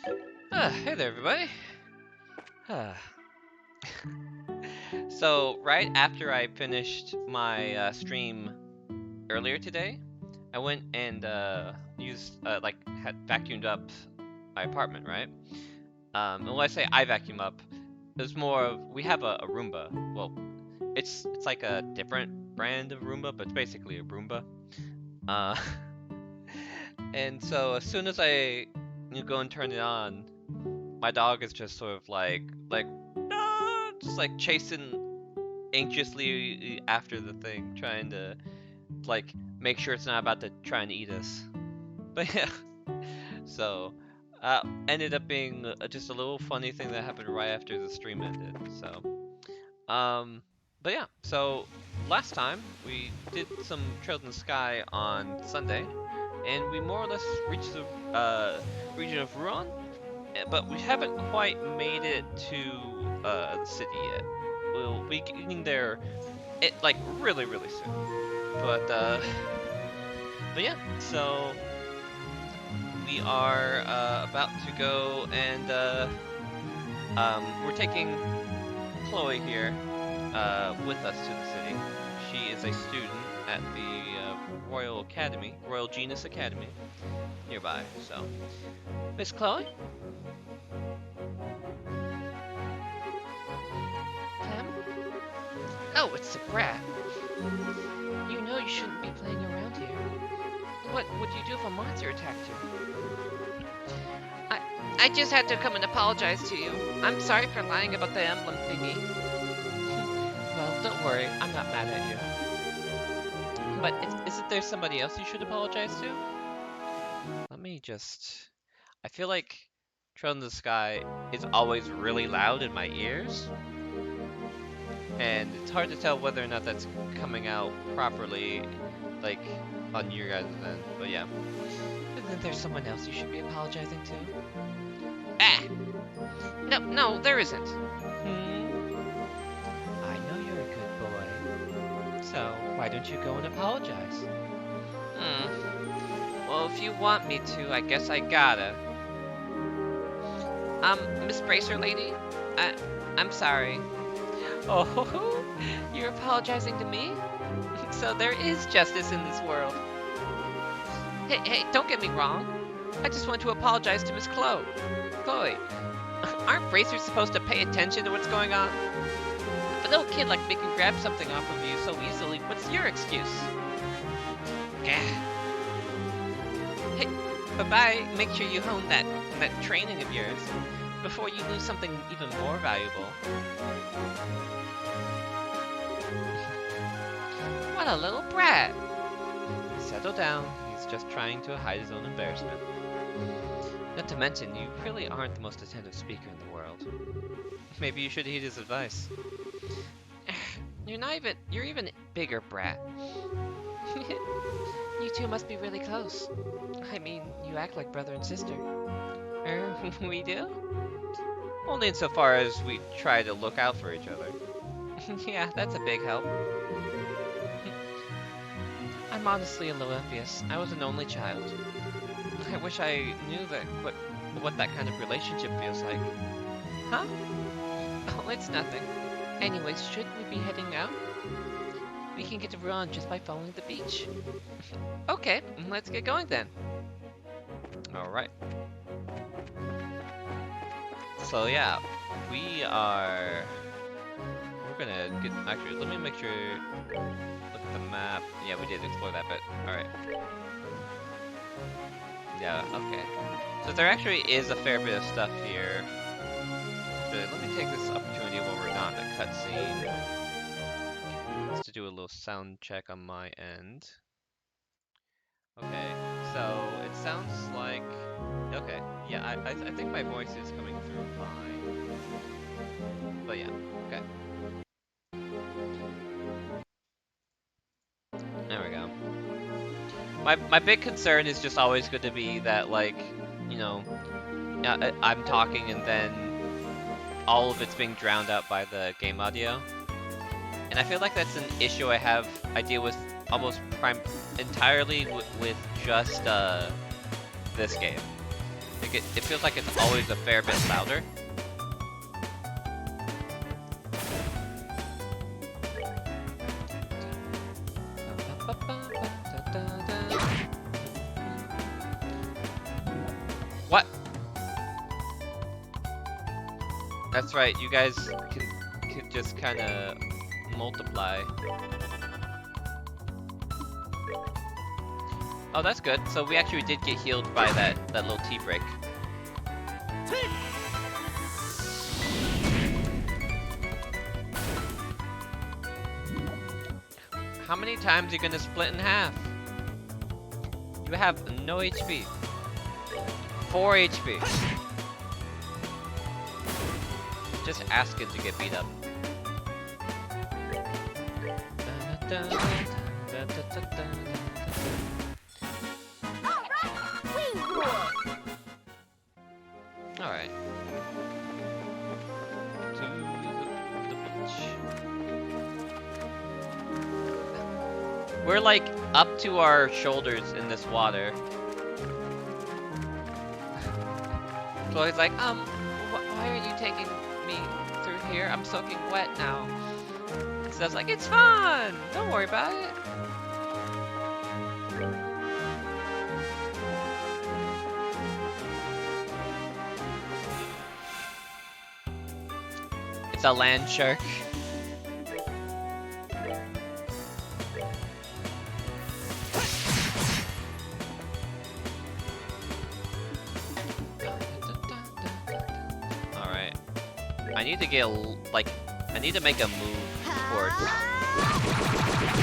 Hey there, everybody. Ah. So, right after I finished my stream earlier today, I went and had vacuumed up my apartment, right? And when I say I vacuum up, it's more of we have a Roomba. Well, it's like a different brand of Roomba, but it's basically a Roomba. Uh, and so as soon as I go and turn it on, my dog is just sort of like just like chasing anxiously after the thing, trying to like make sure it's not about to try and eat us. But yeah, so ended up being just a little funny thing that happened right after the stream ended. Um, but yeah, so last time we did some Trails in the Sky on Sunday, and we more or less reached the region of Ruan, but we haven't quite made it to the city yet. We'll be getting there like really soon. But but yeah, so we are about to go and we're taking Chloe here with us to the city. She is a student at the Royal Genus Academy nearby. So, Miss Chloe? Clem? Oh, it's the brat. You know you shouldn't be playing around here. What would you do if a monster attacked you? I just had to come and apologize to you. I'm sorry for lying about the emblem thingy. Well, don't worry, I'm not mad at you. But isn't there somebody else you should apologize to? Let me just... I feel like Trail in the Sky is always really loud in my ears. And it's hard to tell whether or not that's coming out properly, like, on your guys' end. But yeah. Isn't there someone else you should be apologizing to? Ah! No, there isn't. I know you're a good boy. So, why don't you go and apologize? Well, if you want me to, I guess I gotta. Miss Bracer lady? I'm sorry. Oh, you're apologizing to me? So there is justice in this world. Hey, don't get me wrong. I just want to apologize to Miss Chloe. Aren't bracers supposed to pay attention to what's going on? If a little kid like me can grab something off of you so easily, what's your excuse? Gah. Hey, bye-bye. Make sure you hone that training of yours before you lose something even more valuable. What a little brat. Settle down. He's just trying to hide his own embarrassment. Not to mention, you really aren't the most attentive speaker in the world. Maybe you should heed his advice. You're even bigger, brat. You two must be really close. I mean, you act like brother and sister. We do? Only insofar as we try to look out for each other. Yeah, that's a big help. I'm honestly a little envious. I was an only child. I wish I knew what that kind of relationship feels like. Huh? Oh, it's nothing. Anyways, shouldn't we be heading out? We can get to Ruan just by following the beach. Okay, let's get going then. Alright. So yeah, we're gonna get, actually, let me make sure, look at the map. Yeah, we did explore that bit. Alright. Yeah, okay. So there actually is a fair bit of stuff here. Let me take this opportunity while we're not in a cutscene. Just to do a little sound check on my end. Okay, so it sounds like... Okay, yeah, I think my voice is coming through fine. But yeah, okay. There we go. My big concern is just always going to be that, like, you know, I'm talking and then all of it's being drowned out by the game audio. And I feel like that's an issue I deal with almost entirely with just this game. Like it feels like it's always a fair bit louder. What? That's right, you guys can just kind of multiply. Oh, that's good. So we actually did get healed by that little tea break. How many times are you gonna split in half? You have no HP. 4 HP. Just asking to get beat up. Alright. We're like up to our shoulders in this water. Chloe's like, why are you taking me through here? I'm soaking wet now. So I was like, it's fun! Don't worry about it. It's a land shark. Alright. I need to get I need to make a move towards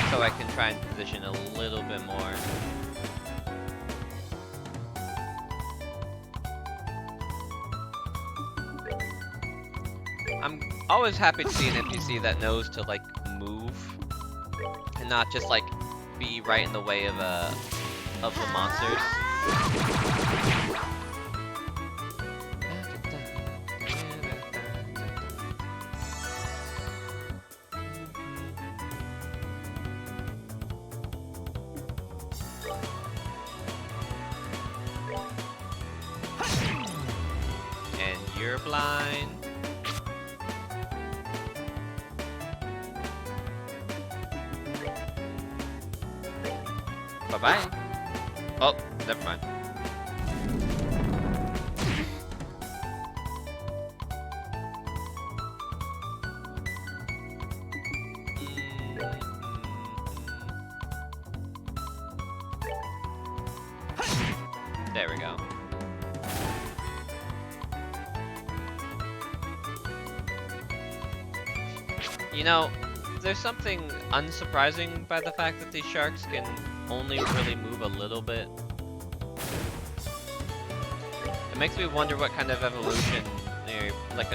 so I can try and position a little bit more. I'm always happy to see an NPC that knows to like move and not just like be right in the way of the monsters. And you're blind. Bye-bye. Oh, never mind. There we go. You know, there's something unsurprising by the fact that these sharks can only really move a little bit. It makes me wonder what kind of evolution, like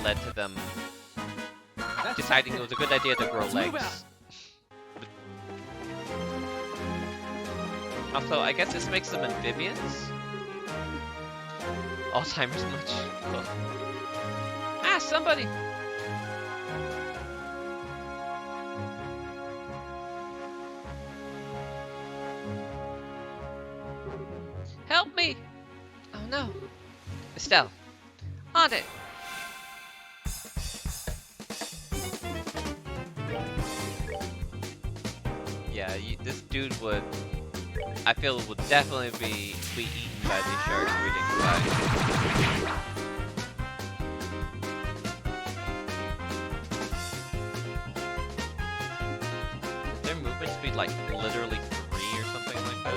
led to them deciding it was a good idea to grow legs. Also, I guess this makes them amphibians? Alzheimer's much. Cool. Ah, somebody! Help me! Oh no. Estelle, on it! Yeah, this dude would, I feel, would definitely be eaten by these sharks if we didn't survive. Their movement speed like literally 3 or something like that.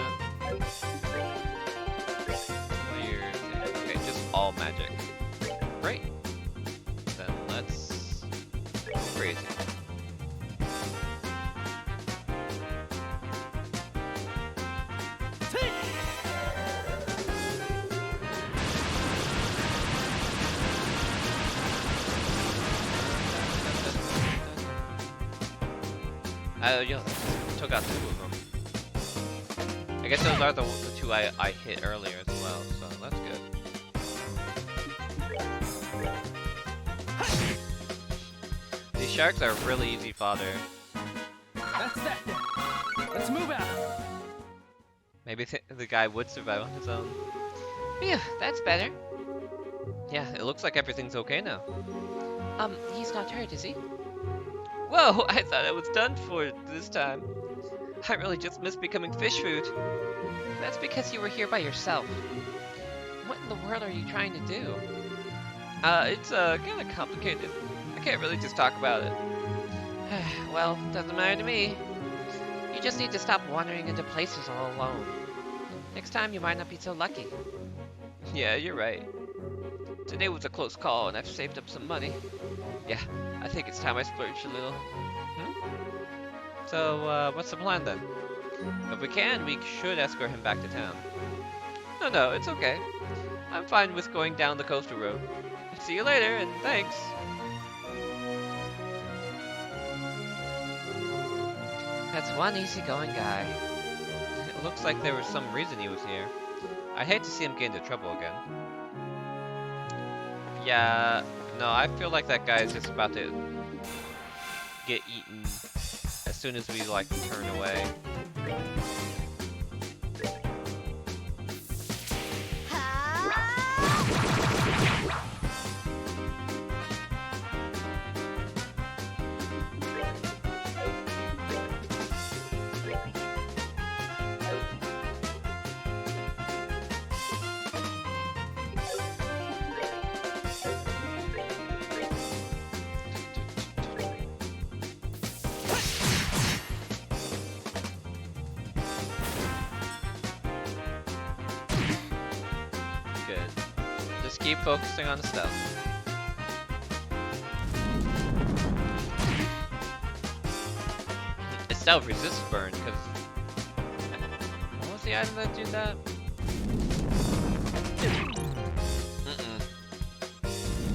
Okay, just all magic. Great. Then let's go crazy. Yo, took out 2 of them. I guess those are the 2 I hit earlier as well, so that's good. These sharks are really easy fodder. That's that. Let's move out. Maybe the guy would survive on his own. Phew, that's better. Yeah, it looks like everything's okay now. He's not hurt, is he? Whoa, I thought I was done for this time. I really just missed becoming fish food. That's because you were here by yourself. What in the world are you trying to do? It's kind of complicated. I can't really just talk about it. Well, doesn't matter to me. You just need to stop wandering into places all alone. Next time you might not be so lucky. Yeah, you're right. Today was a close call and I've saved up some money. Yeah, I think it's time I splurged a little. So, what's the plan then? If we can, we should escort him back to town. No, it's okay. I'm fine with going down the coastal road. See you later, and thanks. That's one easygoing guy. It looks like there was some reason he was here. I'd hate to see him get into trouble again. Yeah, no, I feel like that guy is just about to get eaten as soon as we, like, turn away. Good. Just keep focusing on the stuff. It still resists burn, because... What was the item that did that?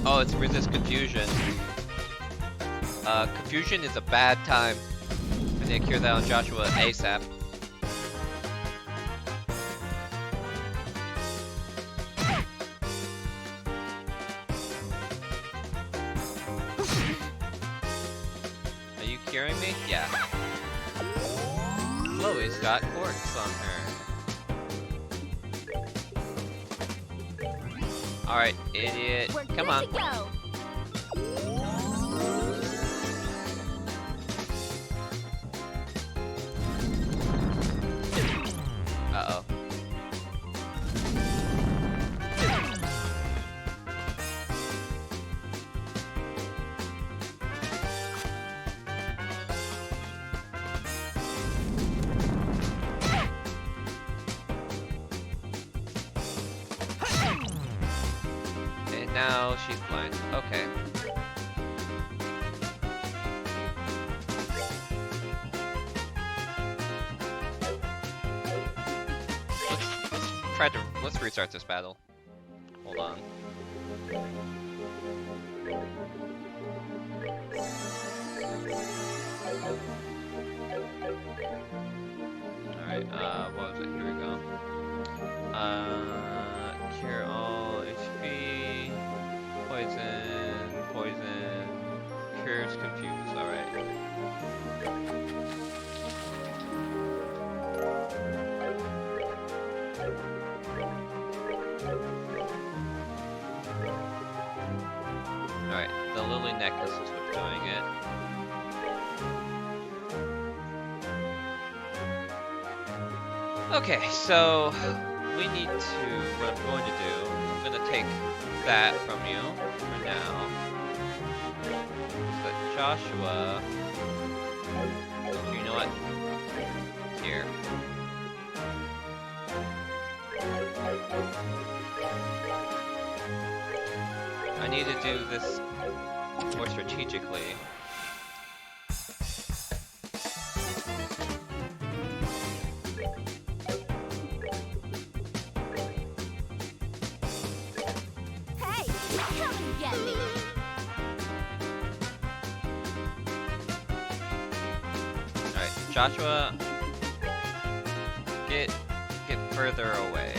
Oh, it's resist confusion. Confusion is a bad time. I need to cure that on Joshua ASAP. Are you curing me? Yeah. Chloe's got corks on her. Alright, idiot. Come on. Uh-oh. And now she's blind. Okay. Let's restart this battle. Hold on. Alright, what was it? Here we go. Cure all HP, poison, cures confuse, alright. Alright, the lily necklace is what's doing it. Okay, so we need to, what I'm going to do, I'm going to take that from you for now. So that Joshua, you know what? Here. I need to do this more strategically. Joshua, get further away.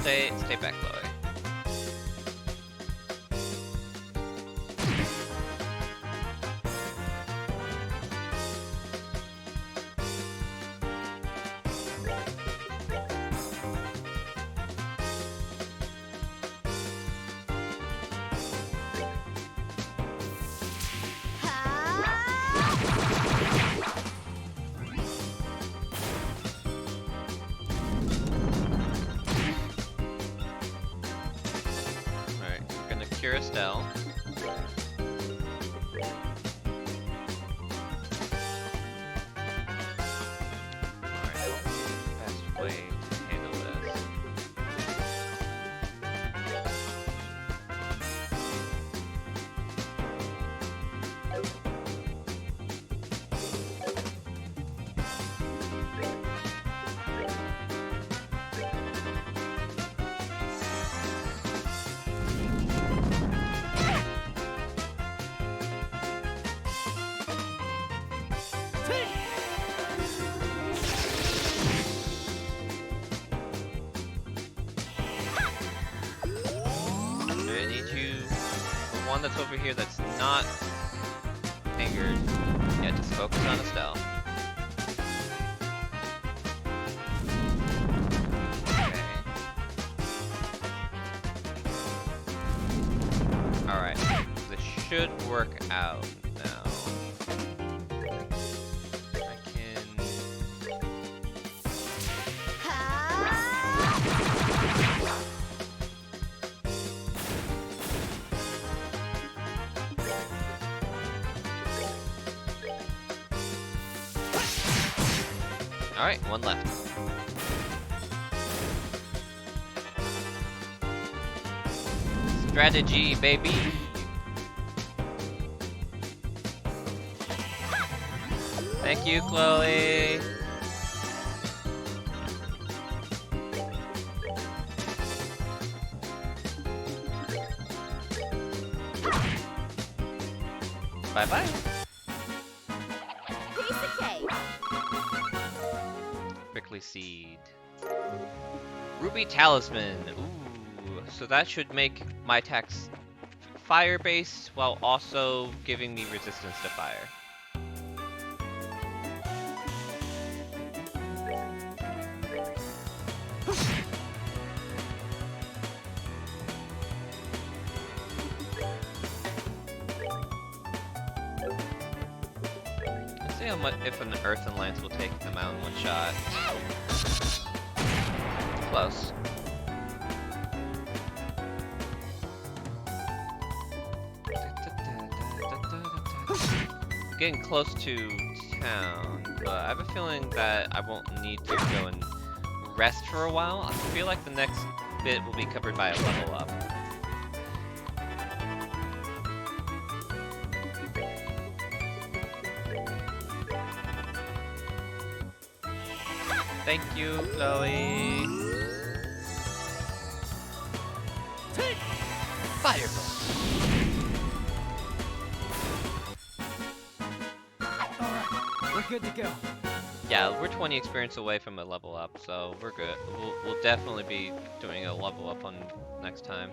stay back, Chloe. Alright, we're gonna cure Estelle. Alright, best way to handle this. I need you, the one that's over here that's not angered. Yeah, just focus on Estelle. Okay. Alright, this should work out now. I can... Alright, one left. Strategy, baby! Thank you, Chloe! Bye-bye! Piece of cake. Prickly seed. Ruby talisman. Ooh, so that should make my attacks fire-based while also giving me resistance to fire. Let's see how much if an earthen lance will take them out in one shot. Close. Getting close to town, but I have a feeling that I won't need to go and rest for a while. I feel like the next bit will be covered by a level up. Thank you, Chloe. Fireball. Alright, we're good to go. Yeah, we're 20 experience away from a level up, so we're good. We'll definitely be doing a level up on next time.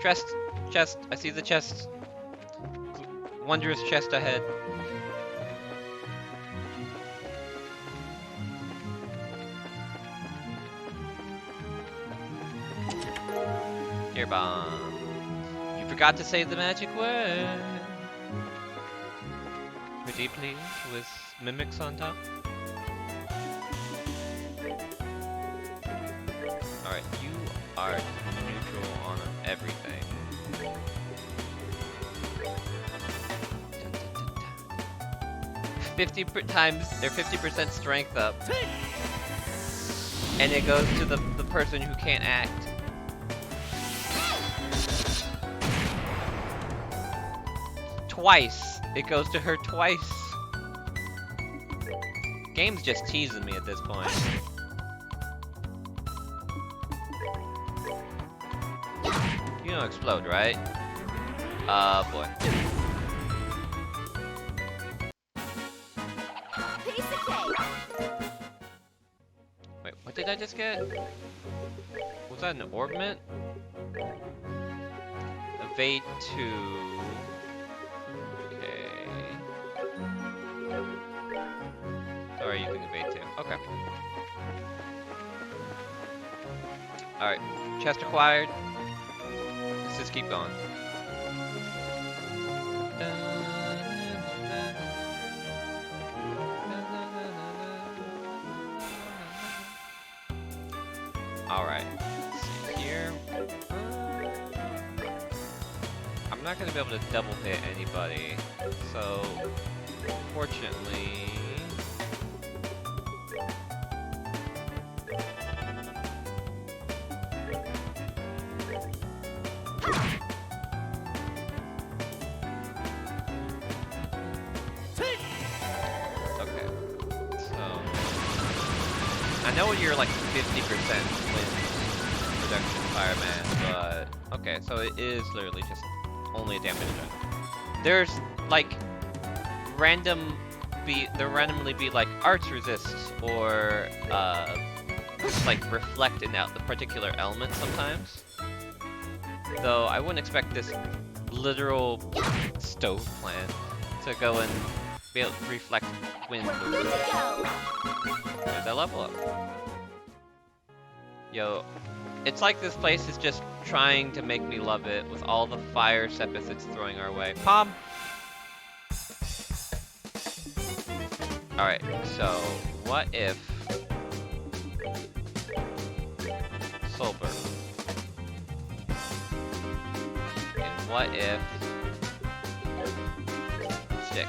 Chest, I see the chest. Wondrous chest ahead. Dear Bomb. You forgot to say the magic word. Pretty please, with mimics on top. Alright, you are neutral on everything. 50% strength up. And it goes to the person who can't act. Twice. It goes to her twice. Game's just teasing me at this point. You don't explode, right? Boy. Piece of cake. I just get? Was that an orbment? Evade 2. Okay. Or using evade 2. Okay. Alright. Chest acquired. Let's just keep going. Alright. Let's see here. I'm not gonna be able to double hit anybody. So, fortunately. Okay. So, I know you're like 50% wind reduction fireman, but okay, so it is literally just only a damage done. There's like there randomly be like arts resists or like reflect in the particular element sometimes. Though I wouldn't expect this literal stove plant to go and be able to reflect wind. There's that level up. Yo, it's like this place is just trying to make me love it with all the fire sepith it's throwing our way. Palm! Alright, so what if Solber? And what if Stick?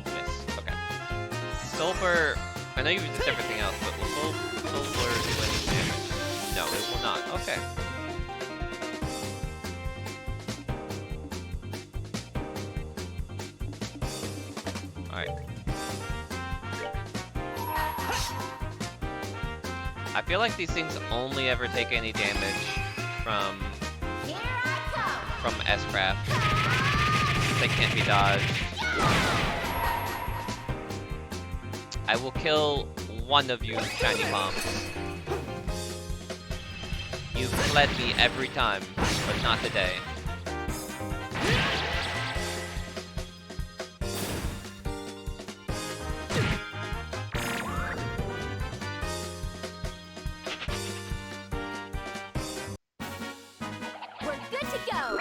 Miss. Okay. Solber, I know you resist everything else, but will Solber do any damage? No, it will not. Okay. Alright. I feel like these things only ever take any damage from S-Craft. They can't be dodged. I will kill one of you shiny bombs. You've fled me every time, but not today. We're good to go.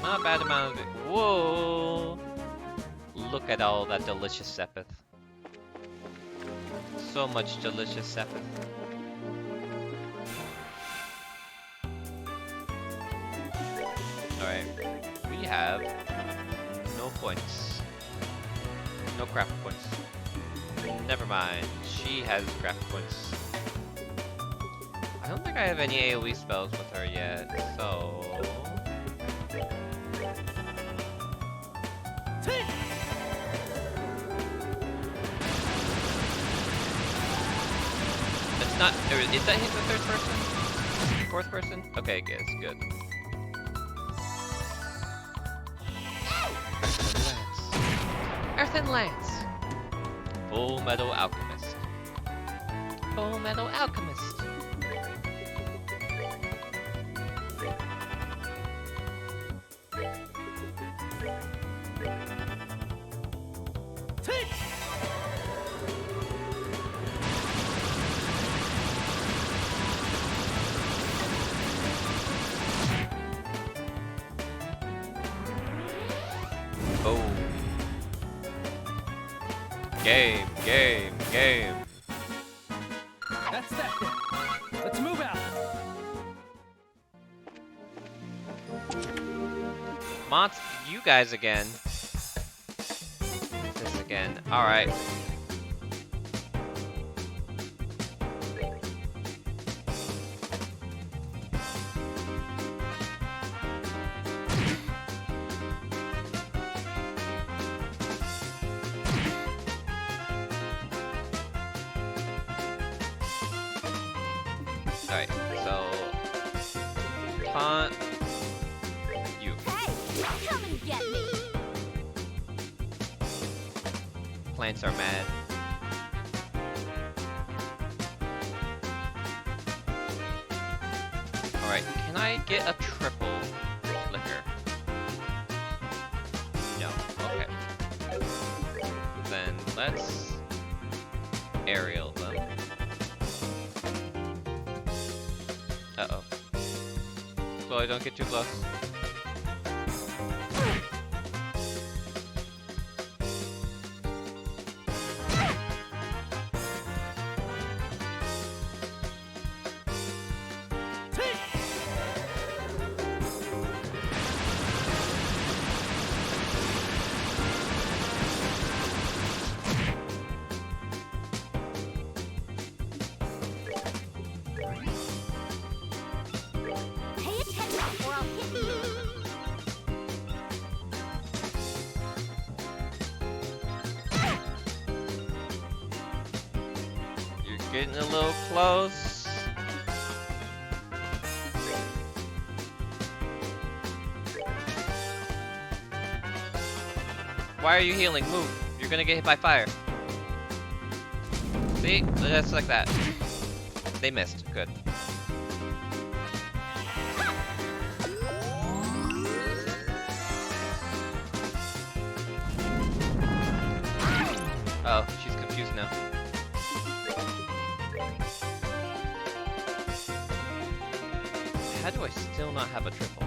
Not a bad amount of it. Whoa! Look at all that delicious sepith. So much delicious sepith. Alright. We have no points. No craft points. Never mind. She has craft points. I don't think I have any AoE spells with her yet, so... It's not... Is that hit the third person? Fourth person? Okay, good, it's good. Earthen Lance! Full Metal Alchemist. Full Metal Alchemist. Oh. Game, game, game. That's that then. Let's move out. Monst, you guys again. This again. Alright. Alright, so... Taunt... You. Hey, come and get me. Plants are mad. Alright, can I get a triple flicker? No, okay. Then let's aerial them. Uh-oh. Chloe, don't get too close. Pay attention or I'll hit you. You're getting a little close. Why are you healing? Move. You're gonna get hit by fire. See? Just like that. They missed. Good. Oh, she's confused now. How do I still not have a triple?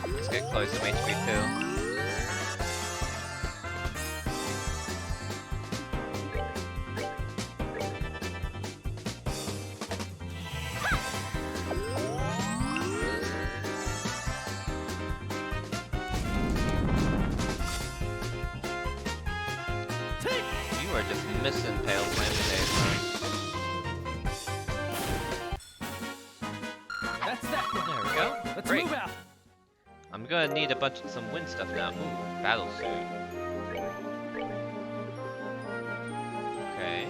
Let's get close to HP too. You are just missing Pale Flame today, That's that one. There we go. Let's Great. move out. I'm gonna need some wind stuff now. Ooh, battle suit. Okay.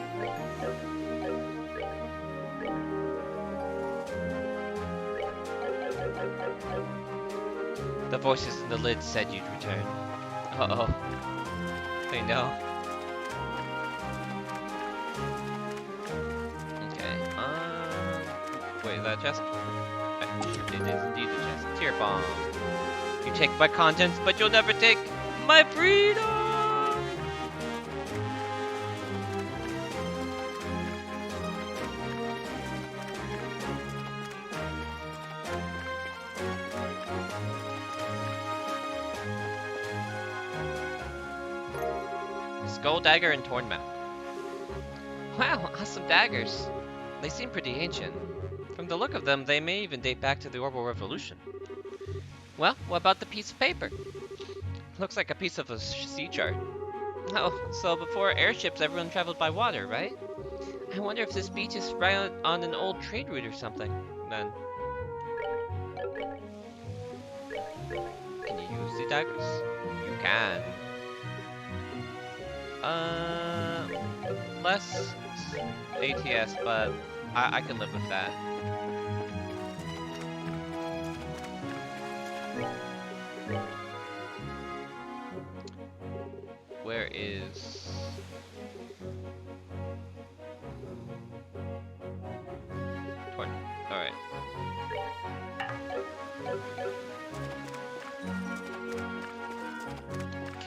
The voices in the lid said you'd return. Uh-oh. They know. Okay, wait, is that a chest? It is indeed a chest. Tear bomb. You take my contents, but you'll never take my freedom! Skull dagger and torn map. Wow, awesome daggers. They seem pretty ancient. From the look of them, they may even date back to the Orbital Revolution. Well, what about the piece of paper? Looks like a piece of a sea chart. Oh, so before airships, everyone traveled by water, right? I wonder if this beach is right on an old trade route or something, then. Can you use the daggers? You can. Less ATS, but I can live with that. Where is... Torn. Alright.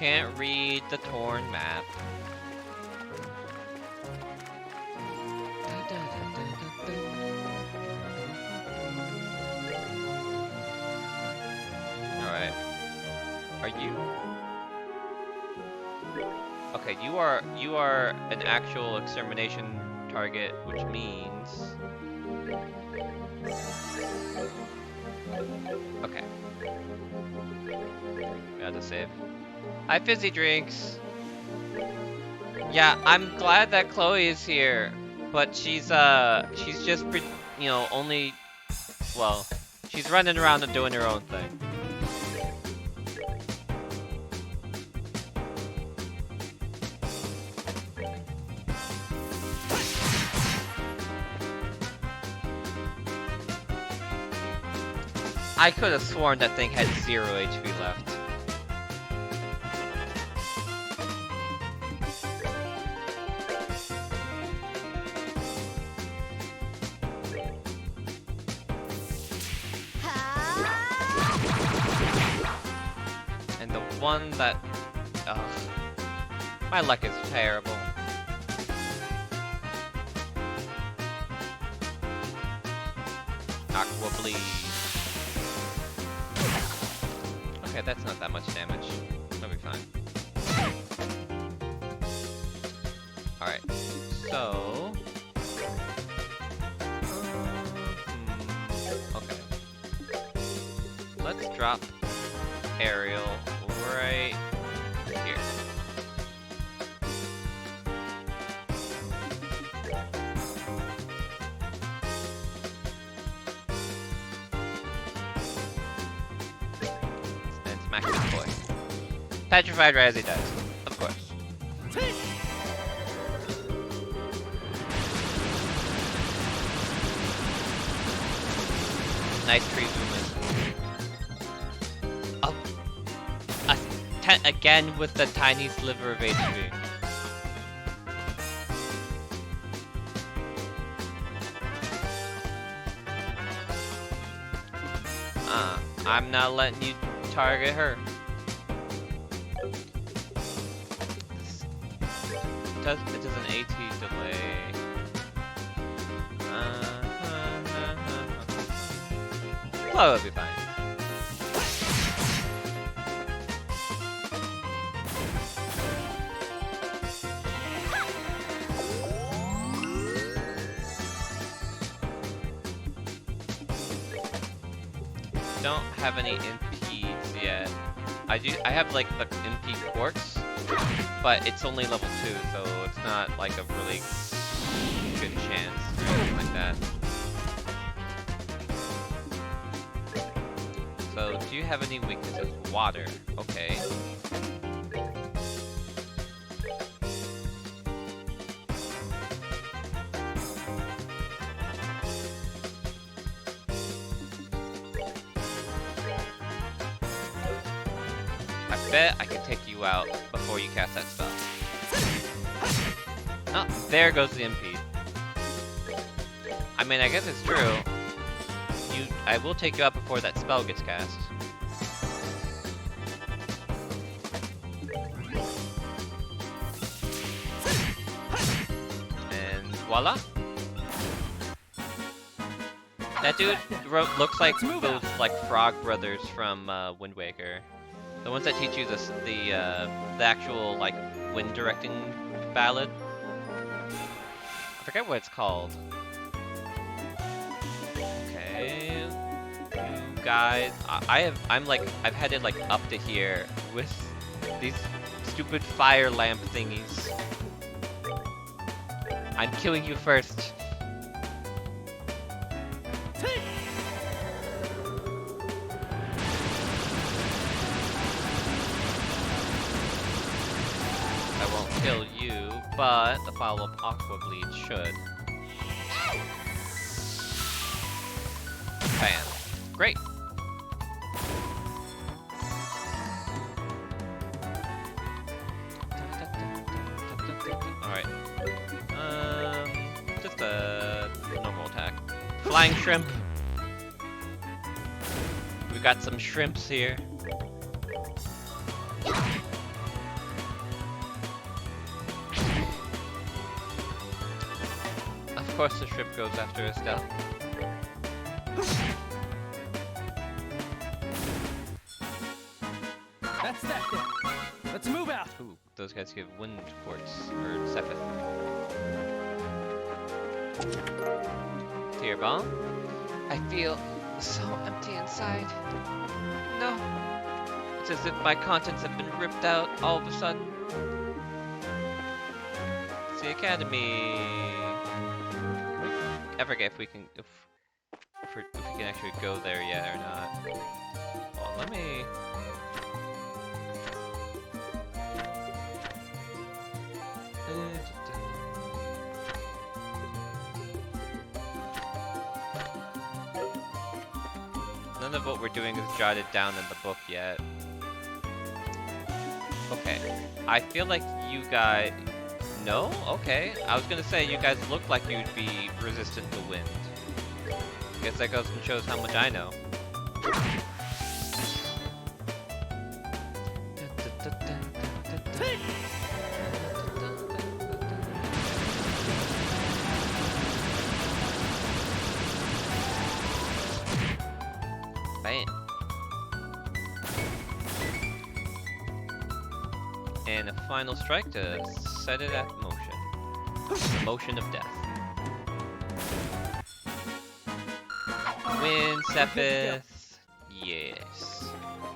can't read the torn map. Alright. Are you? Okay, you are an actual extermination target, which means... Okay. We have to save. Hi, fizzy drinks! Yeah, I'm glad that Chloe is here, but she's just, you know, only, well, she's running around and doing her own thing. I could have sworn that thing had 0 HP left. And the one that... Ugh. My luck is terrible. Aqua bleed. Okay, that's not that much damage. That'll be fine. Alright, so... Okay. Let's drop Ariel right here. And smack this boy. Petrified right as he dies, of course. Nice tree movement. Oh, again with the tiny sliver of HP. I'm not letting you target her. It does an AT delay. Well, it'll be fine. Don't have any MPs yet. I have like the MP quartz, but it's only level 2, so it's not like a really good chance or anything like that. So, do you have any weaknesses? Water. Okay. I bet I can take you out before you cast that spell. Oh, there goes the MP. I mean, I guess it's true. I will take you out before that spell gets cast. And voila! That dude looks like those like frog brothers from Wind Waker. The ones that teach you the actual like wind directing ballad. I forget what it's called. Okay, you guys, I've had it like up to here with these stupid fire lamp thingies. I'm killing you first. I won't kill you, but the follow-up Aqua Bleed should. Bam. Great. Alright. Just a normal attack. Flying shrimp. We've got some shrimps here. course the shrimp goes after Estelle. That's that then. Let's move out. Ooh, those guys give wind quartz, or Sepith. Tear bomb. I feel so empty inside. No. It's as if my contents have been ripped out all of a sudden. It's the academy. I forget if we can if we can actually go there yet or not. Well, let me. None of what we're doing is jotted down in the book yet. Okay, I feel like you guys... No? Okay, I was gonna say you guys look like you'd be resistant to wind. Guess that goes and shows how much I know. Bam. And a final strike to set it at motion. The motion of death. Win, Sepith. Yes.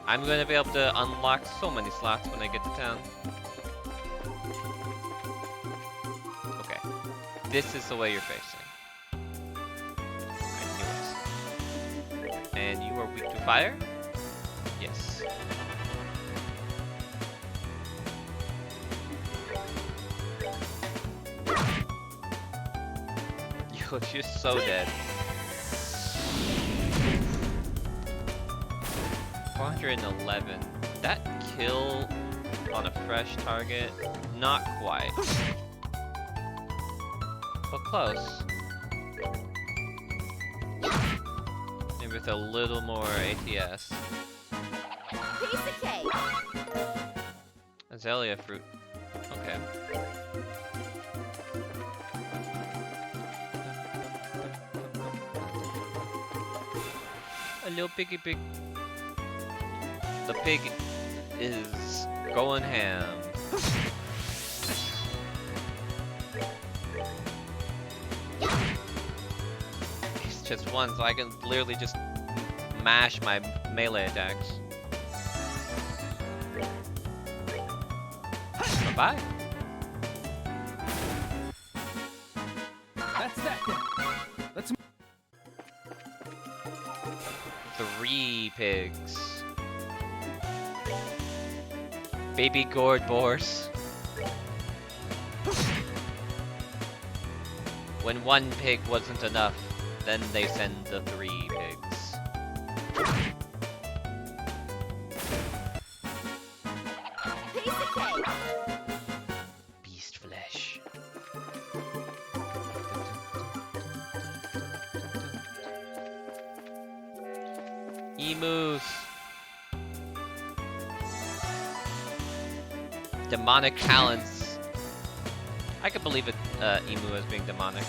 I'm gonna be able to unlock so many slots when I get to town. Okay. This is the way you're facing. I knew it. And you are weak to fire? Yes. Yo, you're so dead. 411. That kill on a fresh target? Not quite. But close. Maybe with a little more ATS. Piece of cake. Azalea fruit. Okay. A little piggy pig. The pig is going ham. It's just one, so I can literally just mash my melee attacks. Bye-bye. That's that then. Let's 3 pigs. Baby gourd boars. When 1 pig wasn't enough, then they send the 3 pigs. Piece of cake. Beast flesh. Emus. Demonic talents. I could believe it, Emu as being demonic.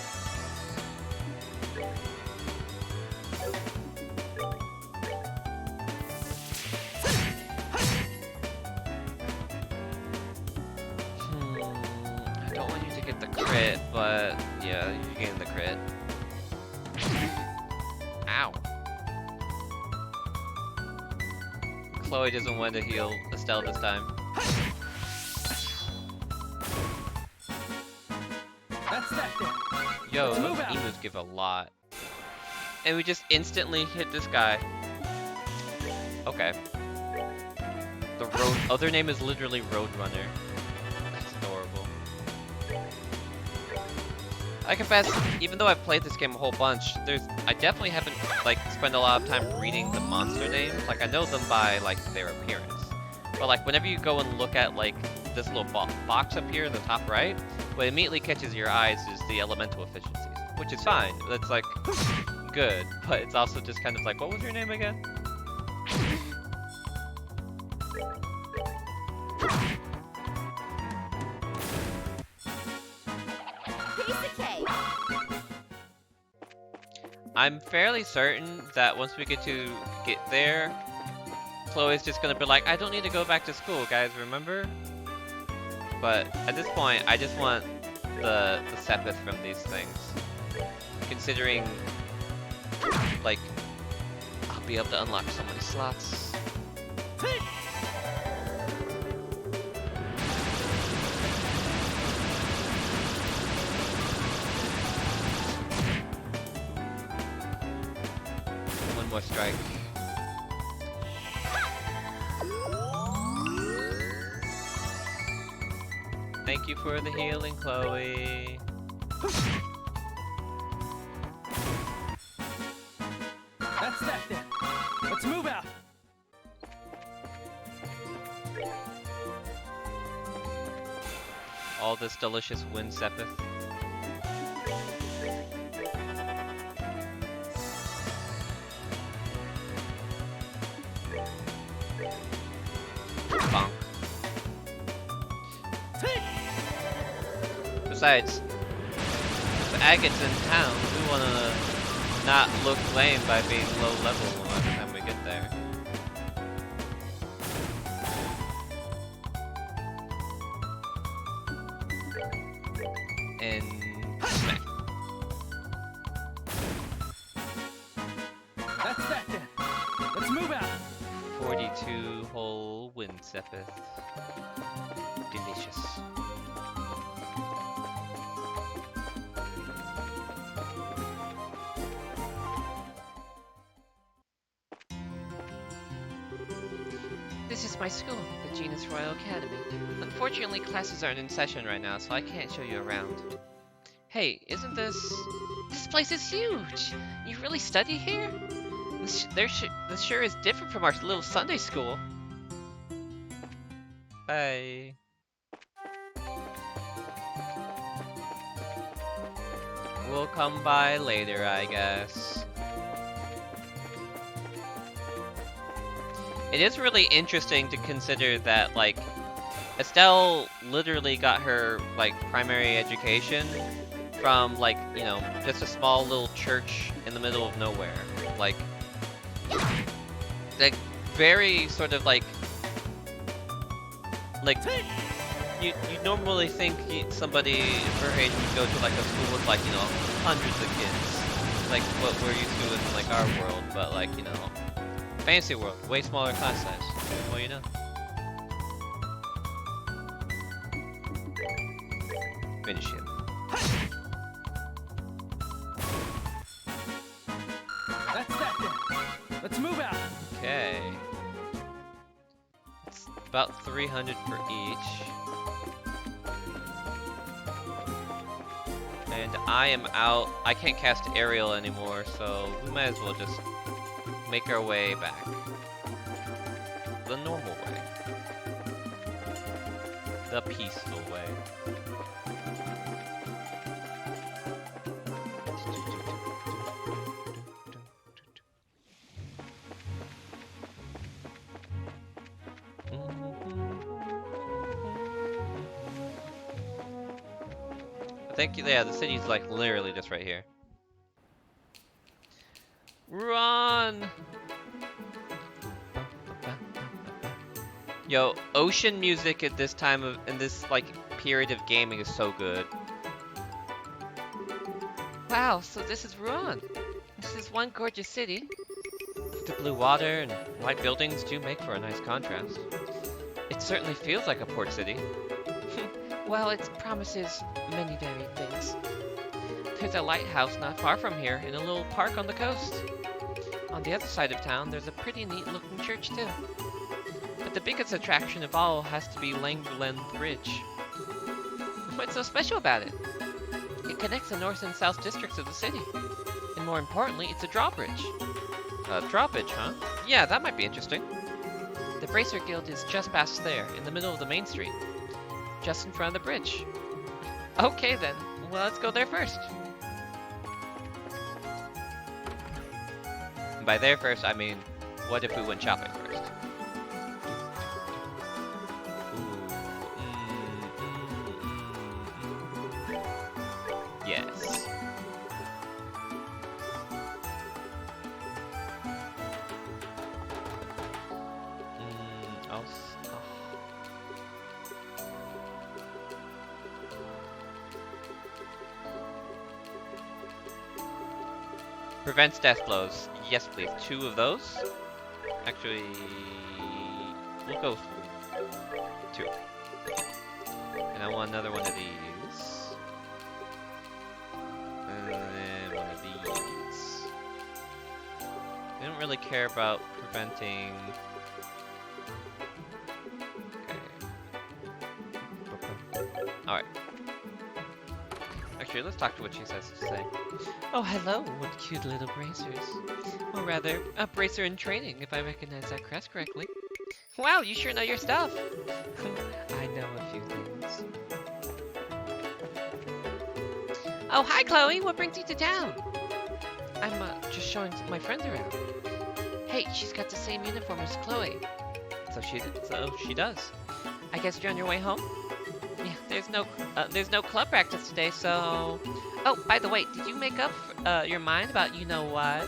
I don't want you to get the crit, but yeah, you're getting the crit. Ow. Chloe doesn't want to heal Estelle this time. That's that then. Yo, Let's those move out. emus give a lot. And we just instantly hit this guy. Okay. The road other name is literally Roadrunner. That's adorable. I confess, even though I've played this game a whole bunch, I definitely haven't like spent a lot of time reading the monster names. Like I know them by like their appearance. But like whenever you go and look at like this little box up here in the top right, what immediately catches your eyes is the elemental efficiencies, which is fine. That's like good, but it's also just kind of like, what was your name again? Piece of cake. I'm fairly certain that once we get there, Chloe's just gonna be like, I don't need to go back to school, guys, remember? But at this point, I just want the Sepith from these things. Considering, like, I'll be able to unlock so many slots. One more strike. Thank you for the healing, Chloe. That's that then. Let's move out. All this delicious wind Sepith. Bonk. Besides, if Agate's in town, we wanna not look lame by being low level by the time we get there. And smack. That's that then. Let's move out. 42 whole wind Sepith. Delicious. This is my school, the Genus Royal Academy. Unfortunately, classes aren't in session right now, so I can't show you around. Hey, isn't this... This place is huge! You really study here? This sure is different from our little Sunday school. Bye. We'll come by later, I guess. It is really interesting to consider that, like, Estelle literally got her, like, primary education from, like, you know, just a small little church in the middle of nowhere. Like very sort of like you normally think somebody her age would go to like a school with like, you know, hundreds of kids, like what we're used to in like our world, but like, you know, fantasy world, way smaller class size. Well, you know. Finish him. That's that then. Let's move out. Okay. It's about 300 for each. And I am out. I can't cast aerial anymore, so we might as well just make our way back. The normal way. The peaceful way. I think, yeah, the city's like literally just right here. Run! Yo, ocean music at this time of, in this like period of gaming is so good. Wow, so this is Ruan. This is one gorgeous city. The blue water and white buildings do make for a nice contrast. It certainly feels like a port city. Well, it promises many varied things. There's a lighthouse not far from here in a little park on the coast. On the other side of town, there's a pretty neat looking church too. But the biggest attraction of all has to be Langland Bridge. What's so special about it? It connects the north and south districts of the city. And more importantly, it's a drawbridge. A drawbridge, huh? Yeah, that might be interesting. The Bracer Guild is just past there, in the middle of the main street. Just in front of the bridge. Okay then, well, let's go there first. And by there first, I mean, what if we went shopping first? Yes. else? Oh. Prevents death blows. Yes, please. 2 of those. Actually, we'll go 2. And I want another one of these. And then one of these. I don't really care about preventing. Okay. Alright. Actually, let's talk to what she has to say. Oh, hello, what cute little bracers. Or rather, a bracer in training, if I recognize that crest correctly. Wow, you sure know your stuff. I know a few things. Oh, hi, Chloe. What brings you to town? I'm just showing my friends around. Hey, she's got the same uniform as Chloe. So she does. I guess you're on your way home? Yeah, there's no club practice today, so... Oh, by the way, did you make up your mind about you know what?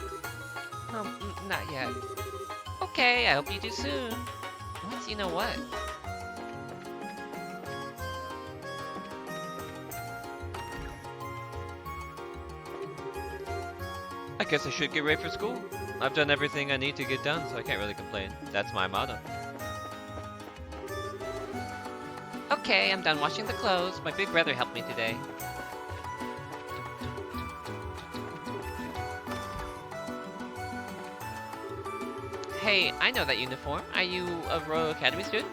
Not yet. Okay, I hope you do soon. What's you know what? I guess I should get ready for school. I've done everything I need to get done, so I can't really complain. That's my motto. Okay, I'm done washing the clothes. My big brother helped me today. Hey, I know that uniform. Are you a Royal Academy student?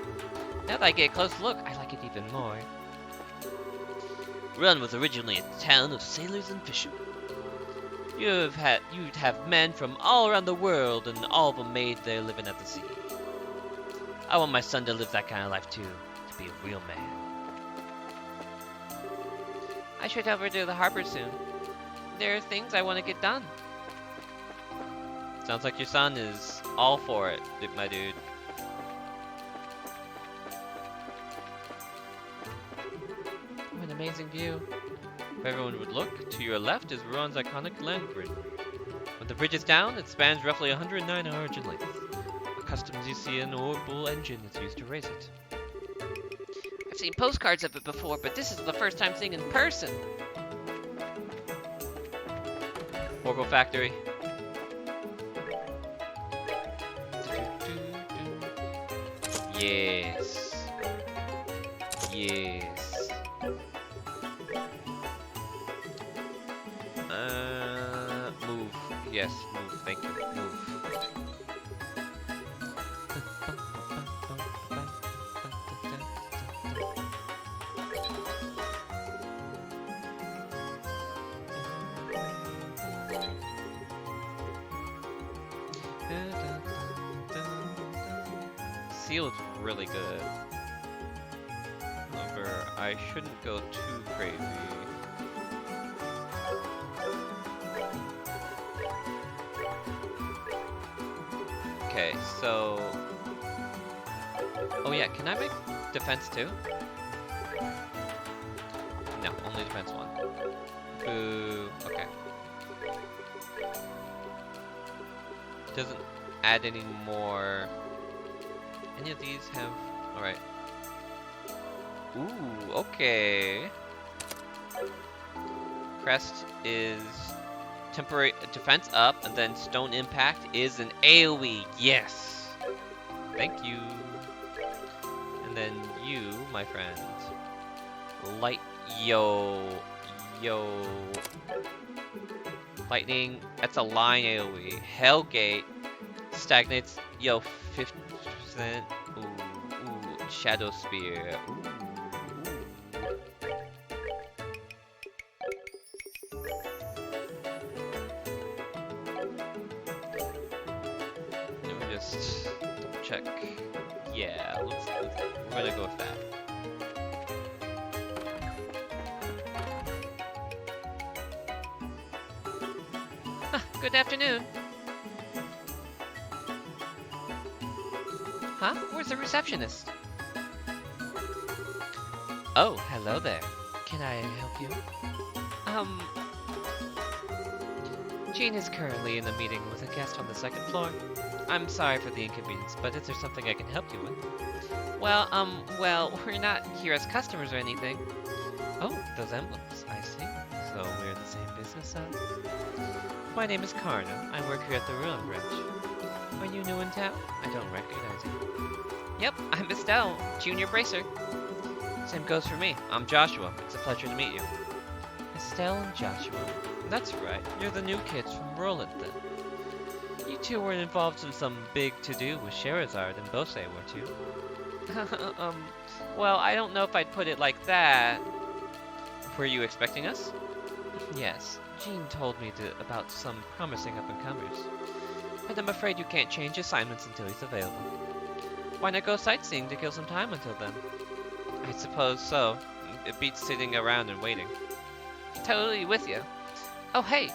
Now that I get a close look, I like it even more. Ruan was originally a town of sailors and fishermen. You'd have men from all around the world, and all of them made their living at the sea. I want my son to live that kind of life too, to be a real man. I should head over to the harbor soon. There are things I want to get done. Sounds like your son is all for it, my dude. What an amazing view. If everyone would look, to your left is Ruan's iconic land bridge. When the bridge is down, it spans roughly 109 yards in length. Accustomed as you see an orbital engine that's used to raise it. I've seen postcards of it before, but this is the first time seeing it in person. Orbital factory. Yes. Yes. Move. Yes, move. Thank you. Move. Seal's really good. However, I shouldn't go too crazy. Okay, so... Oh yeah, can I make defense too? No, only defense 1. Boo. Okay. Doesn't add any more... Any of these have... Alright. Ooh, okay. Crest is temporary defense up, and then stone impact is an AoE. Yes! Thank you. And then you, my friend. Light... Yo. Lightning, that's a line AoE. Hellgate stagnates, 50%. Ooh, Shadow Spear. Ooh. Let me just double check. Yeah, we're gonna go with that. Good afternoon. Huh? Where's the receptionist? Oh, hello there. Can I help you? Jean is currently in a meeting with a guest on the second floor. I'm sorry for the inconvenience, but is there something I can help you with? Well, we're not here as customers or anything. Oh, those emblems, I see. So we're in the same business, My name is Karna. I work here at the Ruan branch. Are you new in town? I don't recognize you. Yep, I'm Estelle, Junior Bracer. Same goes for me. I'm Joshua. It's a pleasure to meet you. Estelle and Joshua. That's right. You're the new kids from Roland, then. You two were involved in some big to-do with Sherazard and Bose, weren't you? Well, I don't know if I'd put it like that. Were you expecting us? Yes. Jean told me about some promising up-and-comers. But I'm afraid you can't change assignments until he's available. Why not go sightseeing to kill some time until then? I suppose so. It beats sitting around and waiting. Totally with you. Oh, hey.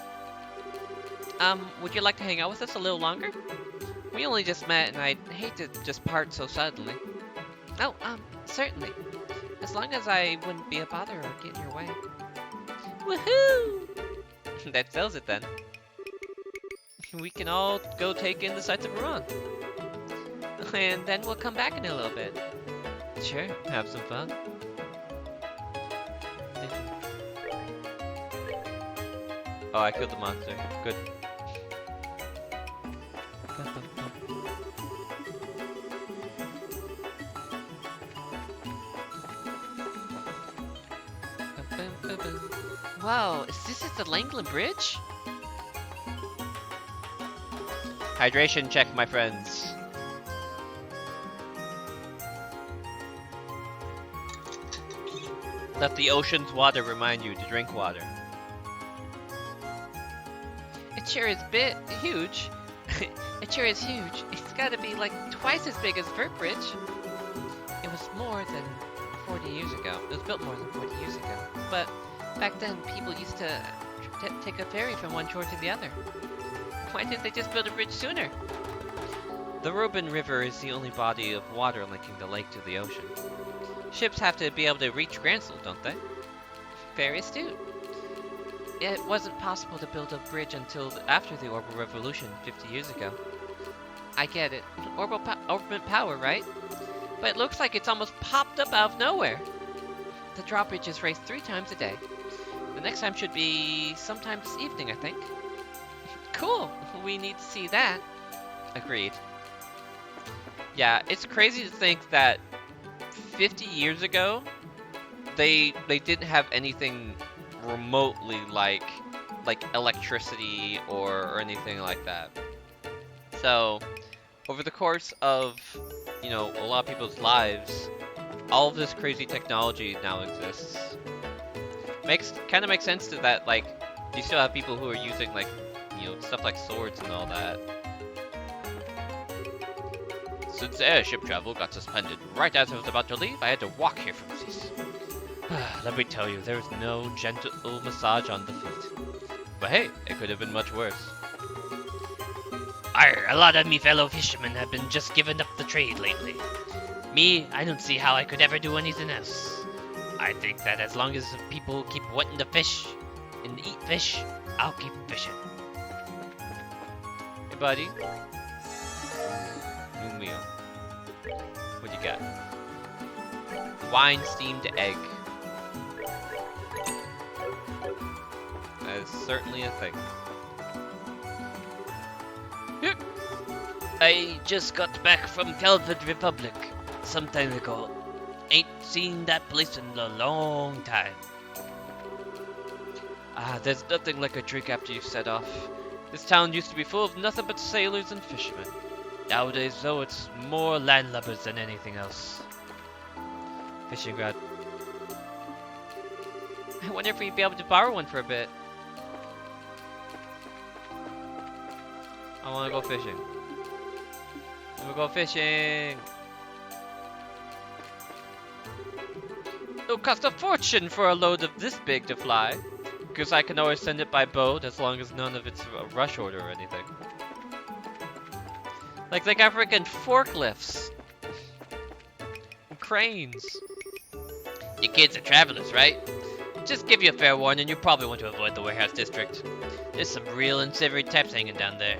Would you like to hang out with us a little longer? We only just met, and I'd hate to just part so suddenly. Oh, certainly. As long as I wouldn't be a bother or get in your way. Woohoo! That sells it then. We can all go take in the sights of Ruan. And then we'll come back in a little bit. Sure, have some fun. Oh, I killed the monster. Good. Wow, is this at the Langland Bridge? Hydration check, my friends. Let the ocean's water remind you to drink water. It sure is huge. It sure is huge. It's gotta be like twice as big as Vert Bridge. It was more than 40 years ago. It was built more than 40 years ago. But back then, people used to take a ferry from one shore to the other. Why didn't they just build a bridge sooner? The Ruben River is the only body of water linking the lake to the ocean. Ships have to be able to reach Gransel, don't they? Very astute. It wasn't possible to build a bridge until after the Orbital Revolution 50 years ago. I get it. Orbital power, right? But it looks like it's almost popped up out of nowhere. The drawbridge is raced 3 times a day. The next time should be sometime this evening, I think. Cool! We need to see that. Agreed. Yeah, it's crazy to think that 50 years ago, they didn't have anything remotely like electricity or anything like that. So, over the course of, you know, a lot of people's lives, all of this crazy technology now exists. Kind of makes sense to that, like, you still have people who are using, like, you know, stuff like swords and all that. Since airship travel got suspended right as I was about to leave, I had to walk here from this. Let me tell you, there's no gentle massage on the feet. But hey, it could have been much worse. Arr, a lot of me fellow fishermen have been just giving up the trade lately. Me, I don't see how I could ever do anything else. I think that as long as people keep wanting to fish and eat fish, I'll keep fishing. Hey buddy. New meal. What you got? Wine steamed egg. That is certainly a thing. I just got back from Calvert Republic some time ago. Ain't seen that place in a long time. There's nothing like a drink after you set off. This town used to be full of nothing but sailors and fishermen. Nowadays, though, it's more landlubbers than anything else. Fishing rod. I wonder if we'd be able to borrow one for a bit. I wanna go fishing. I'm gonna go fishing! It'll cost a fortune for a load of this big to fly. Because I can always send it by boat as long as none of it's a rush order or anything. Like they got freaking forklifts. And cranes. You kids are travelers, right? Just give you a fair warning, you probably want to avoid the warehouse district. There's some real unsavory types hanging down there.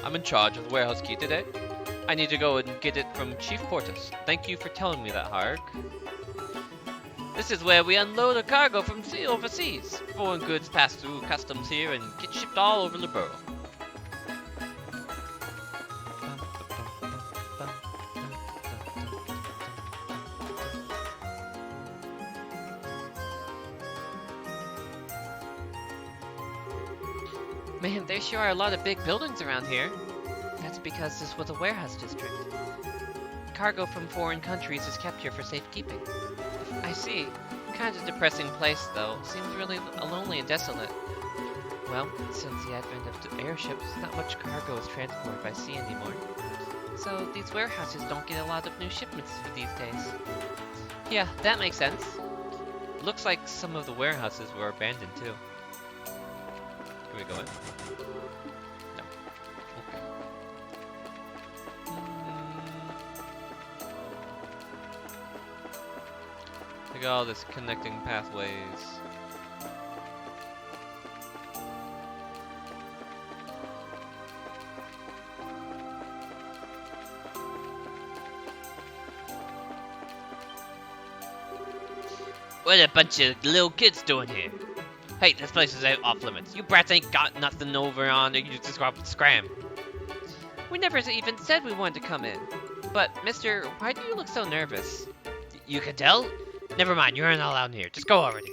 I'm in charge of the warehouse key today. I need to go and get it from Chief Portus. Thank you for telling me that, Harg. This is where we unload a cargo from overseas. Foreign goods pass through customs here and get shipped all over the borough. Man, there sure are a lot of big buildings around here. That's because this was a warehouse district. Cargo from foreign countries is kept here for safekeeping. I see. Kind of depressing place, though. Seems really lonely and desolate. Well, since the advent of the airships, not much cargo is transported by sea anymore. So these warehouses don't get a lot of new shipments these days. Yeah, that makes sense. Looks like some of the warehouses were abandoned, too. Can we go in? No. Okay. Look at all this connecting pathways. What a bunch of little kids doing here? Hey, this place is out off limits. You brats ain't got nothing over on it. You just go up and scram. We never even said we wanted to come in. But, mister, why do you look so nervous? You can tell? Never mind, you're not allowed in here. Just go already.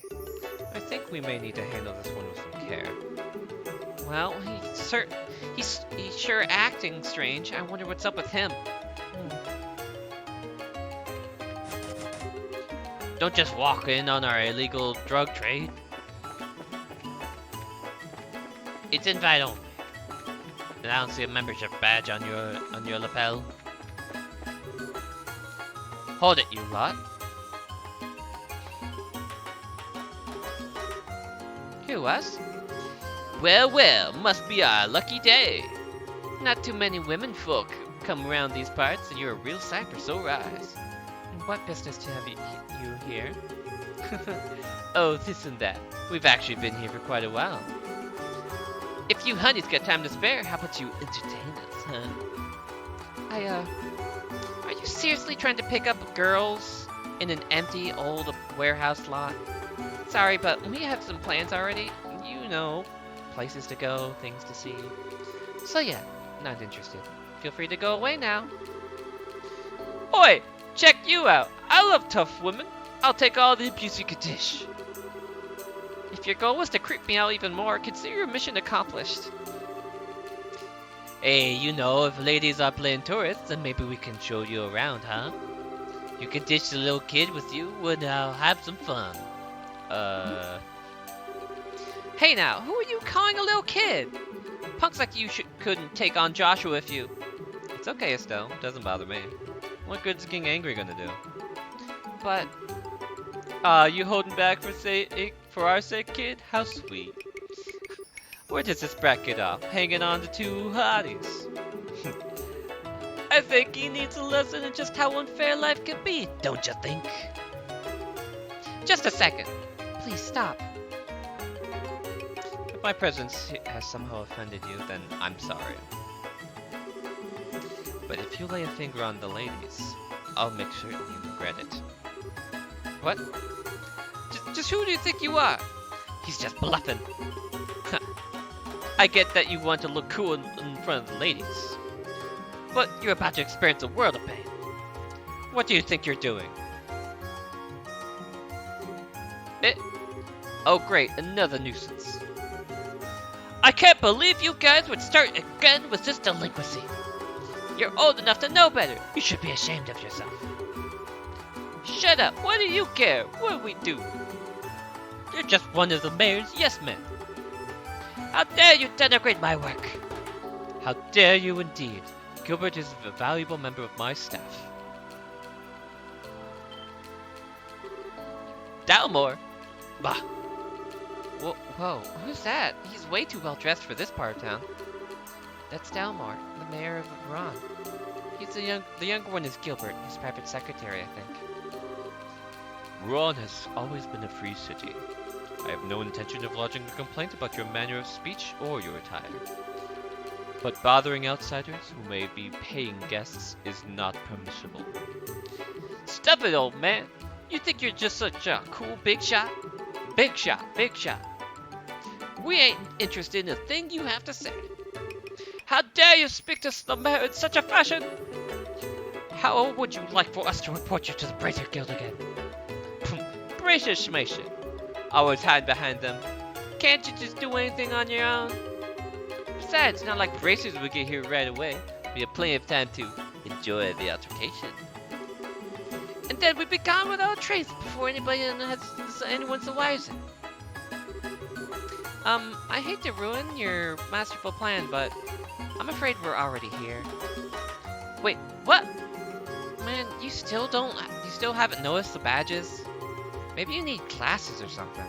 I think we may need to handle this one with some care. Well, he's sure acting strange. I wonder what's up with him. Don't just walk in on our illegal drug trade. It's invite only. And I don't see a membership badge on your lapel. Hold it, you lot. Who, us? Well, well, must be our lucky day. Not too many women folk come around these parts, and you're a real sight for sore eyes. And what business to have you here? Oh, this and that. We've actually been here for quite a while. If you honeys got time to spare, how about you entertain us, huh? Are you seriously trying to pick up girls in an empty old warehouse lot? Sorry, but we have some plans already. You know, places to go, things to see. So yeah, not interested. Feel free to go away now. Oi, check you out. I love tough women. I'll take all the abuse you could dish. If your goal was to creep me out even more, consider your mission accomplished. Hey, you know, if ladies are playing tourists, then maybe we can show you around, huh? You can ditch the little kid with you, and I'll have some fun. Hey now, who are you calling a little kid? Punks like you couldn't take on Joshua if you... It's okay, Estelle. Doesn't bother me. What good's getting angry gonna do? But... you holding back for our sake, kid? How sweet. Where does this brat get off? Hanging on to two hotties. I think he needs a lesson in just how unfair life can be, don't you think? Just a second. Please stop. If my presence has somehow offended you, then I'm sorry. But if you lay a finger on the ladies, I'll make sure you regret it. What? Just who do you think you are? He's just bluffing. I get that you want to look cool in front of the ladies. But you're about to experience a world of pain. What do you think you're doing? Oh great, another nuisance. I can't believe you guys would start again with this delinquency. You're old enough to know better. You should be ashamed of yourself. Shut up. What do you care? What do we do? You're just one of the mayor's yes-men. How dare you denigrate my work? How dare you indeed. Gilbert is a valuable member of my staff. Dalmore? Bah. Whoa, who's that? He's way too well dressed for this part of town. That's Dalmore, the mayor of Ruan. He's the younger one is Gilbert, his private secretary, I think. Ruan has always been a free city. I have no intention of lodging a complaint about your manner of speech or your attire. But bothering outsiders who may be paying guests is not permissible. Stop it, old man! You think you're just such a cool big shot? Big shot, big shot. We ain't interested in a thing you have to say. How dare you speak to the mayor in such a fashion? How would you like for us to report you to the Brazier Guild again? Brazier Schmazier. Always hide behind them. Can't you just do anything on your own? Besides, it's not like Bracers will get here right away. We have plenty of time to enjoy the altercation. And then we'd be gone without a trace before anyone's the wiser. I hate to ruin your masterful plan, but I'm afraid we're already here. Wait, what? Man, you still haven't noticed the badges? Maybe you need classes or something.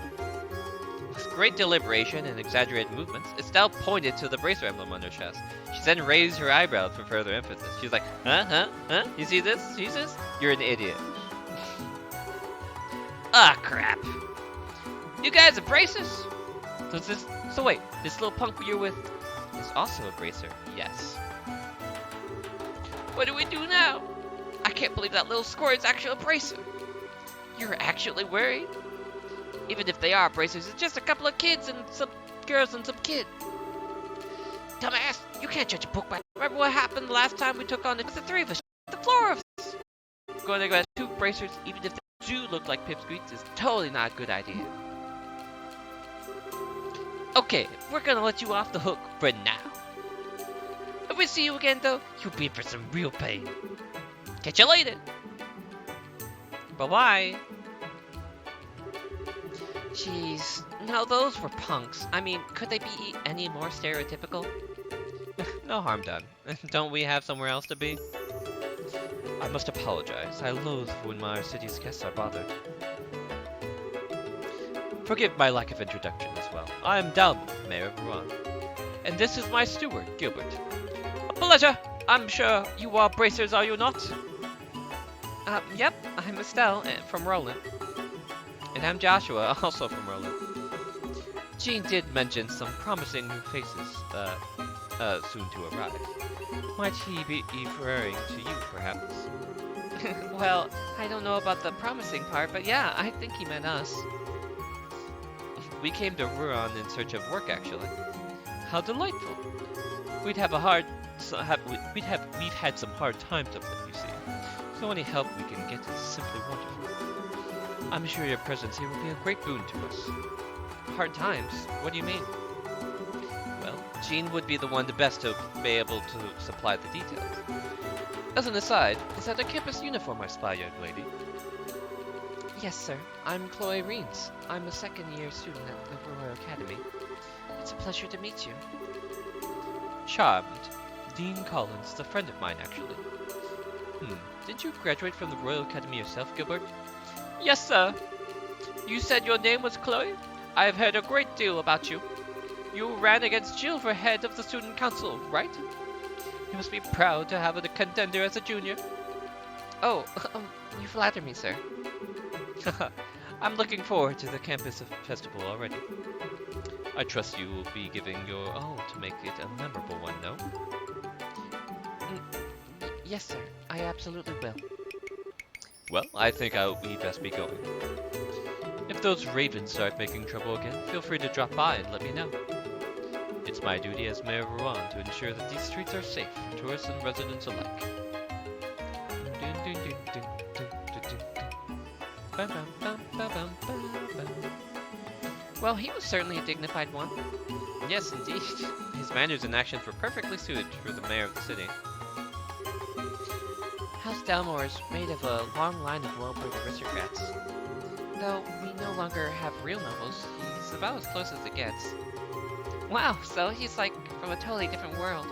With great deliberation and exaggerated movements, Estelle pointed to the bracer emblem on her chest. She then raised her eyebrows for further emphasis. She was like, huh? You see this? See this? You're an idiot. Ah, crap. You guys are bracers? So wait, this little punk you're with is also a bracer? Yes. What do we do now? I can't believe that little squirt is actually a bracer. You're actually worried? Even if they are bracers, it's just a couple of kids and some girls and some kid. Dumbass, you can't judge a book by... Remember what happened the last time we took on the three of us? The floor of us. Going to go as two bracers, even if they do look like pipsqueaks, is totally not a good idea. Okay, we're gonna let you off the hook for now. If we see you again though, you'll be in for some real pain. Catch you later. Bye-bye. Jeez, now those were punks. I mean, could they be any more stereotypical? No harm done. Don't we have somewhere else to be? I must apologize. I loathe when my city's guests are bothered. Forgive my lack of introduction as well. I am Dalma, Mayor of Ruan. And this is my steward, Gilbert. A pleasure! I'm sure you are bracers, are you not? Yep, I'm Estelle from Roland. And I'm Joshua, also from Roland. Jean did mention some promising new faces, soon to arrive. Might he be referring to you, perhaps? Well, I don't know about the promising part, but yeah, I think he meant us. We came to Ruan in search of work, actually. How delightful! We've had some hard times of late, you see. So any help we can get is simply wonderful. I'm sure your presence here will be a great boon to us. Hard times? What do you mean? Well, Jean would be the one best to be able to supply the details. As an aside, is that a campus uniform I spy, young lady? Yes, sir. I'm Chloe Reens. I'm a second-year student at the Royal Academy. It's a pleasure to meet you. Charmed. Dean Collins is a friend of mine, actually. Did you graduate from the Royal Academy yourself, Gilbert? Yes, sir. You said your name was Chloe? I have heard a great deal about you. You ran against Jill for head of the student council, right? You must be proud to have a contender as a junior. Oh, you flatter me, sir. I'm looking forward to the campus festival already. I trust you will be giving your all to make it a memorable one, no? Yes, sir. I absolutely will. Well, I think we best be going. If those ravens start making trouble again, feel free to drop by and let me know. It's my duty as Mayor of Ruan to ensure that these streets are safe for tourists and residents alike. Well, he was certainly a dignified one. Yes, indeed. His manners and actions were perfectly suited for the mayor of the city. House Dalmore is made of a long line of well-bred aristocrats. Though we no longer have real nobles, he's about as close as it gets. Wow, so he's like from a totally different world.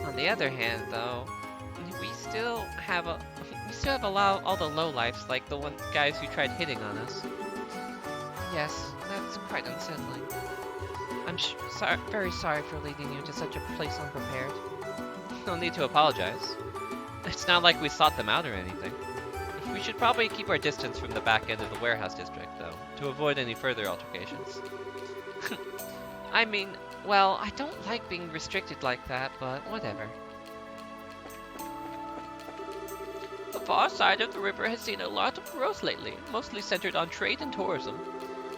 On the other hand, though, we still have all the lowlifes, like the guys who tried hitting on us. Yes, that's quite unsettling. I'm very sorry for leading you to such a place unprepared. No need to apologize. It's not like we sought them out or anything. We should probably keep our distance from the back end of the warehouse district, though. to avoid any further altercations. I mean, well, I don't like being restricted like that, but whatever. The far side of the river has seen a lot of growth lately, mostly centered on trade and tourism.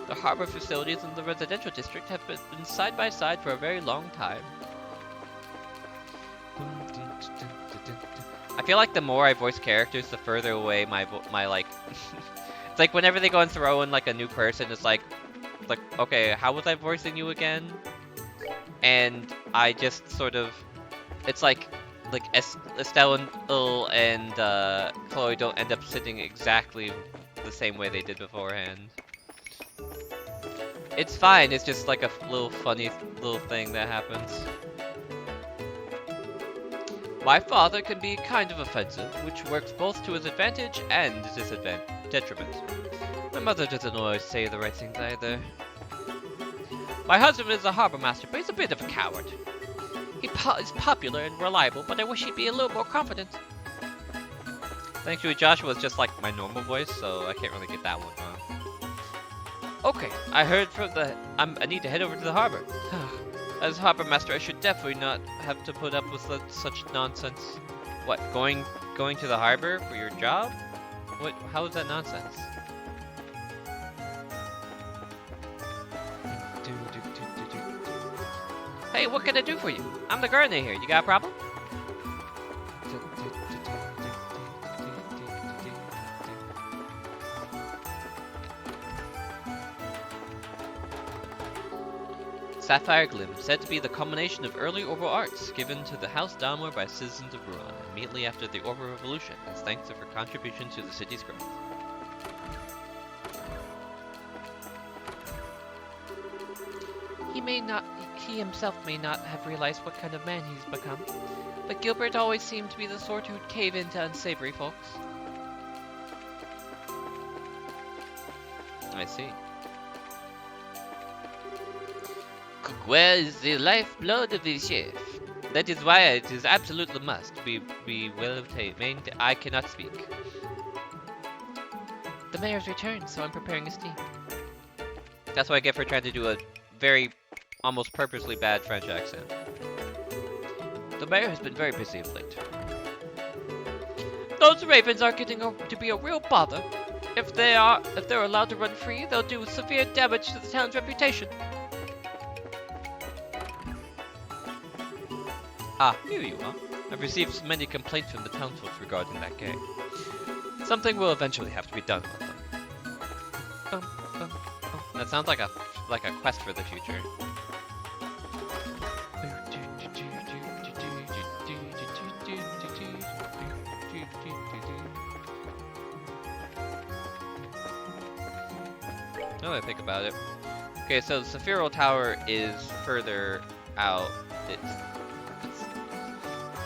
The harbor facilities in the residential district have been side by side for a very long time. I feel like the more I voice characters, the further away my like. It's like whenever they go and throw in like a new person, it's like, okay, how was I voicing you again? And I just sort of, it's like Estelle and Chloe don't end up sitting exactly the same way they did beforehand. It's fine. It's just like a little funny little thing that happens. My father can be kind of offensive, which works both to his advantage and his detriment. My mother doesn't always say the right things either. My husband is a harbor master, but he's a bit of a coward. He's popular and reliable, but I wish he'd be a little more confident. Thankfully, Joshua's just like my normal voice, so I can't really get that one wrong. Okay, I heard from I need to head over to the harbor. As harbor master, I should definitely not have to put up with such nonsense. What, going to the harbor for your job? What? How is that nonsense? Hey, what can I do for you? I'm the gardener here. You got a problem? Sapphire Glim, said to be the culmination of early orbal arts given to the House Dalmor by citizens of Ruan immediately after the Orbal Revolution, as thanks to her contribution to the city's growth. He himself may not have realized what kind of man he's become, but Gilbert always seemed to be the sort who'd cave into unsavory folks. I see. Where is the lifeblood of the chef? That is why it is absolutely must be well maintained. I cannot speak. The mayor's returned, so I'm preparing his tea. That's what I get for trying to do a very, almost purposely bad French accent. The mayor has been very busy of late. Those ravens are getting to be a real bother. If they're allowed to run free, they'll do severe damage to the town's reputation. Ah, here you are. I've received many complaints from the townsfolk regarding that gang. Something will eventually have to be done about them. Bum, bum, bum. That sounds like a quest for the future. Now that I think about it. Okay, so the Sephiral Tower is further out. It's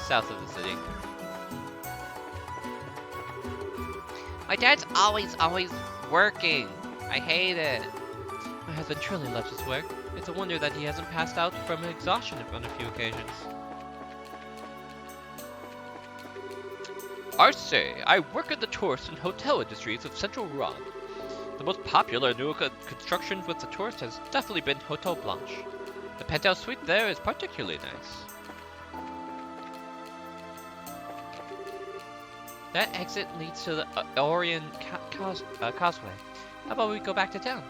south of the city. My dad's always working. I hate it. My husband truly loves his work. It's a wonder that he hasn't passed out from exhaustion on a few occasions. I say, I work in the tourist and hotel industries of Central Ruan. The most popular new construction with the tourist has definitely been Hotel Blanche. The penthouse suite there is particularly nice. That exit leads to the Orion Causeway. How about we go back to town?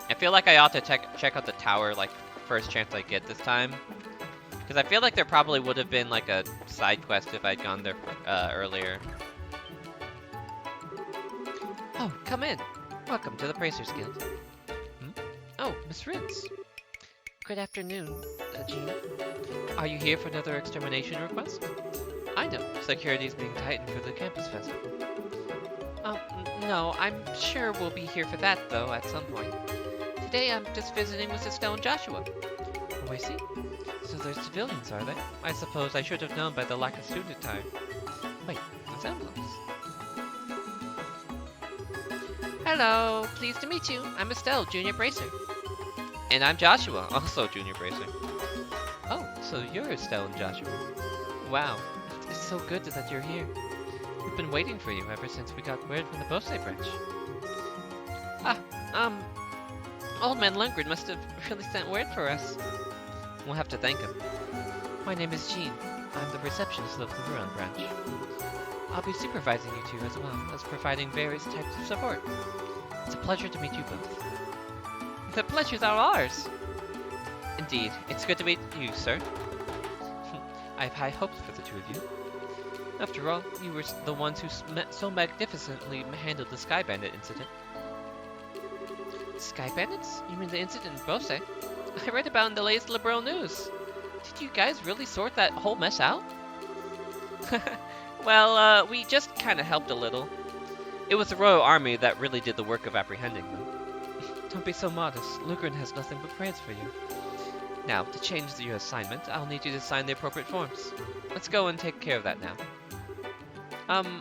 I feel like I ought to check out the tower like first chance I get this time. Because I feel like there probably would have been like a side quest if I'd gone there earlier. Oh, come in. Welcome to the Bracers Guild. Oh, Miss Ritz. Good afternoon, Jean. Are you here for another extermination request? I know, security's being tightened for the campus festival. No, I'm sure we'll be here for that, though, at some point. Today I'm just visiting with Estelle and Joshua. Oh, I see. So they're civilians, are they? I suppose I should have known by the lack of student attire. Wait, resemblance. Hello, pleased to meet you. I'm Estelle, Junior Bracer. And I'm Joshua, also Junior Bracer. Oh, so you're Estelle and Joshua. Wow, it's so good that you're here. We've been waiting for you ever since we got word from the Bose branch. Ah, Old Man Lundgren must have really sent word for us. We'll have to thank him. My name is Jean. I'm the receptionist of the Ruan branch. I'll be supervising you two as well as providing various types of support. It's a pleasure to meet you both. The pleasure's all ours. Indeed, it's good to meet you, sir. I have high hopes for the two of you. After all, you were the ones who so magnificently handled the Sky Bandit incident. Sky Bandits? You mean the incident in Bose? I read about it in the latest liberal news. Did you guys really sort that whole mess out? Well, we just kinda helped a little. It was the Royal Army that really did the work of apprehending them. Don't be so modest. Lundgren has nothing but praise for you. Now, to change your assignment, I'll need you to sign the appropriate forms. Let's go and take care of that now.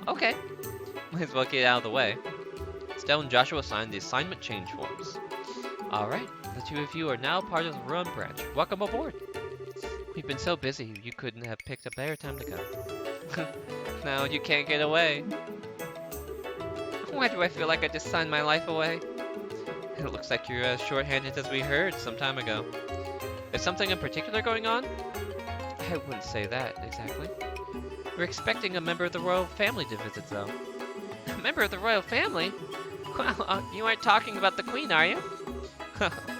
Okay. Might as well get out of the way. Stella and Joshua signed the assignment change forms. Alright, the two of you are now part of the Ruan branch. Welcome aboard. We've been so busy, you couldn't have picked a better time to come. Now you can't get away. Why do I feel like I just signed my life away? It looks like you're as short-handed as we heard some time ago. Is something in particular going on? I wouldn't say that, exactly. We're expecting a member of the royal family to visit, though. A member of the royal family? Well, you aren't talking about the Queen, are you?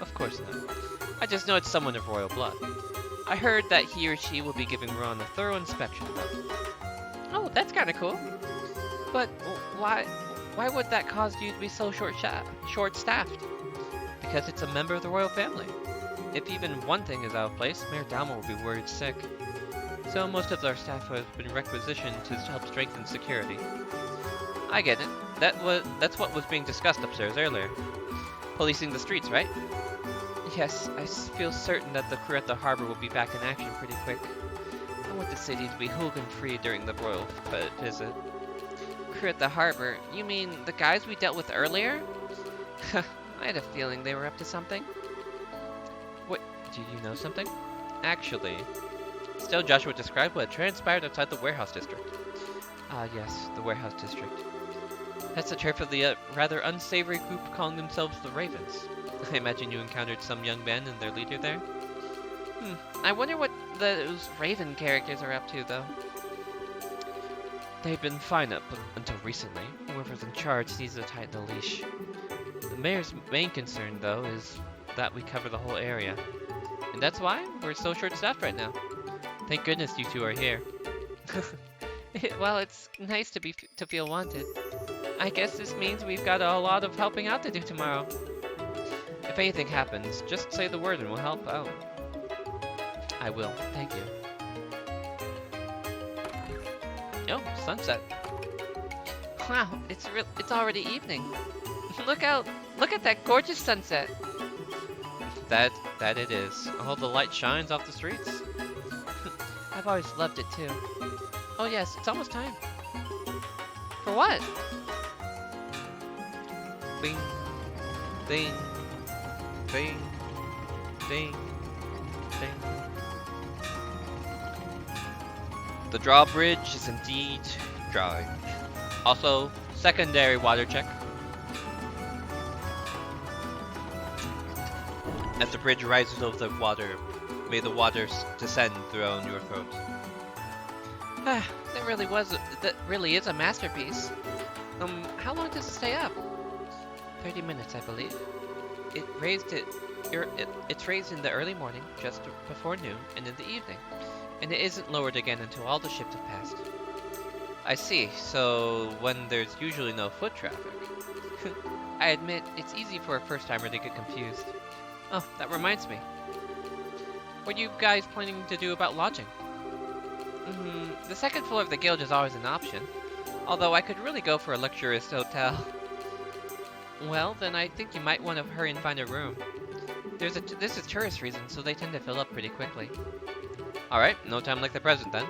Of course not. I just know it's someone of royal blood. I heard that he or she will be giving Ruan a thorough inspection, though. Oh, that's kinda cool. But why would that cause you to be so short-staffed? Because it's a member of the royal family. If even one thing is out of place, Mayor Dalma will be worried sick. So most of our staff has been requisitioned to help strengthen security. I get it. That's what was being discussed upstairs earlier. Policing the streets, right? Yes, I feel certain that the crew at the harbor will be back in action pretty quick. I want the city to be hooligan-free during the royal visit. Crew at the harbor? You mean the guys we dealt with earlier? I had a feeling they were up to something. What? Do you know something? Actually, still Joshua described what transpired outside the warehouse district. Yes, the warehouse district. That's the turf of the rather unsavory group calling themselves the Ravens. I imagine you encountered some young men and their leader there? I wonder what those Raven characters are up to, though. They'd been fine up until recently. Whoever's in charge needs to tighten the leash. The mayor's main concern, though, is that we cover the whole area. And that's why we're so short-staffed right now. Thank goodness you two are here. Well, it's nice to feel wanted. I guess this means we've got a lot of helping out to do tomorrow. If anything happens, just say the word and we'll help out. I will, thank you. Oh, sunset. Wow, it's already evening. Look at that gorgeous sunset. That it is. All the light shines off the streets. I've always loved it too. Oh yes, it's almost time. For what? Bing, ding, bing, ding, ding. The drawbridge is indeed dry. Also, secondary water check. As the bridge rises over the water, may the water descend through your throat. That really is a masterpiece. How long does it stay up? 30 minutes, I believe. It's raised in the early morning, just before noon, and in the evening. And it isn't lowered again until all the ships have passed. I see, so when there's usually no foot traffic. I admit, it's easy for a first-timer to get confused. Oh, that reminds me. What are you guys planning to do about lodging? The second floor of the guild is always an option. Although I could really go for a luxurious hotel. Well, then I think you might want to hurry and find a room. This is tourist season, so they tend to fill up pretty quickly. Alright, no time like the present then.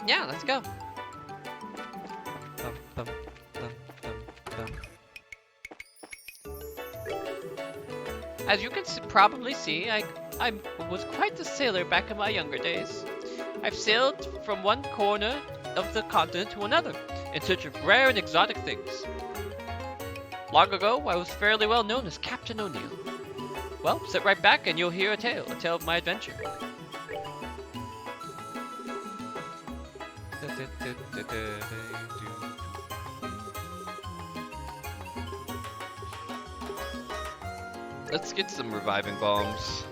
Yeah, let's go. Bum, bum, bum, bum, bum. As you can probably see, I was quite the sailor back in my younger days. I've sailed from one corner of the continent to another, in search of rare and exotic things. Long ago, I was fairly well known as Captain O'Neill. Well, sit right back and you'll hear a tale of my adventure. Let's get some reviving bombs.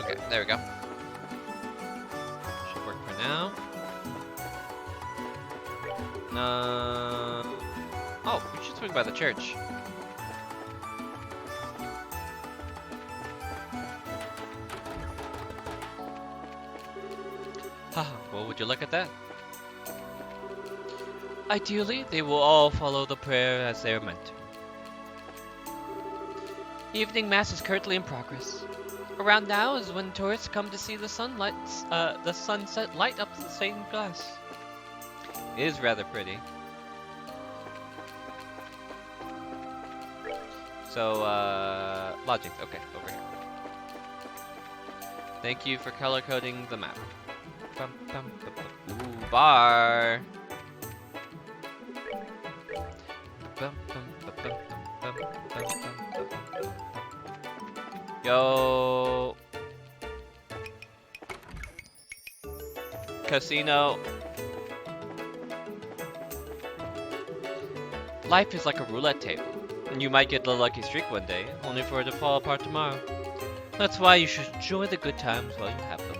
Okay, there we go. Should work for now. Oh, we should swing by the church. Haha, well, would you look at that? Ideally, they will all follow the prayer as they are meant to. Evening mass is currently in progress. Around now is when tourists come to see the sunset light up the stained glass. It is rather pretty. So, logic. Okay, over here. Thank you for color coding the map. Ooh, bar. Yo. Casino. Life is like a roulette table, and you might get the lucky streak one day, only for it to fall apart tomorrow. That's why you should enjoy the good times while you have them.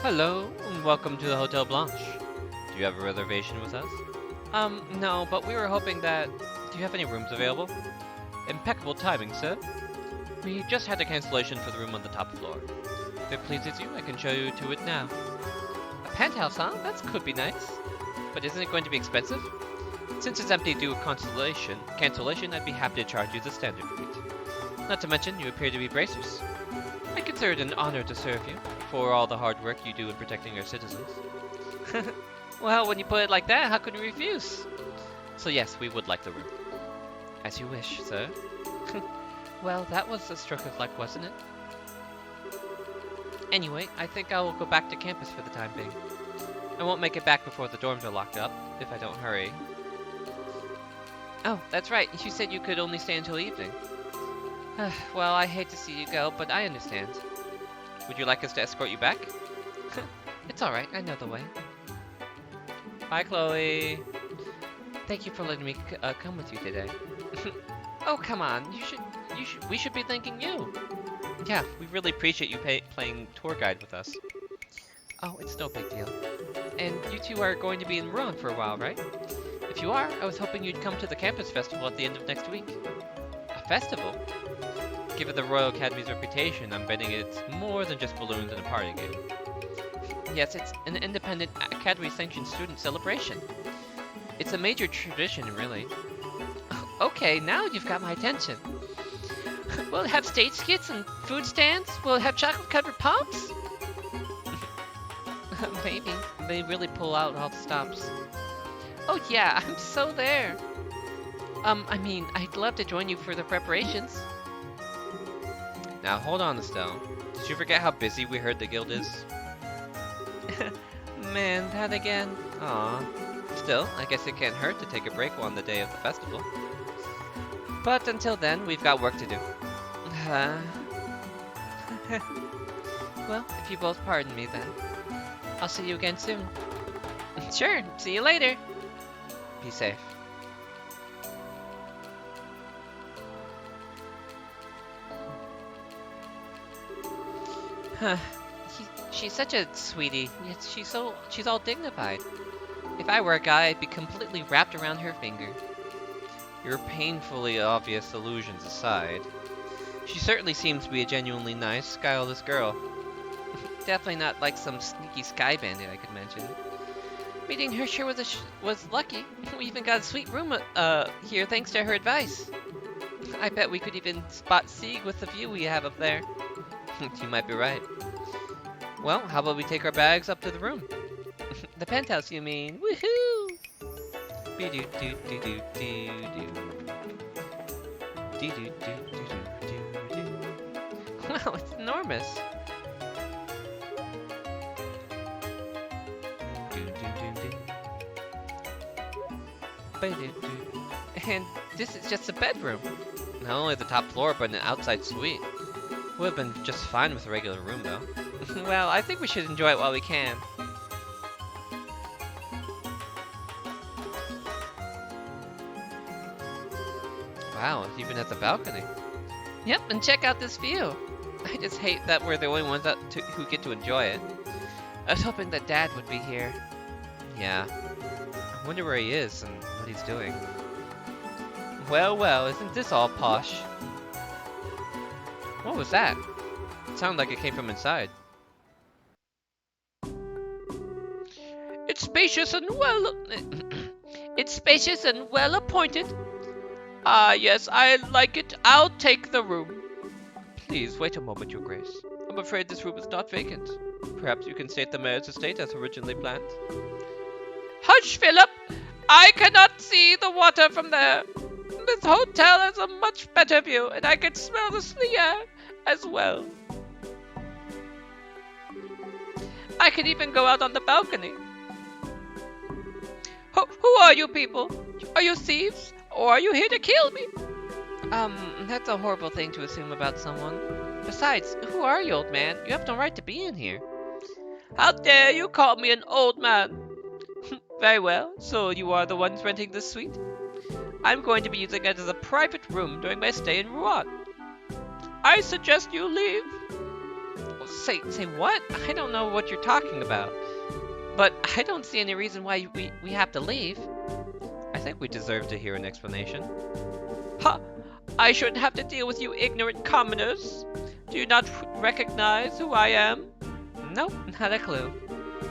Hello, and welcome to the Hotel Blanche. Do you have a reservation with us? No, but we were hoping that... Do you have any rooms available? Impeccable timing, sir. We just had a cancellation for the room on the top floor. If it pleases you, I can show you to it now. A penthouse, huh? That could be nice. But isn't it going to be expensive? Since it's empty due to cancellation, I'd be happy to charge you the standard rate. Not to mention, you appear to be bracers. I consider it an honor to serve you, for all the hard work you do in protecting our citizens. Well, when you put it like that, how could we refuse? So yes, we would like the room. As you wish, sir. Well, that was a stroke of luck, wasn't it? Anyway, I think I will go back to campus for the time being. I won't make it back before the dorms are locked up, if I don't hurry. Oh, that's right. You said you could only stay until evening. Well, I hate to see you go, but I understand. Would you like us to escort you back? It's alright, I know the way. Bye, Chloe. Thank you for letting me come with you today. Oh, come on. We should be thanking you. Yeah, we really appreciate you playing tour guide with us. Oh, it's no big deal. And you two are going to be in Ruan for a while, right? If you are, I was hoping you'd come to the campus festival at the end of next week. A festival? Given the Royal Academy's reputation, I'm betting it's more than just balloons and a party game. Yes, it's an independent Academy-sanctioned student celebration. It's a major tradition, really. Okay, now you've got my attention. We'll have stage skits and food stands. We'll have chocolate-covered pops. Maybe. They really pull out all the stops. Oh yeah, I'm so there. I mean, I'd love to join you for the preparations. Now, hold on, Estelle. Did you forget how busy we heard the guild is? Man, that again? Aw. Still, I guess it can't hurt to take a break on the day of the festival. But until then, we've got work to do. Well, if you both pardon me then. I'll see you again soon. Sure, see you later. Be safe. She's such a sweetie, yet she's all dignified. If I were a guy, I'd be completely wrapped around her finger. Your painfully obvious illusions aside, she certainly seems to be a genuinely nice, guileless girl. Definitely not like some sneaky sky bandit I could mention. Meeting her sure was lucky. We even got a sweet room here thanks to her advice. I bet we could even spot Sieg with the view we have up there. You might be right. Well, how about we take our bags up to the room? The penthouse, you mean? Woohoo! Wow, it's enormous. And this is just a bedroom. Not only the top floor, but an outside suite. Would have been just fine with a regular room, though. Well, I think we should enjoy it while we can. Wow, it even has a balcony. Yep, and check out this view. I just hate that we're the only ones who get to enjoy it. I was hoping that Dad would be here. Yeah. I wonder where he is and what he's doing. Well, well, isn't this all posh? What was that? It sounded like it came from inside. It's spacious and well... It's spacious and well appointed. Ah, yes, I like it. I'll take the room. Please, wait a moment, Your Grace. I'm afraid this room is not vacant. Perhaps you can state the mayor's estate as originally planned. Hush, Philip! I cannot see the water from there. This hotel has a much better view, and I can smell the sea air as well. I can even go out on the balcony. Who are you people? Are you thieves? Or are you here to kill me? That's a horrible thing to assume about someone. Besides, who are you, old man? You have no right to be in here. How dare you call me an old man? Very well, so you are the ones renting this suite? I'm going to be using it as a private room during my stay in Ruan. I suggest you leave. Say what? I don't know what you're talking about. But I don't see any reason why we have to leave. I think we deserve to hear an explanation. Ha! I shouldn't have to deal with you ignorant commoners. Do you not recognize who I am? Nope, not a clue.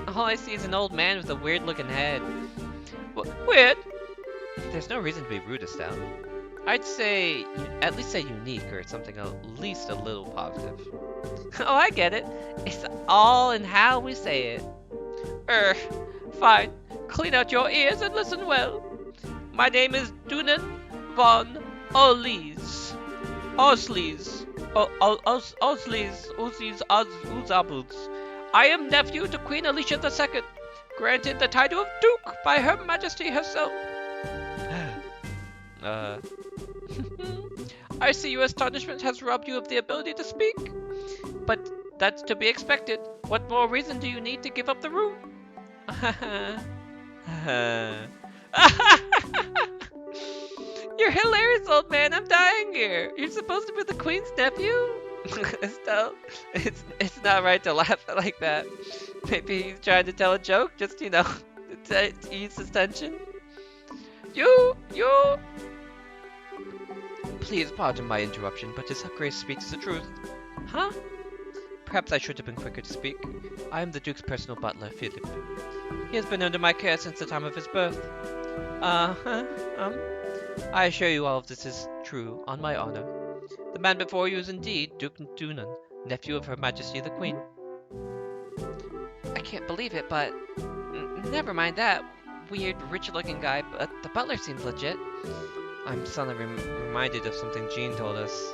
All I see is an old man with a weird-looking head. Weird? There's no reason to be rude, Estelle. I'd say, at least say unique or something at least a little positive. Oh, I get it. It's all in how we say it. Fine. Clean out your ears and listen well. My name is Dunan von Oslees. Oslees. Uzabuts. I am nephew to Queen Alicia II, granted the title of Duke by Her Majesty herself. I see your astonishment has robbed you of the ability to speak. But that's to be expected. What more reason do you need to give up the room? You're hilarious, old man. I'm dying here. You're supposed to be the queen's nephew? Estelle, it's not right to laugh like that. Maybe he's trying to tell a joke, just, to ease his tension. You! Please pardon my interruption, but His Grace speaks the truth. Huh? Perhaps I should have been quicker to speak. I am the Duke's personal butler, Philip. He has been under my care since the time of his birth. I assure you all of this is true, on my honor. The man before you is indeed Duke Dunan, nephew of Her Majesty the Queen. I can't believe it, but... never mind that. Weird, rich-looking guy, but the butler seems legit. I'm suddenly reminded of something Jean told us.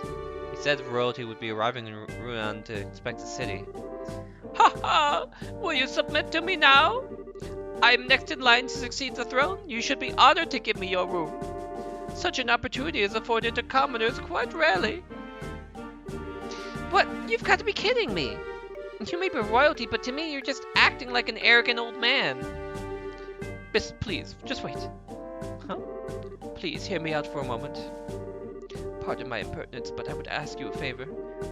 He said royalty would be arriving in Ruan to inspect the city. Ha ha! Will you submit to me now? I'm next in line to succeed the throne. You should be honored to give me your room. Such an opportunity is afforded to commoners quite rarely. What? You've got to be kidding me! You may be royalty, but to me you're just acting like an arrogant old man. Miss, please, just wait. Huh? Please hear me out for a moment. Pardon my impertinence, but I would ask you a favor.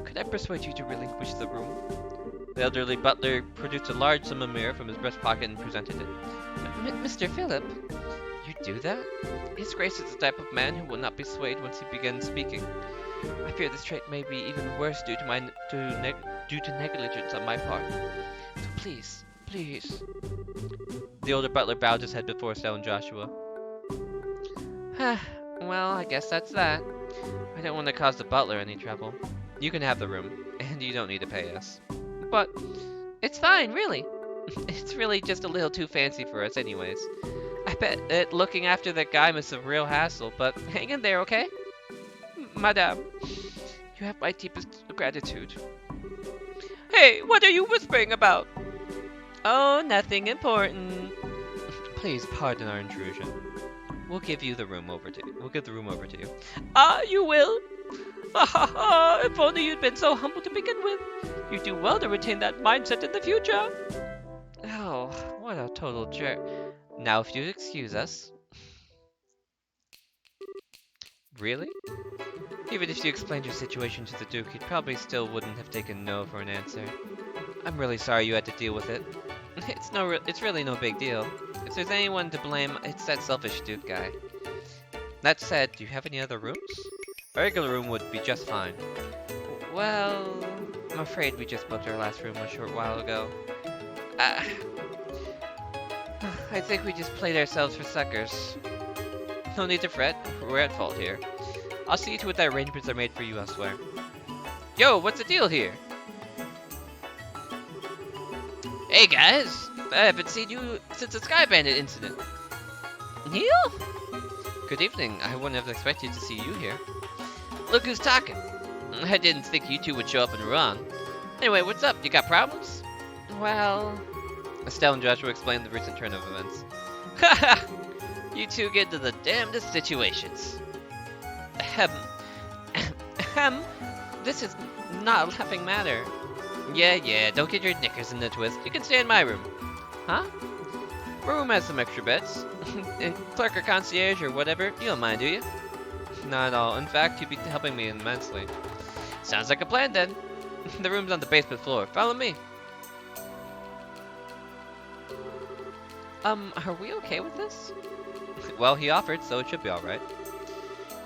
Could I persuade you to relinquish the room? The elderly butler produced a large sum of mirror from his breast pocket and presented it. Mr. Philip, you do that? His Grace is the type of man who will not be swayed once he begins speaking. I fear this trait may be even worse due to negligence on my part. So please, The older butler bowed his head before Estelle and Joshua. Well, I guess that's that. I don't want to cause the butler any trouble. You can have the room, and you don't need to pay us. But it's fine, really. It's really just a little too fancy for us anyways. I bet that looking after that guy was a real hassle, but hang in there, okay? Madame, you have my deepest gratitude. Hey, what are you whispering about? Oh, nothing important. Please pardon our intrusion. We'll give the room over to you. Ah, you will? Ha ha ha! If only you'd been so humble to begin with. You do well to retain that mindset in the future. Oh, what a total jerk. Now, if you'd excuse us. Really? Even if you explained your situation to the Duke, he probably still wouldn't have taken no for an answer. I'm really sorry you had to deal with it. It's really no big deal. If there's anyone to blame, it's that selfish Duke guy. That said, do you have any other rooms? A regular room would be just fine. Well, I'm afraid we just booked our last room a short while ago. I think we just played ourselves for suckers. No need to fret, we're at fault here. I'll see to it that arrangements are made for you elsewhere. Yo, what's the deal here? Hey guys! I haven't seen you since the Sky Bandit incident. Neil? Good evening, I wouldn't have expected to see you here. Look who's talking. I didn't think you two would show up in Ruan. Anyway, what's up? You got problems? Well... Estelle and Joshua explained the recent turn of events. Haha! You two get into the damnedest situations. This is not a laughing matter. Yeah, don't get your knickers in a twist. You can stay in my room. Huh? My room has some extra beds. And clerk or concierge or whatever, you don't mind, do you? Not at all. In fact, you'd be helping me immensely. Sounds like a plan then. The room's on the basement floor. Follow me. Are we okay with this? Well, he offered, so it should be alright.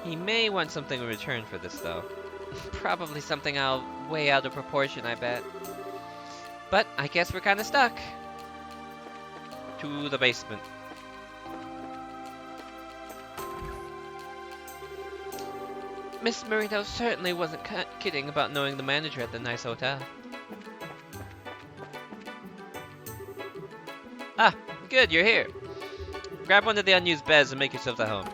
He may want something in return for this, though. Probably something way out of proportion, I bet. But I guess we're kind of stuck. To the basement. Miss Marino certainly wasn't kidding about knowing the manager at the nice hotel. Ah, good, you're here. Grab one of the unused beds and make yourselves at home.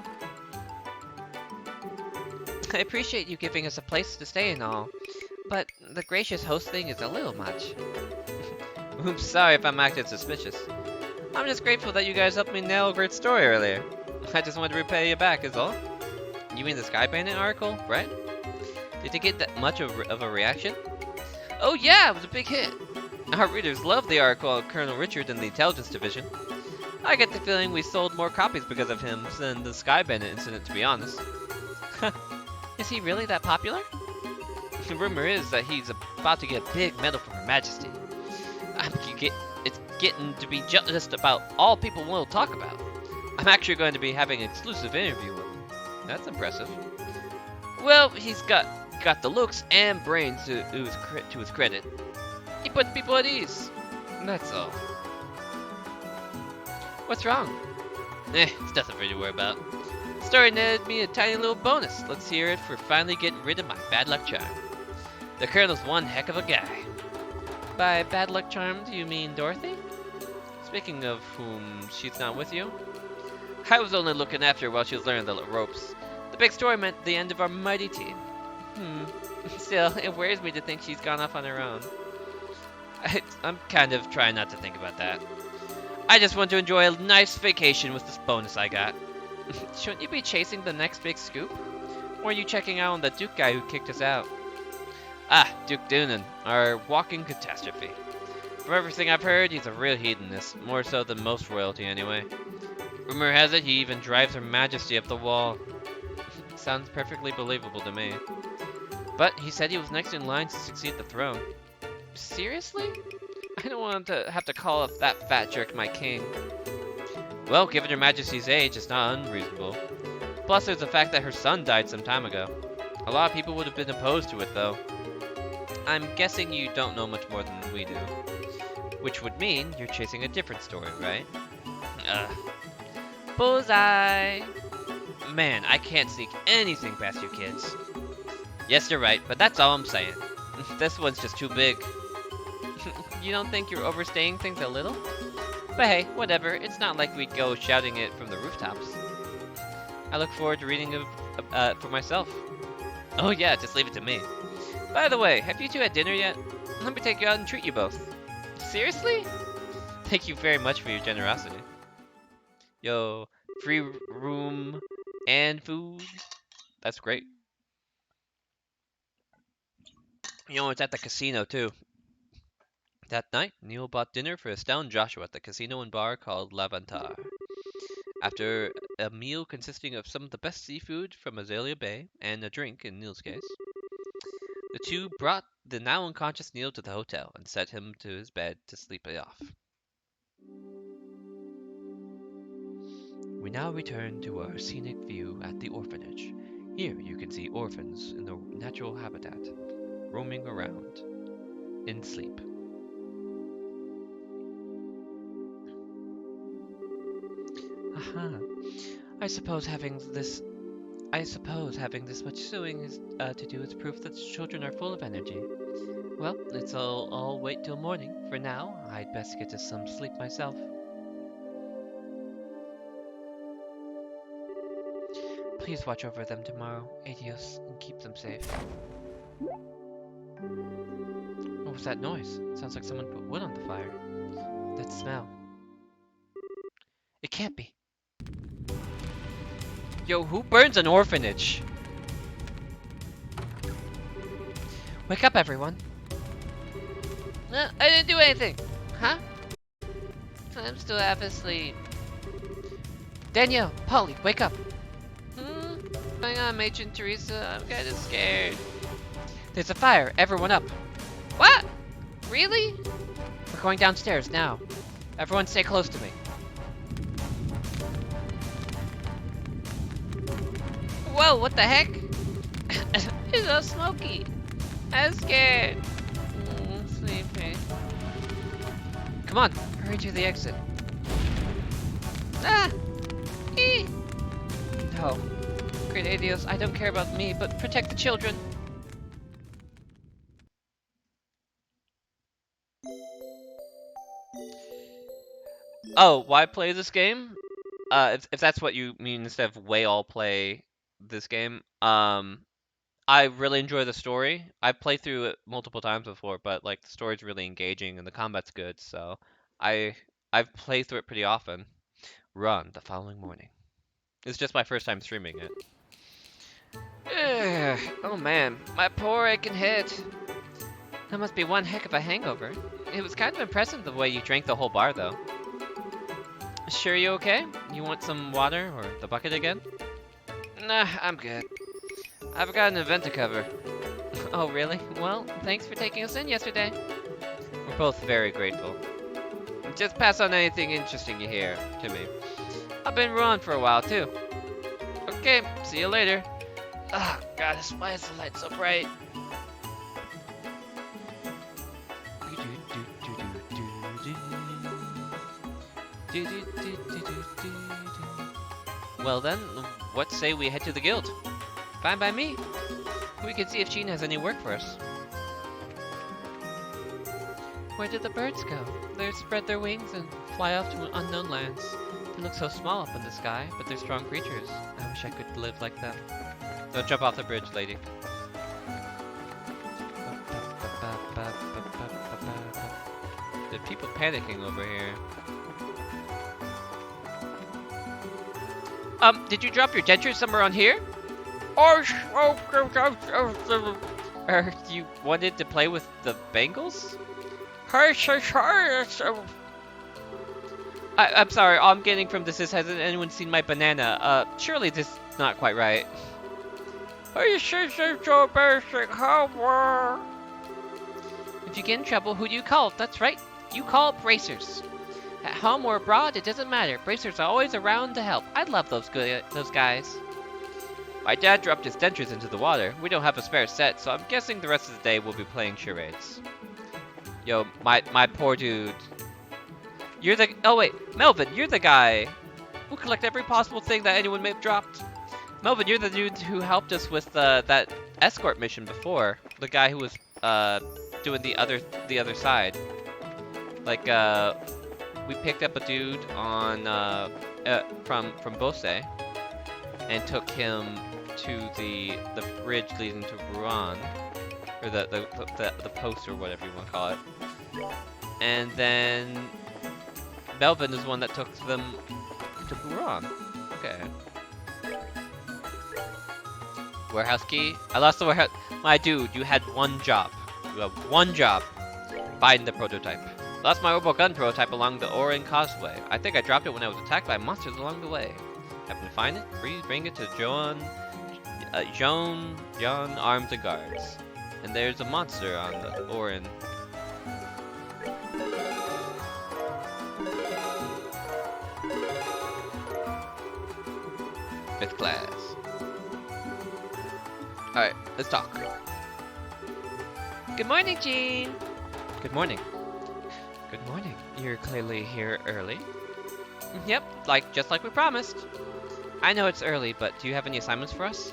I appreciate you giving us a place to stay and all, but the gracious host thing is a little much. Oops, sorry if I'm acting suspicious. I'm just grateful that you guys helped me nail a great story earlier. I just wanted to repay you back, is all. You mean the Sky Bandit article, right? Did it get that much of a reaction? Oh yeah, it was a big hit. Our readers loved the article on Colonel Richard in the Intelligence Division. I get the feeling we sold more copies because of him than the Sky Bandit incident, to be honest. Is he really that popular? The rumor is that he's about to get a big medal from Her Majesty. It's getting to be just about all people will talk about. I'm actually going to be having an exclusive interview with him. That's impressive. Well, he's got the looks and brains to his credit. He puts people at ease. That's all. What's wrong? It's nothing for you to worry about. Story netted me a tiny little bonus. Let's hear it for finally getting rid of my bad luck charm. The Colonel's one heck of a guy. By bad luck charm, do you mean Dorothy? Speaking of whom, she's not with you? I was only looking after her while she was learning the ropes. The big story meant the end of our mighty team. Still, it worries me to think she's gone off on her own. I'm kind of trying not to think about that. I just want to enjoy a nice vacation with this bonus I got. Shouldn't you be chasing the next big scoop? Or are you checking out on the Duke guy who kicked us out? Ah, Duke Doonan, our walking catastrophe. From everything I've heard, he's a real hedonist, more so than most royalty anyway. Rumor has it he even drives Her Majesty up the wall. Sounds perfectly believable to me. But he said he was next in line to succeed the throne. Seriously? I don't want to have to call up that fat jerk my king. Well, given Her Majesty's age, it's not unreasonable. Plus, there's the fact that her son died some time ago. A lot of people would have been opposed to it, though. I'm guessing you don't know much more than we do. Which would mean you're chasing a different story, right? Ugh. Bullseye! Man, I can't sneak anything past you kids. Yes, you're right, but that's all I'm saying. This one's just too big. You don't think you're overstaying things a little? But hey, whatever. It's not like we'd go shouting it from the rooftops. I look forward to reading it for myself. Oh yeah, just leave it to me. By the way, have you two had dinner yet? Let me take you out and treat you both. Seriously? Thank you very much for your generosity. Yo, free room and food. That's great. You know, it's at the casino too. That night, Neil bought dinner for Estelle and Joshua at the casino and bar called L'Avantar. After a meal consisting of some of the best seafood from Azalea Bay and a drink in Neil's case, the two brought the now unconscious Neil to the hotel and set him to his bed to sleep it off. We now return to our scenic view at the orphanage. Here you can see orphans in their natural habitat, roaming around in sleep. Aha. I suppose having this much suing is to do with proof that children are full of energy. Well, I'll wait till morning. For now, I'd best get to some sleep myself. Please watch over them tomorrow, Adios, and keep them safe. What was that noise? Sounds like someone put wood on the fire. That smell. It can't be. Yo, who burns an orphanage? Wake up, everyone. I didn't do anything. Huh? I'm still half asleep. Danielle, Polly, wake up. Hang on, Matron Teresa. I'm kind of scared. There's a fire. Everyone up. What? Really? We're going downstairs now. Everyone stay close to me. Whoa, what the heck? It's so smoky. I'm scared. Sleepy. Come on, hurry to the exit. Ah! Eee! No. Great Adios, I don't care about me, but protect the children. Oh, why play this game? If that's what you mean instead of way all play this game, I really enjoy the story. I've played through it multiple times before, but like the story's really engaging and the combat's good, so I've played through it pretty often. Run the following morning. It's just my first time streaming it. Oh man, my poor aching head. That must be one heck of a hangover. It was kind of impressive the way you drank the whole bar, though. Sure you okay? You want some water or the bucket again? Nah, I'm good. I've got an event to cover. Oh really? Well, thanks for taking us in yesterday. We're both very grateful. Just pass on anything interesting you hear to me. I've been Ruan for a while, too. Okay, see you later. Oh, God, why is the light so bright? Well then, what say we head to the guild? Fine by me. We can see if Jean has any work for us. Where did the birds go? They spread their wings and fly off to unknown lands. They look so small up in the sky, but they're strong creatures. I wish I could live like them. Don't jump off the bridge, lady. There are people panicking over here. Did you drop your dentures somewhere on here? You wanted to play with the Bengals? I'm sorry, all I'm getting from this is, hasn't anyone seen my banana? Surely this is not quite right. If you get in trouble, who do you call? That's right, you call bracers. At home or abroad, it doesn't matter. Bracers are always around to help. I love those guys. My dad dropped his dentures into the water. We don't have a spare set, so I'm guessing the rest of the day we'll be playing charades. Yo, my poor dude You're the. Oh wait, Melvin, you're the guy who collect every possible thing that anyone may have dropped. Melvin, you're the dude who helped us with that escort mission before. The guy who was doing the other side. Like we picked up a dude on from Bose and took him to the bridge leading to Ruan, or the post or whatever you want to call it. And then Melvin is one that took them to Ruan. Okay. Warehouse key? I lost the warehouse. My dude, you had one job. You have one job. Find the prototype. Lost my orbital gun prototype along the Orin Causeway. I think I dropped it when I was attacked by monsters along the way. Happen to find it? Please bring it to John Arms and Guards. And there's a monster on the Orin. Fifth class. Alright, let's talk. Good morning, Jean! Good morning. Good morning. You're clearly here early. Yep, just like we promised. I know it's early, but do you have any assignments for us?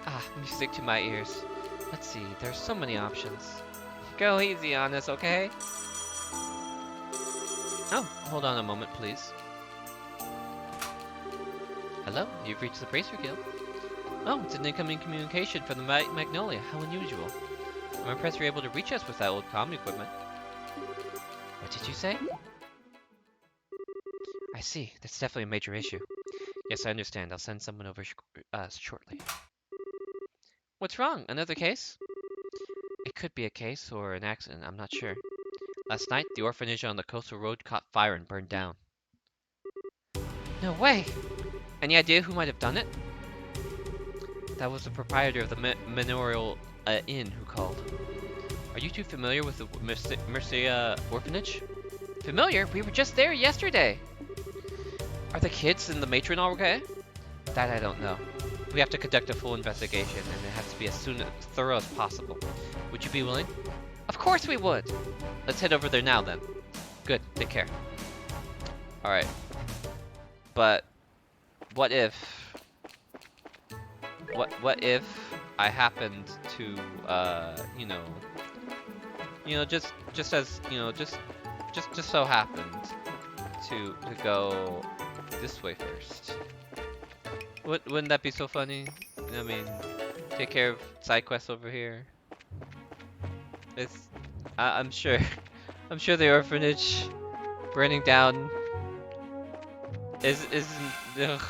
Ah, music to my ears. Let's see, there's so many options. Go easy on us, okay? Oh, hold on a moment, please. Hello, you've reached the Bracer Guild. Oh, it's an incoming communication from the Magnolia. How unusual. I'm impressed you're able to reach us with that old comm equipment. What did you say? I see. That's definitely a major issue. Yes, I understand. I'll send someone over shortly. What's wrong? Another case? It could be a case or an accident. I'm not sure. Last night, the orphanage on the coastal road caught fire and burned down. No way! Any idea who might have done it? That was the proprietor of the manorial inn who called. Are you two familiar with the Mercia orphanage? Familiar? We were just there yesterday! Are the kids and the matron all okay? That I don't know. We have to conduct a full investigation, and it has to be as thorough as possible. Would you be willing? Of course we would! Let's head over there now then. Good, take care. Alright. But what if I happened to just so happened to go this way first. Wouldn't that be so funny? I mean, take care of side quests over here. I'm sure the orphanage burning down isn't. Ugh.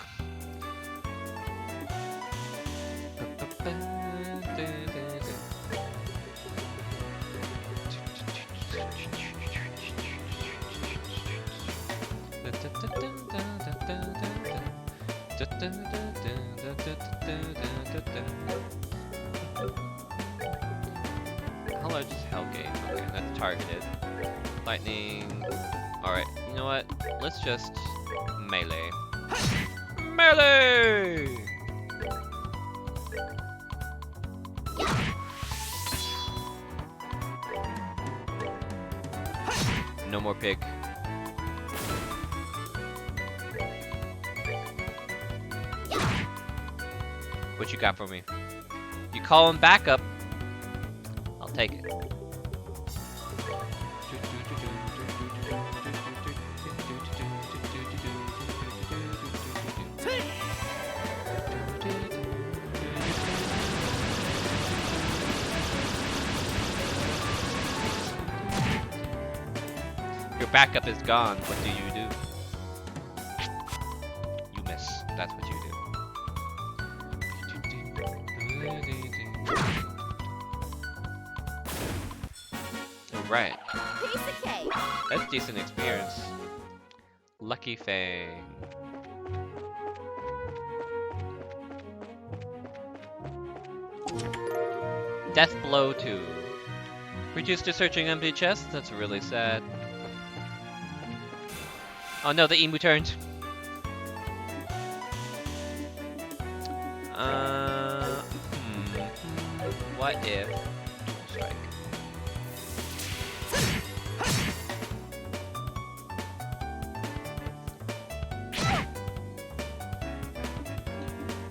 How large is Hellgate? Okay, that's targeted. Lightning. Alright, you know what? Let's just melee. Melee! No more pig. What you got for me? You call him back up. I'll take it. Your backup is gone. What do you do? You miss. That's what you do. Right. Piece of cake. That's decent experience. Lucky Fang. Death Blow 2. Reduced to searching empty chests? That's really sad. Oh no, the emu turned. What if... Strike.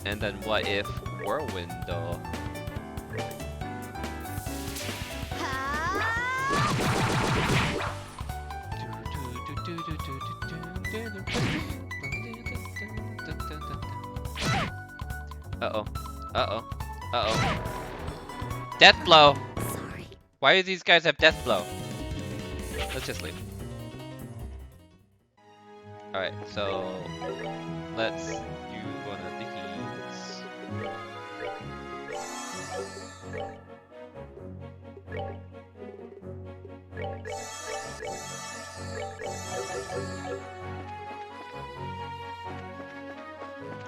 And then what if whirlwind though? Uh-oh. Uh-oh. Uh-oh. Death blow! Sorry. Why do these guys have death blow? Let's just leave. Alright, so let's do one of these.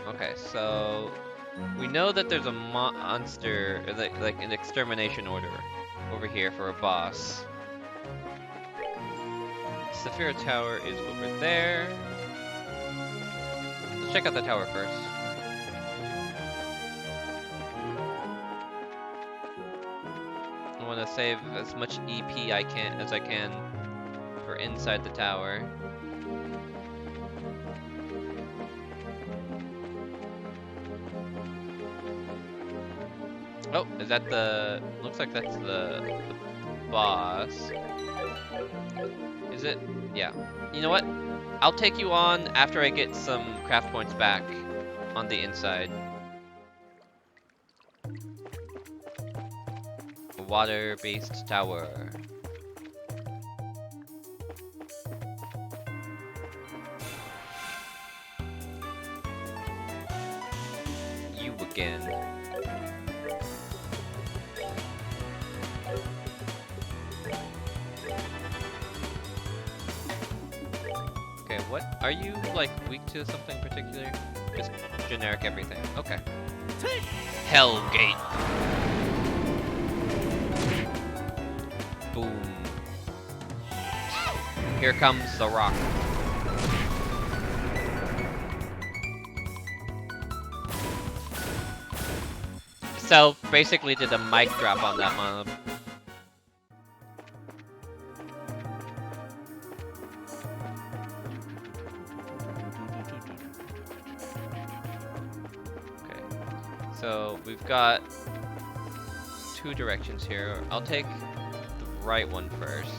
Okay, so we know that there's a monster, like an extermination order over here for a boss. Saphira Tower is over there. Let's check out the tower first. I want to save as much EP as I can for inside the tower. Oh, is that the? Looks like that's the boss. Is it? Yeah. You know what? I'll take you on after I get some craft points back on the inside. A water-based tower. You again. Okay, what? Are you, like, weak to something particular? Just generic everything. Okay. Hellgate! Boom. Here comes the rock. So, basically did a mic drop on that mob. So we've got two directions here. I'll take the right one first.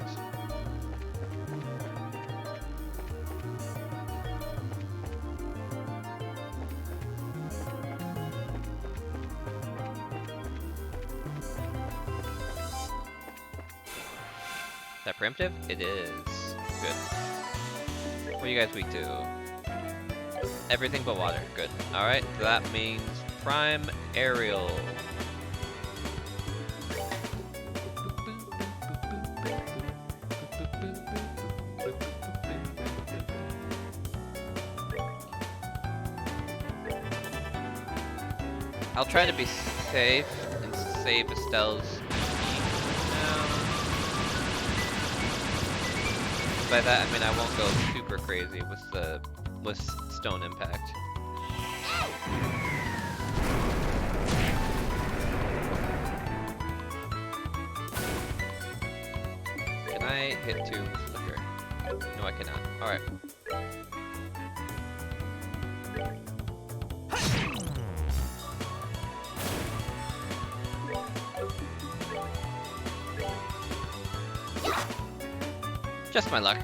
Is that preemptive? It is. Good. What are you guys weak to? Everything but water. Good. Alright, that means prime aerial. I'll try to be safe and save Estelle's now. By that I mean I won't go super crazy with stone impact. Can I hit 2 flicker? No, I cannot. Alright. Just my luck.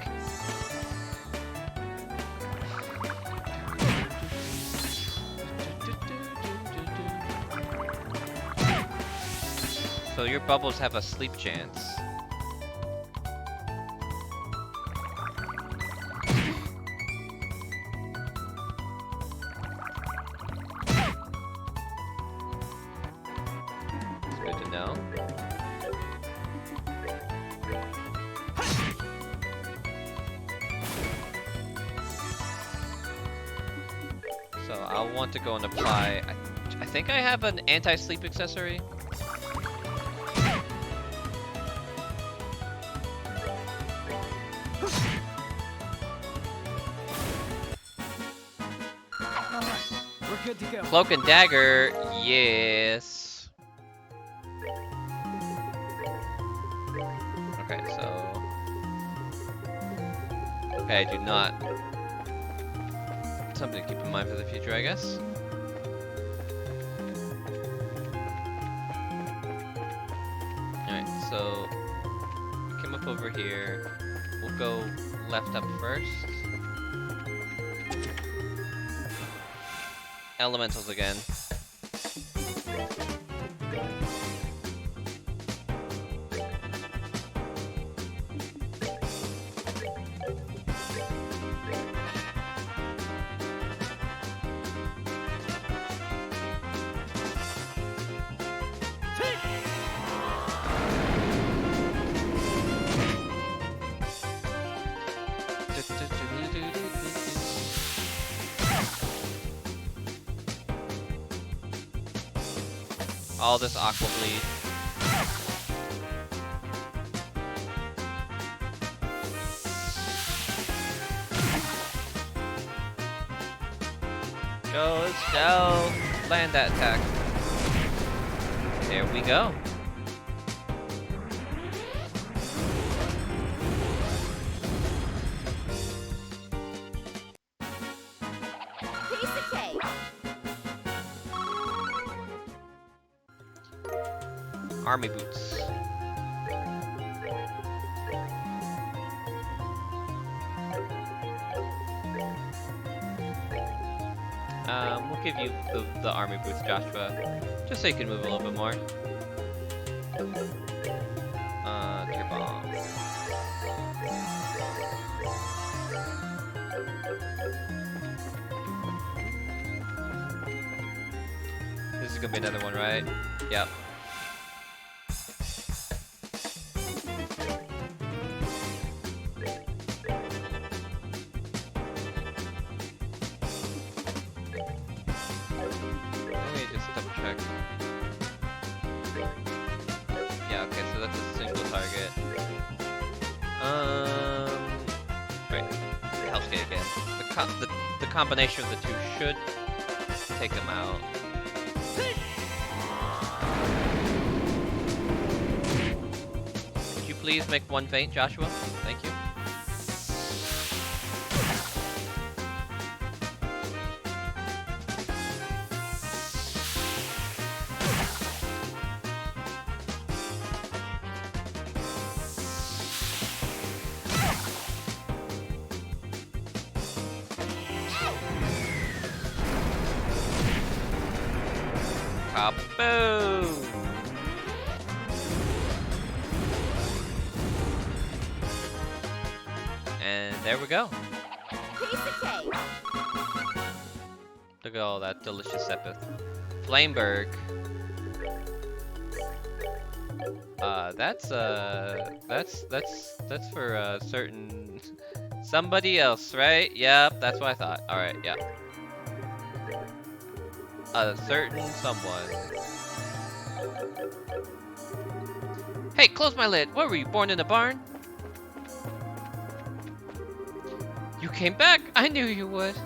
So your bubbles have a sleep chance. It's good to know. So I'll want to go and apply. I think I have an anti-sleep accessory. Good to go. Cloak and dagger, yes. Okay, so. Okay, I do not. Something to keep in mind for the future, I guess. so come up over here. We'll go left up first. Elementals again. All this aqua bleed. Go, let's go. Land that attack. There we go. Piece of cake. Army boots. We'll give you the army boots, Joshua, just so you can move a little bit more. Tear bomb. This is gonna be another one, right? Yep. Let me just double check. Yeah, okay, so that's a single target. Right. Hellskate again. The combination of the two should take them out. Could you please make one faint, Joshua? Thank you. Kaboom! And there we go. Piece of cake. Look at all that delicious epith. Flameberg. That's for certain somebody else, right? Yep, that's what I thought. All right, yeah. A certain someone. Hey, close my lid. What were you, born in a barn? You came back. I knew you would.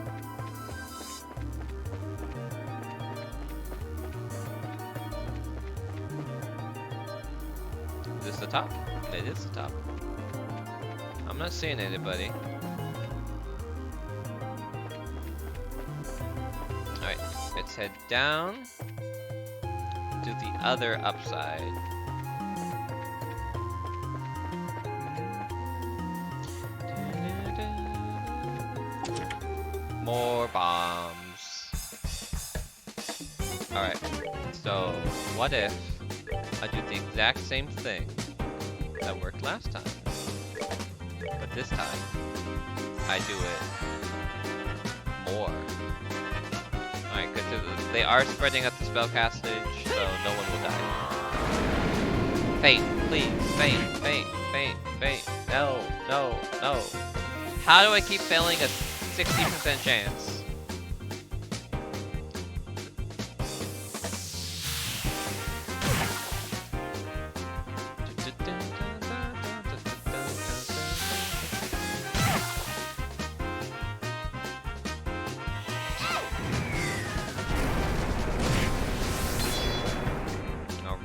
Is this the top? It is the top. I'm not seeing anybody. Alright, let's head down to the other upside. More bombs. Alright, so what if I do the exact same thing that worked last time? But this time, I do it more. Alright, good. They are spreading out the spellcastage, so no one will die. Faint, please. Faint, faint, faint, faint. No, no, no. How do I keep failing a 60% chance?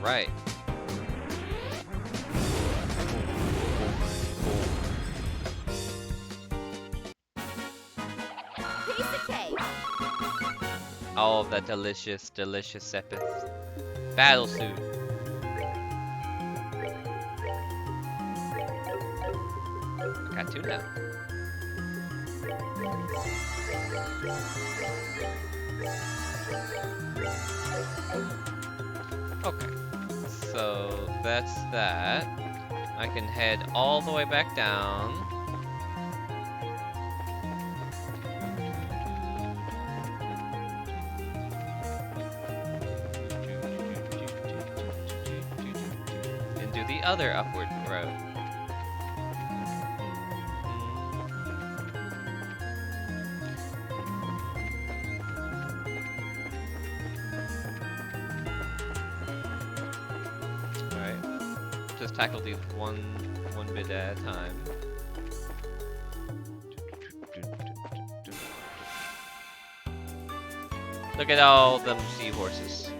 Right. Piece of cake. All of that delicious, delicious epith. Battle suit. tuned now. Okay, so that's that. I can head all the way back down. And do the other upward road. Just tackle these one bit at a time. Look at all them seahorses.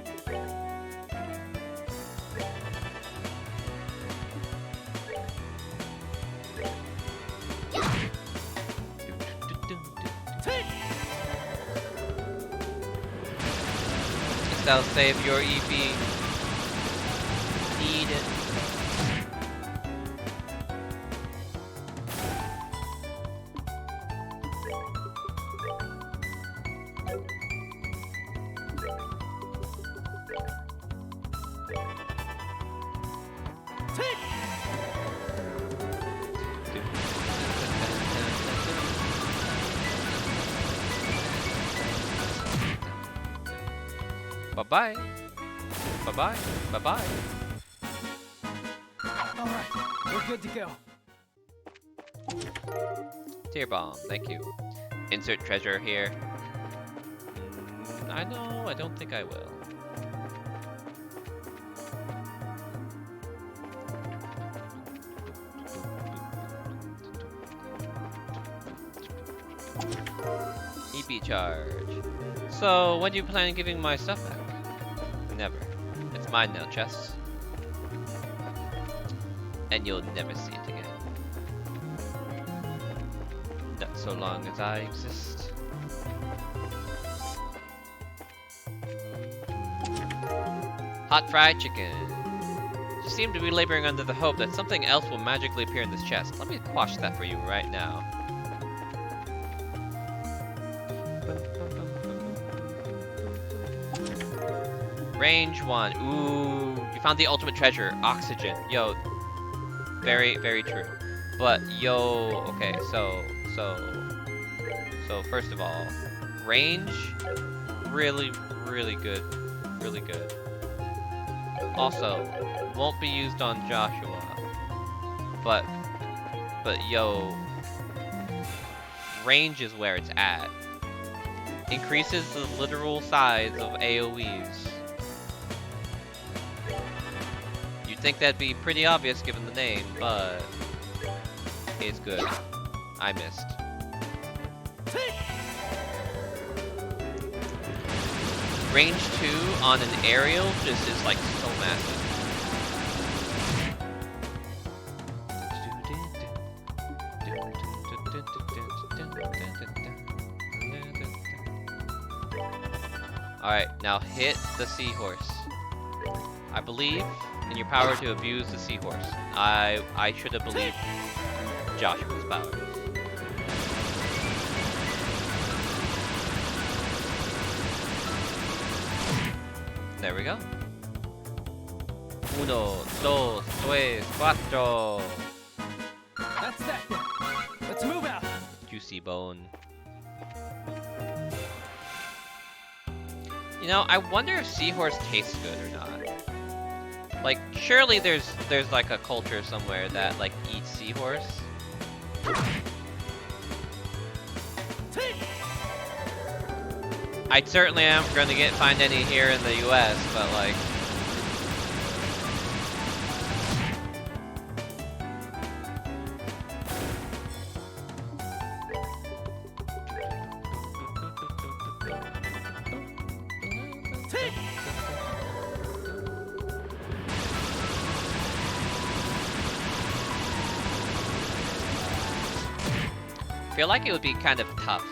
This will save your EP. Eat it. Bye-bye. Bye-bye. Bye-bye. Alright, we're good to go. Tear bomb, thank you. Insert treasure here. I know, I don't think I will. EP charge. So, when do you plan on giving my stuff back? Never. It's mine now, chest. And you'll never see it again. Not so long as I exist. Hot fried chicken. You seem to be laboring under the hope that something else will magically appear in this chest. Let me quash that for you right now. Range 1. Ooh, you found the ultimate treasure, oxygen. Yo, very, very true. But yo, okay, so first of all, range, really, really good, really good. Also, won't be used on Joshua, but yo, range is where it's at. Increases the literal size of AoEs. You'd think that'd be pretty obvious given the name, but it's good. I missed. Range 2 on an aerial just is like so massive. Alright, now hit the seahorse. I believe in your power to abuse the seahorse. I should have believed Joshua's power. There we go. 1, 2, 3, 4. That's that thing. Let's move out. Juicy bone. You know, I wonder if seahorse tastes good or not. Like, surely there's like a culture somewhere that like eats seahorse. I certainly am going to find any here in the US, but like, I feel like it would be kind of tough.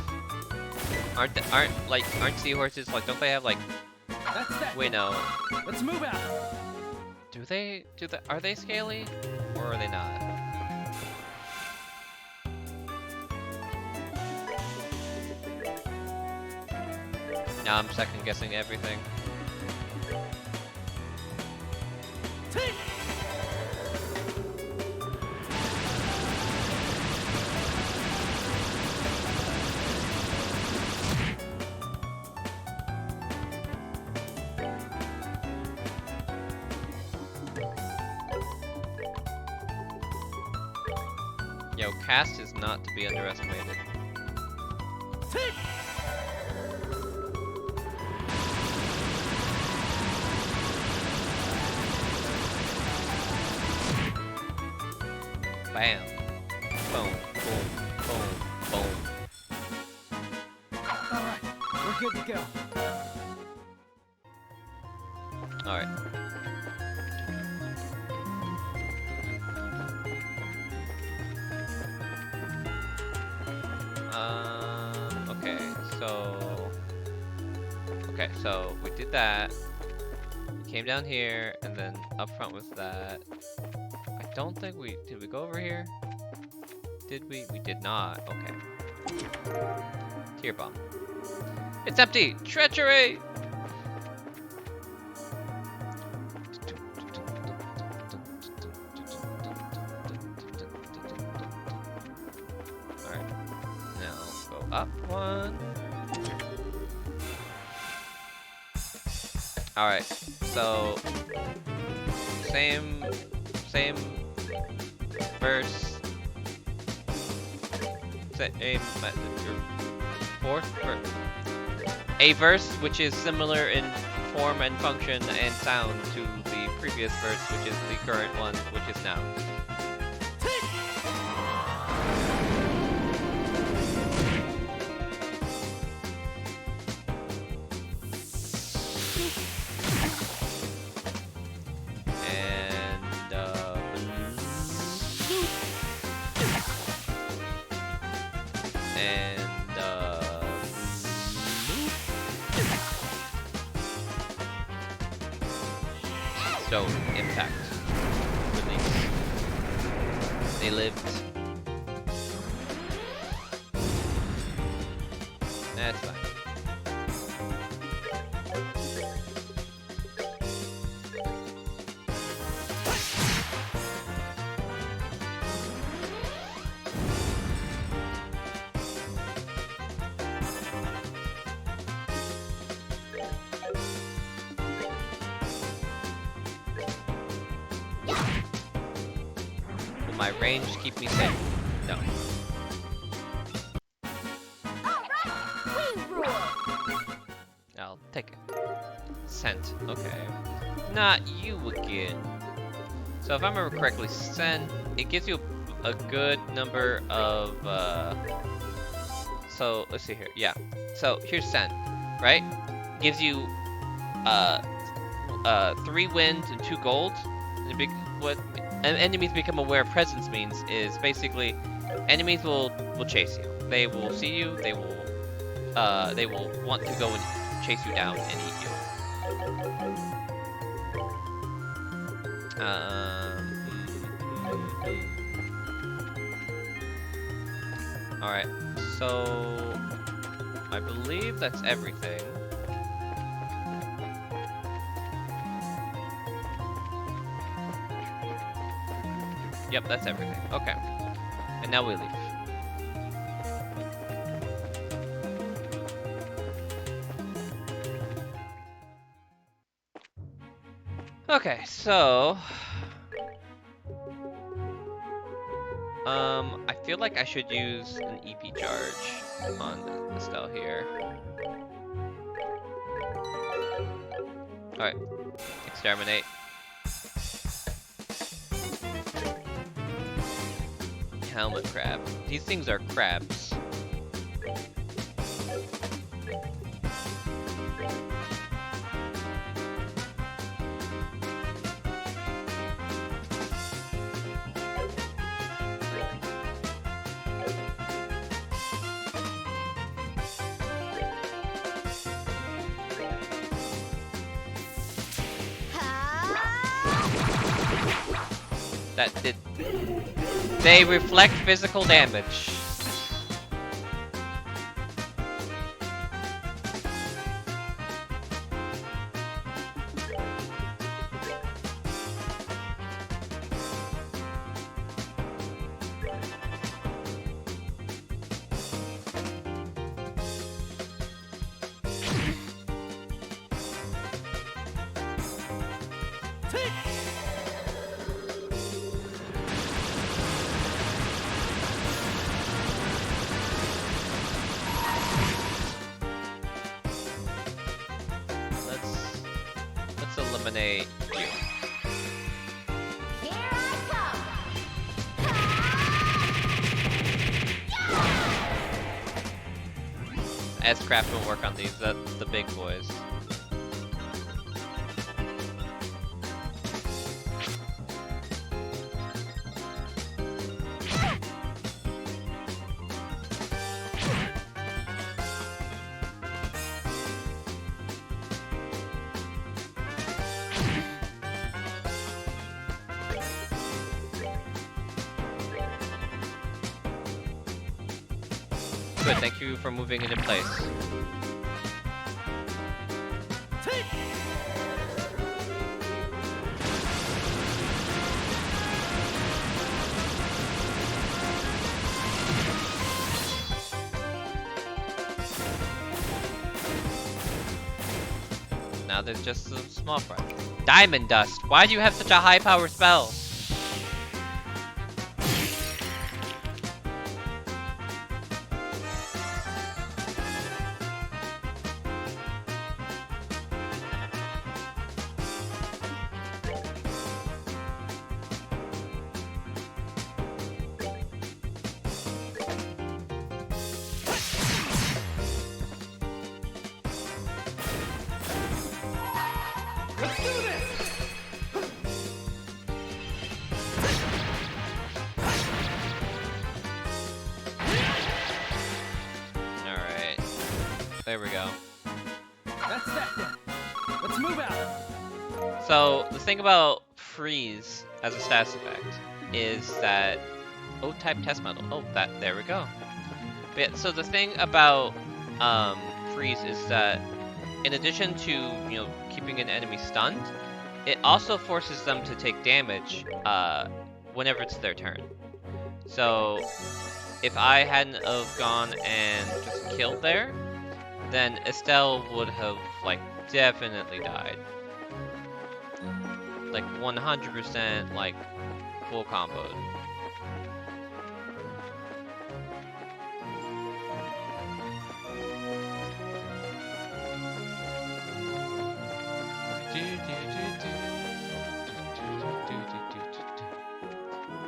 Aren't seahorses like, don't they have like, That's that wait, thing. no. Let's move out. Are they scaly? Or are they not? Now I'm second guessing everything. Take. Yo, cast is not to be underestimated. Take. Bam. Boom, boom, boom, boom. All right, we're good to go. Alright. Okay, so... Okay, so we did that. Came down here, and then up front was that. I don't think we... Did we go over here? Did we? We did not. Okay. Tear bomb. It's empty! Treachery! Alright. Now go up one. Alright. So same verse. Same fourth verse. A verse which is similar in form and function and sound to the previous verse, which is the current one, which is now. So, impact. Release. They lived. That's fine. Will my range keep me safe? No. Alright, we rule! I'll take it. Scent. Okay. Not you again. So if I remember correctly, scent, it gives you a good number of, so let's see here. Yeah. So here's scent, right? Gives you, 3 wind and 2 gold. And what enemies become aware of presence means is basically enemies will chase you. They will see you. They will want to go and chase you down and eat you. All right. So I believe that's everything. Yep, that's everything. Okay. And now we leave. Okay, so... I feel like I should use an EP charge on Estelle here. Alright. Exterminate. Helmet crab. These things are crabs. That did. They reflect physical damage. eliminate you. Here I come. S-Craft will work on these, that's the big boys. Good, thank you for moving it in place. Take. Now there's just some small fry. Diamond Dust! Why do you have such a high power spell? Let's do this. Alright. There we go. That's that then. Let's move out. So, the thing about Freeze as a status effect is that... O-type test medal. Oh, there we go. But yeah, so the thing about Freeze is that in addition to, you know, keeping an enemy stunned, it also forces them to take damage whenever it's their turn. So if I hadn't have gone and just killed there, then Estelle would have, like, definitely died. Like, 100%, like, full comboed.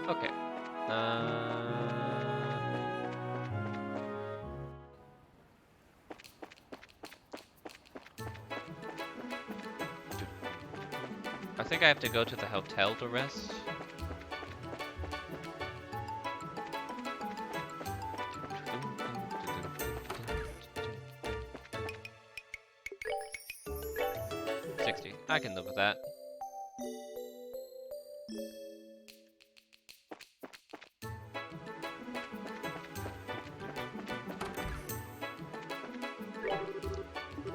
Okay. I think I have to go to the hotel to rest. I can live with that.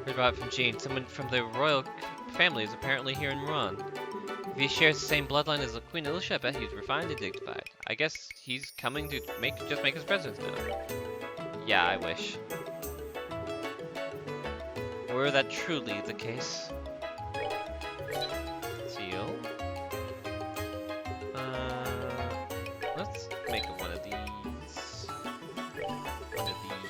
Heard about it from Jean. Someone from the royal family is apparently here in Ruan. If he shares the same bloodline as the Queen Alicia, I bet he's refined and dignified. I guess he's coming to just make his presence known. Yeah, I wish. Were that truly the case? Seal. Let's make one of these. One of these.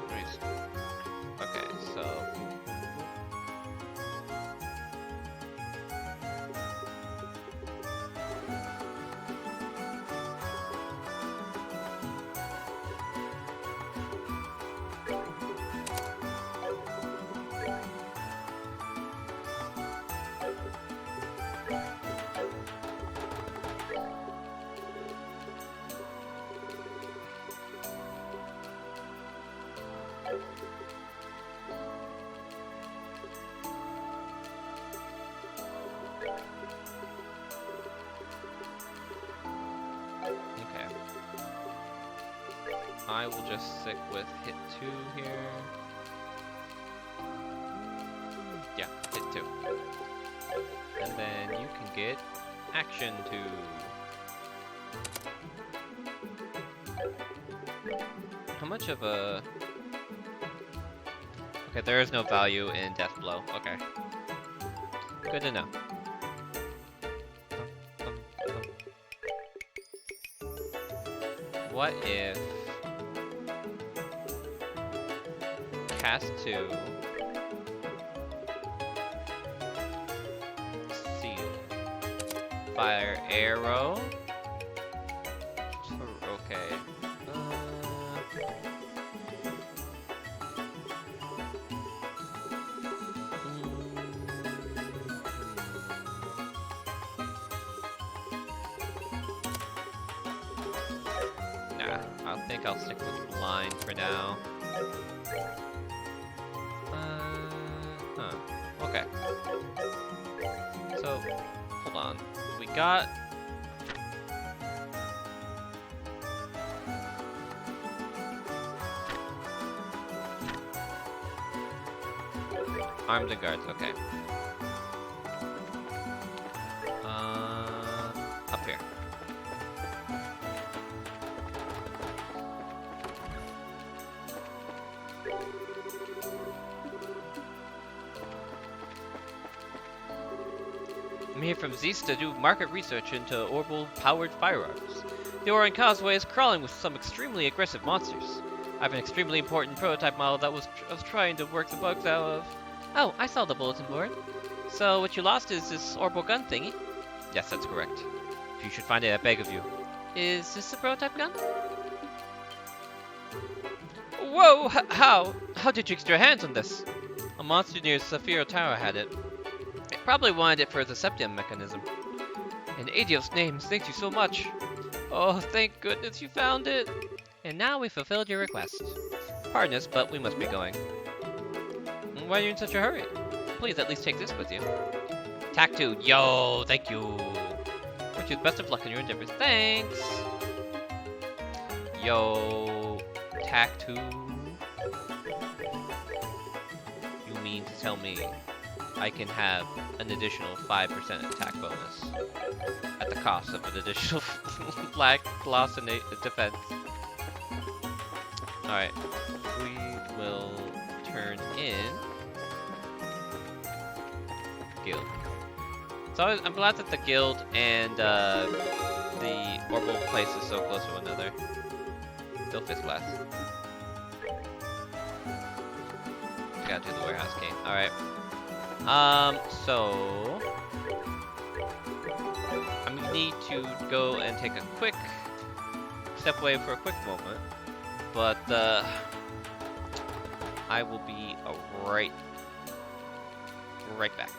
Nice. Okay, so okay. I will just stick with hit 2 here. Yeah, hit 2. And then you can get action 2. How much of a... Okay, there is no value in Death Blow. Okay. Good to know. What if cast 2 seal fire arrow? Okay. Nah, I think I'll stick with blind for now. Huh. Okay. So, hold on. We got... Armed and guards, okay. Up here. I'm here from Zeus to do market research into orbital-powered firearms. The Orion Causeway is crawling with some extremely aggressive monsters. I have an extremely important prototype model that I was trying to work the bugs out of. Oh, I saw the bulletin board. So what you lost is this orbital gun thingy? Yes, that's correct. If you should find it, I beg of you. Is this the prototype gun? Whoa! How? How did you get your hands on this? A monster near Saphira Tower had it. It probably wanted it for the septium mechanism. In Adios' name, thank you so much. Oh, thank goodness you found it. And now we fulfilled your request. Pardon us, but we must be going. Why are you in such a hurry? Please at least take this with you. Tac 2, yo, thank you. Wish you the best of luck in your endeavors. Thanks. Yo, Tac 2. You mean to tell me I can have an additional 5% attack bonus at the cost of an additional black loss in defense? Alright, we will turn in guild. So I'm glad that the guild and the orbital place is so close to one another. Still fifth class. Gotta do the warehouse game. Alright. So I'm gonna need to go and take a quick step away for a quick moment, but I will be right back.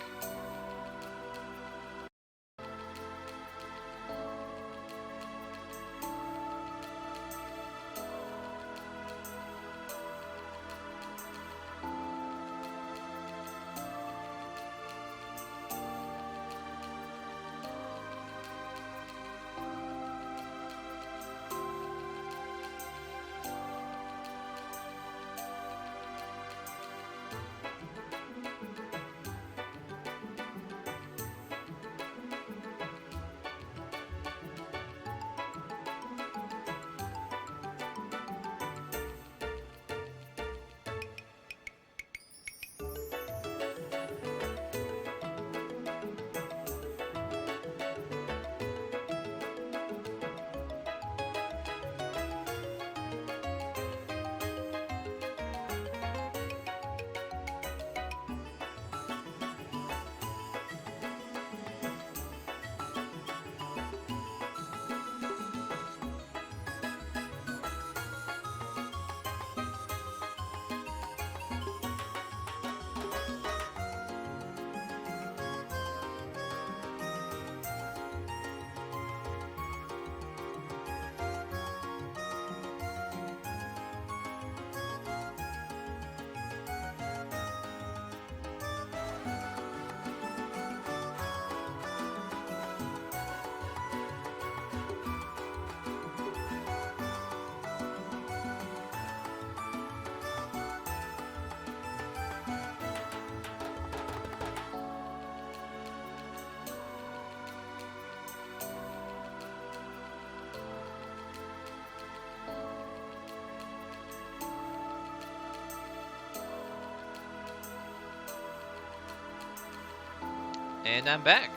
And I'm back.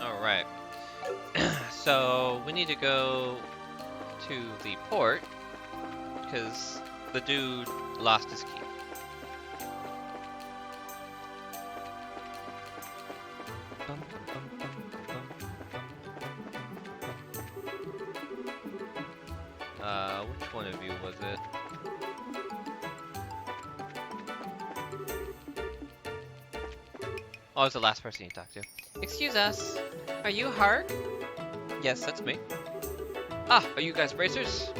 Alright. So, we need to go to the port, because the dude lost his key. Which one of you was it? Oh, it's the last person you talked to. Excuse us. Are you Harg? Yes, that's me. Ah, are you guys racers?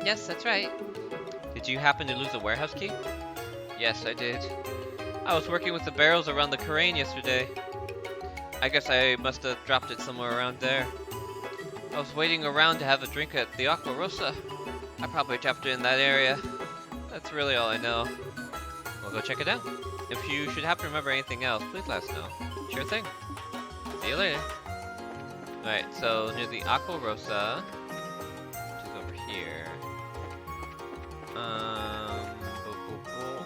Yes, that's right. Did you happen to lose the warehouse key? Yes, I did. I was working with the barrels around the crane yesterday. I guess I must have dropped it somewhere around there. I was waiting around to have a drink at the Aqua Rosa. I probably dropped it in that area. That's really all I know. We'll go check it out. If you should happen to remember anything else, please let us know. Sure thing. See you later. Alright, so near the Aqua Rosa, which is over here. Boop, boop, boop.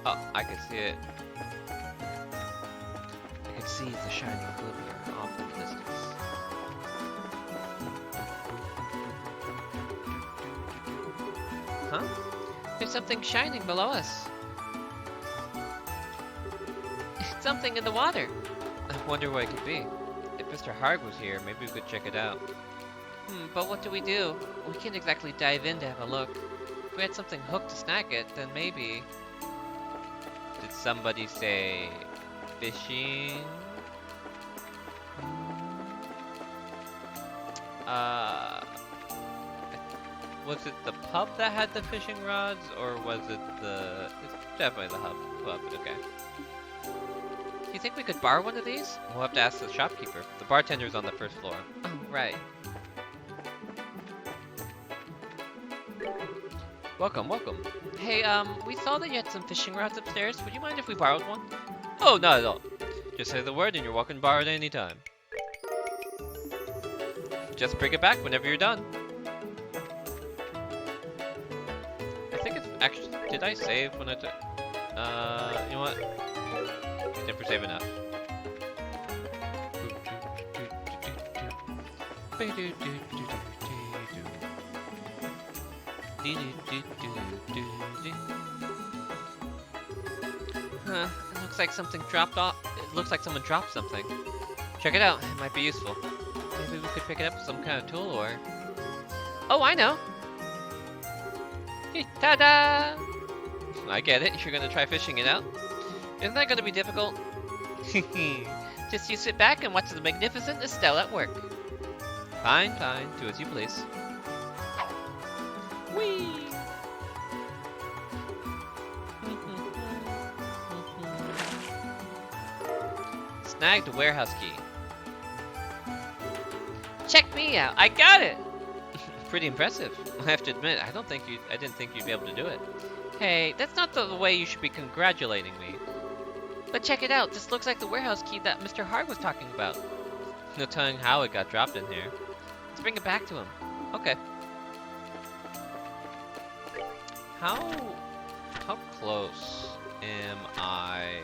Oh, I can see it. I can see the shining glitter off in the distance. Huh? There's something shining below us. It's something in the water. I wonder what it could be. If Mr. Harg was here, maybe we could check it out. But what do? We can't exactly dive in to have a look. If we had something hooked to snag it, then maybe. Did somebody say fishing? Was it the pub that had the fishing rods, or was it the... It's definitely the pub, okay. Do you think we could borrow one of these? We'll have to ask the shopkeeper. The bartender's on the first floor. Oh, right. Welcome, welcome. Hey, we saw that you had some fishing rods upstairs. Would you mind if we borrowed one? Oh, not at all. Just say the word and you're welcome to borrow it any time. Just bring it back whenever you're done. I think it's actually... Did I save when I took... you know what? Never save enough. Huh, it looks like something dropped off. It looks like someone dropped something. Check it out. It might be useful. Maybe we could pick it up with some kind of tool or... Oh, I know! Ta-da! I get it. You're gonna try fishing it out? Isn't that gonna be difficult? Just you sit back and watch the magnificent Estelle at work. Fine, fine. Do as you please. Whee! Snagged the warehouse key. Check me out! I got it! Pretty impressive. I have to admit, I didn't think you'd be able to do it. Hey, that's not the way you should be congratulating me. But check it out. This looks like the warehouse key that Mr. Hart was talking about. No telling how it got dropped in here. Let's bring it back to him. Okay. How close am I?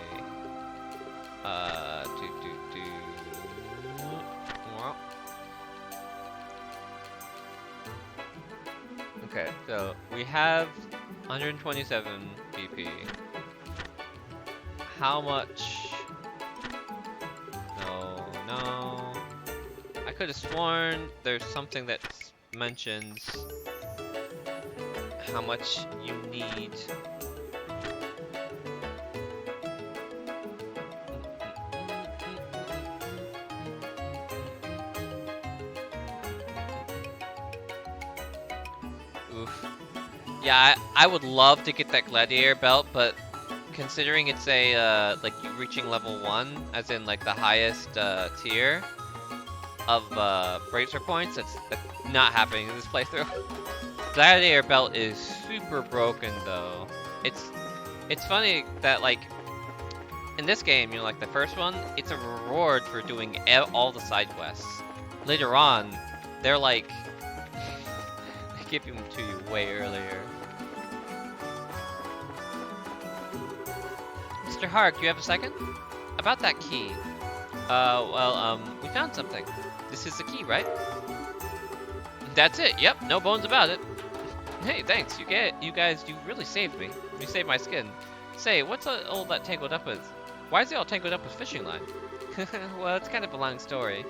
Well. Okay, so we have 127 BP. How much? No. I could have sworn there's something that mentions how much you need. Oof. Yeah, I would love to get that gladiator belt, but considering it's a like you reaching level 1, as in like the highest tier of bracer points, that's not happening in this playthrough. Gladiator belt is super broken though. It's funny that like in this game, you know, like the first one, it's a reward for doing all the side quests. Later on, they're like they give them to you way earlier. Mr. Hark, do you have a second? about that key. We found something. This is the key, right? That's it. Yep, no bones about it. Hey, thanks. You guys, you really saved me. You saved my skin. Say, what's all that tangled up with? Why is it all tangled up with fishing line? Well, it's kind of a long story.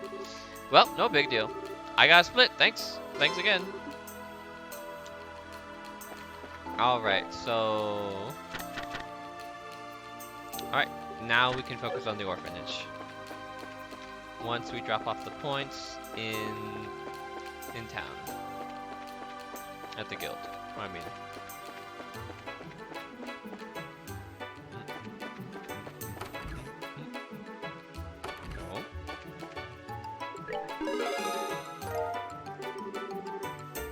Well, no big deal. I got a split. Thanks. Thanks again. Alright, so... Alright, now we can focus on the orphanage. Once we drop off the points in town. At the guild. I mean. No.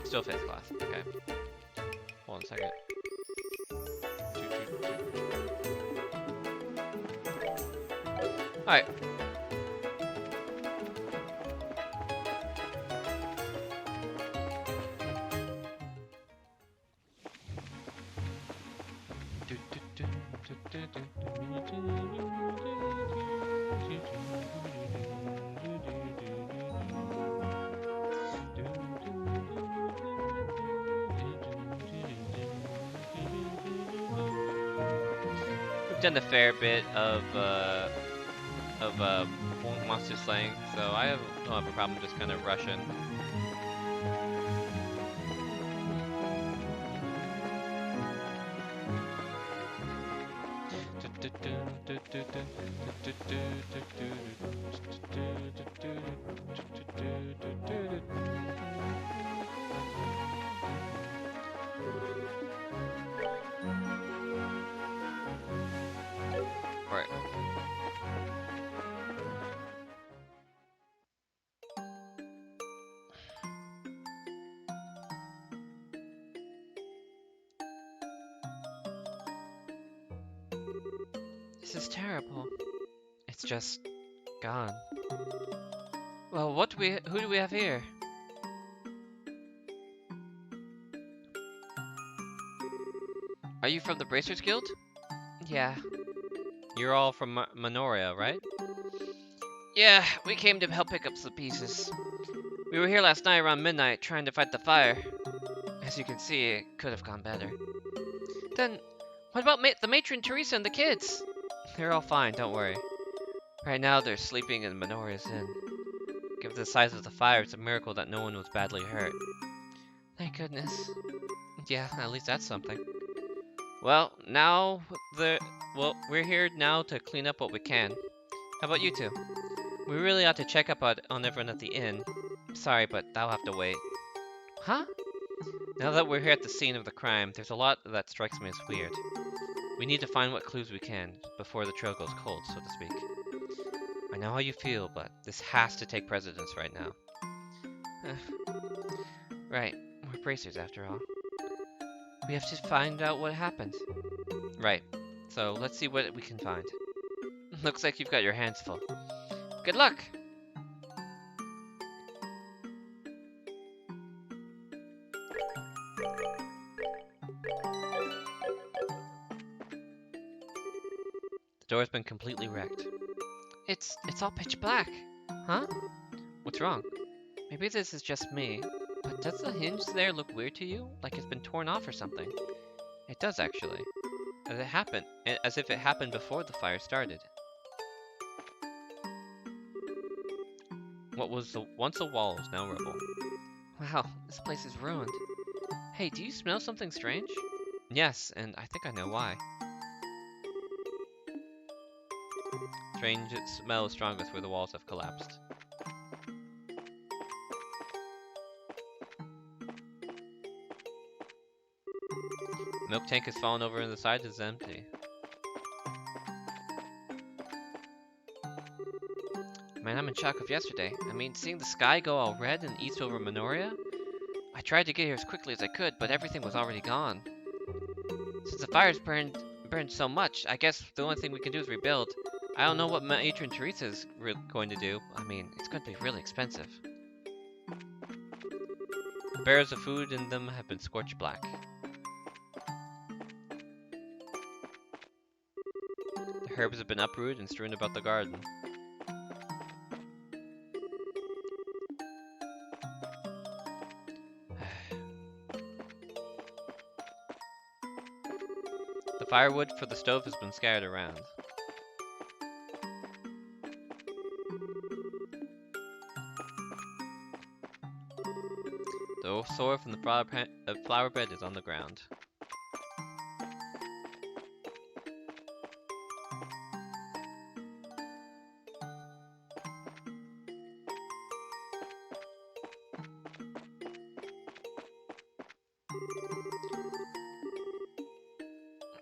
Still 5th class. Okay. Hold on a second. Alright. We've done a fair bit of monster slaying, so I don't have a problem just kind of rushing. Right. This is terrible. It's just gone. Well, who do we have here? Are you from the Bracers Guild? Yeah. You're all from Minoria, right? Yeah, we came to help pick up some pieces. We were here last night around midnight trying to fight the fire. As you can see, it could have gone better. Then, what about the matron Teresa and the kids? They're all fine, don't worry. Right now, they're sleeping in Minoria's Inn. Given the size of the fire, it's a miracle that no one was badly hurt. Thank goodness. Yeah, at least that's something. Well, we're here now to clean up what we can. How about you two? We really ought to check up on everyone at the inn. Sorry, but that'll have to wait. Huh? Now that we're here at the scene of the crime, there's a lot that strikes me as weird. We need to find what clues we can before the trail goes cold, so to speak. I know how you feel, but this has to take precedence right now. Right, we're bracers after all. We have to find out what happened. Right, so let's see what we can find. Looks like you've got your hands full. Good luck! The door's been completely wrecked. It's all pitch black. Huh? What's wrong? Maybe this is just me, but does the hinge there look weird to you? Like it's been torn off or something? It does actually. As if it happened before the fire started. What was once a wall is now rubble. Wow, this place is ruined. Hey, do you smell something strange? Yes, and I think I know why. Strange smell is strongest where the walls have collapsed. Milk tank has fallen over and the side is empty. Man, I'm in shock of yesterday. I mean, seeing the sky go all red and east over Minoria? I tried to get here as quickly as I could, but everything was already gone. Since the fire's burned so much, I guess the only thing we can do is rebuild. I don't know what Matron Teresa's going to do. I mean, it's going to be really expensive. The barrels of food in them have been scorched black. The Herbs have been uprooted and strewn about the garden. The firewood for the stove has been scattered around. The soil from the flower bed is on the ground.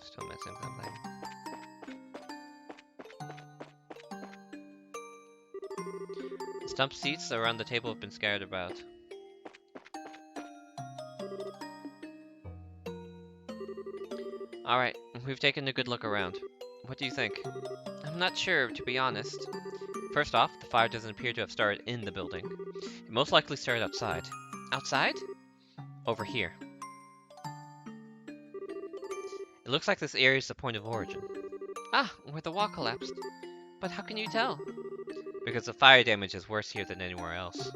Still missing something. The stump seats around the table have been scattered about. Alright, we've taken a good look around. What do you think? I'm not sure, to be honest. First off, the fire doesn't appear to have started in the building. It most likely started outside. Outside? Over here. It looks like this area is the point of origin. Ah, where the wall collapsed. But how can you tell? Because the fire damage is worse here than anywhere else.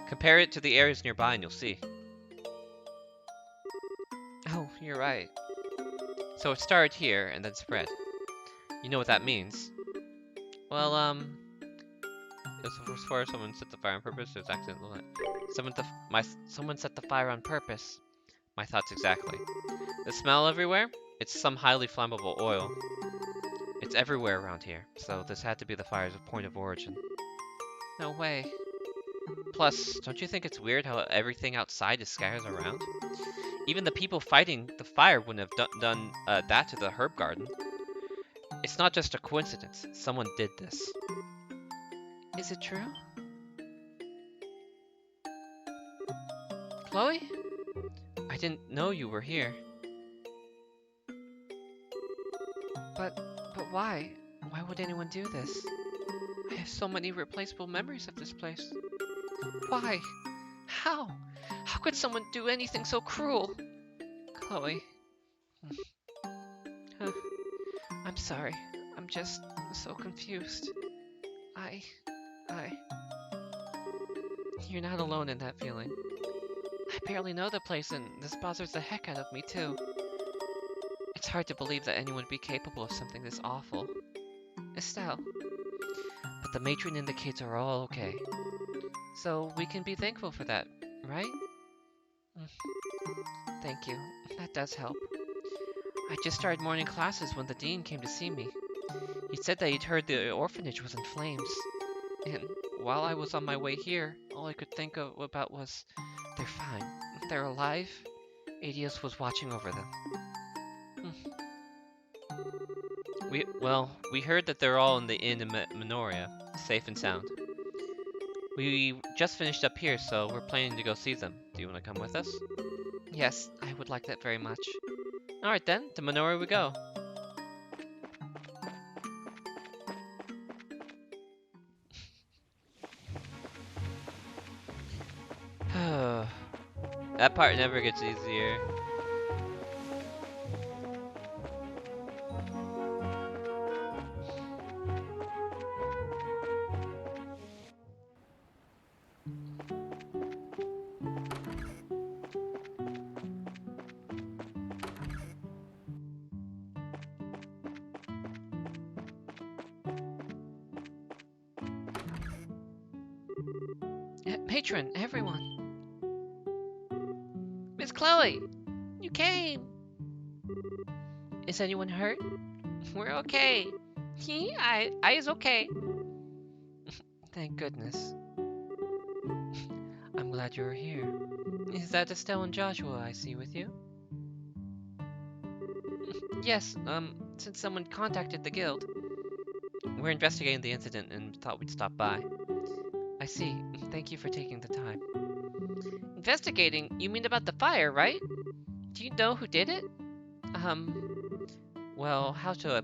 Compare it to the areas nearby and you'll see. Oh, you're right. So it started here and then spread. You know what that means? Well, as far as someone set the fire on purpose, there's accidental. Someone set the fire on purpose. My thoughts exactly. The smell everywhere? It's some highly flammable oil. It's everywhere around here, so this had to be the fire's point of origin. No way. Plus, don't you think it's weird how everything outside is scattered around? Even the people fighting the fire wouldn't have done that to the herb garden. It's not just a coincidence. Someone did this. Is it true? Chloe? I didn't know you were here. But why? Why would anyone do this? I have so many irreplaceable memories of this place. Why? How? How could someone do anything so cruel? Chloe. I'm sorry. I'm just so confused. You're not alone in that feeling. I barely know the place and this bothers the heck out of me too. It's hard to believe that anyone would be capable of something this awful. Estelle. But the matron and the kids are all okay. So we can be thankful for that, right? Thank you. That does help. I just started morning classes when the dean came to see me. He said that he'd heard the orphanage was in flames. And while I was on my way here, all I could think about was, they're fine. They're alive. Adios was watching over them. We heard that they're all in the inn in Minoria, safe and sound. We just finished up here, so we're planning to go see them. Do you want to come with us? Yes, I would like that very much. Alright then, to Minoria we go. That part never gets easier. Patron, everyone. Miss Chloe, you came. Is anyone hurt? We're okay. I is okay. Thank goodness. I'm glad you're here. Is that Estelle and Joshua I see with you? Yes, since someone contacted the guild. We're investigating the incident and thought we'd stop by. I see. Thank you for taking the time. Investigating? You mean about the fire, right? Do you know who did it? Well, how to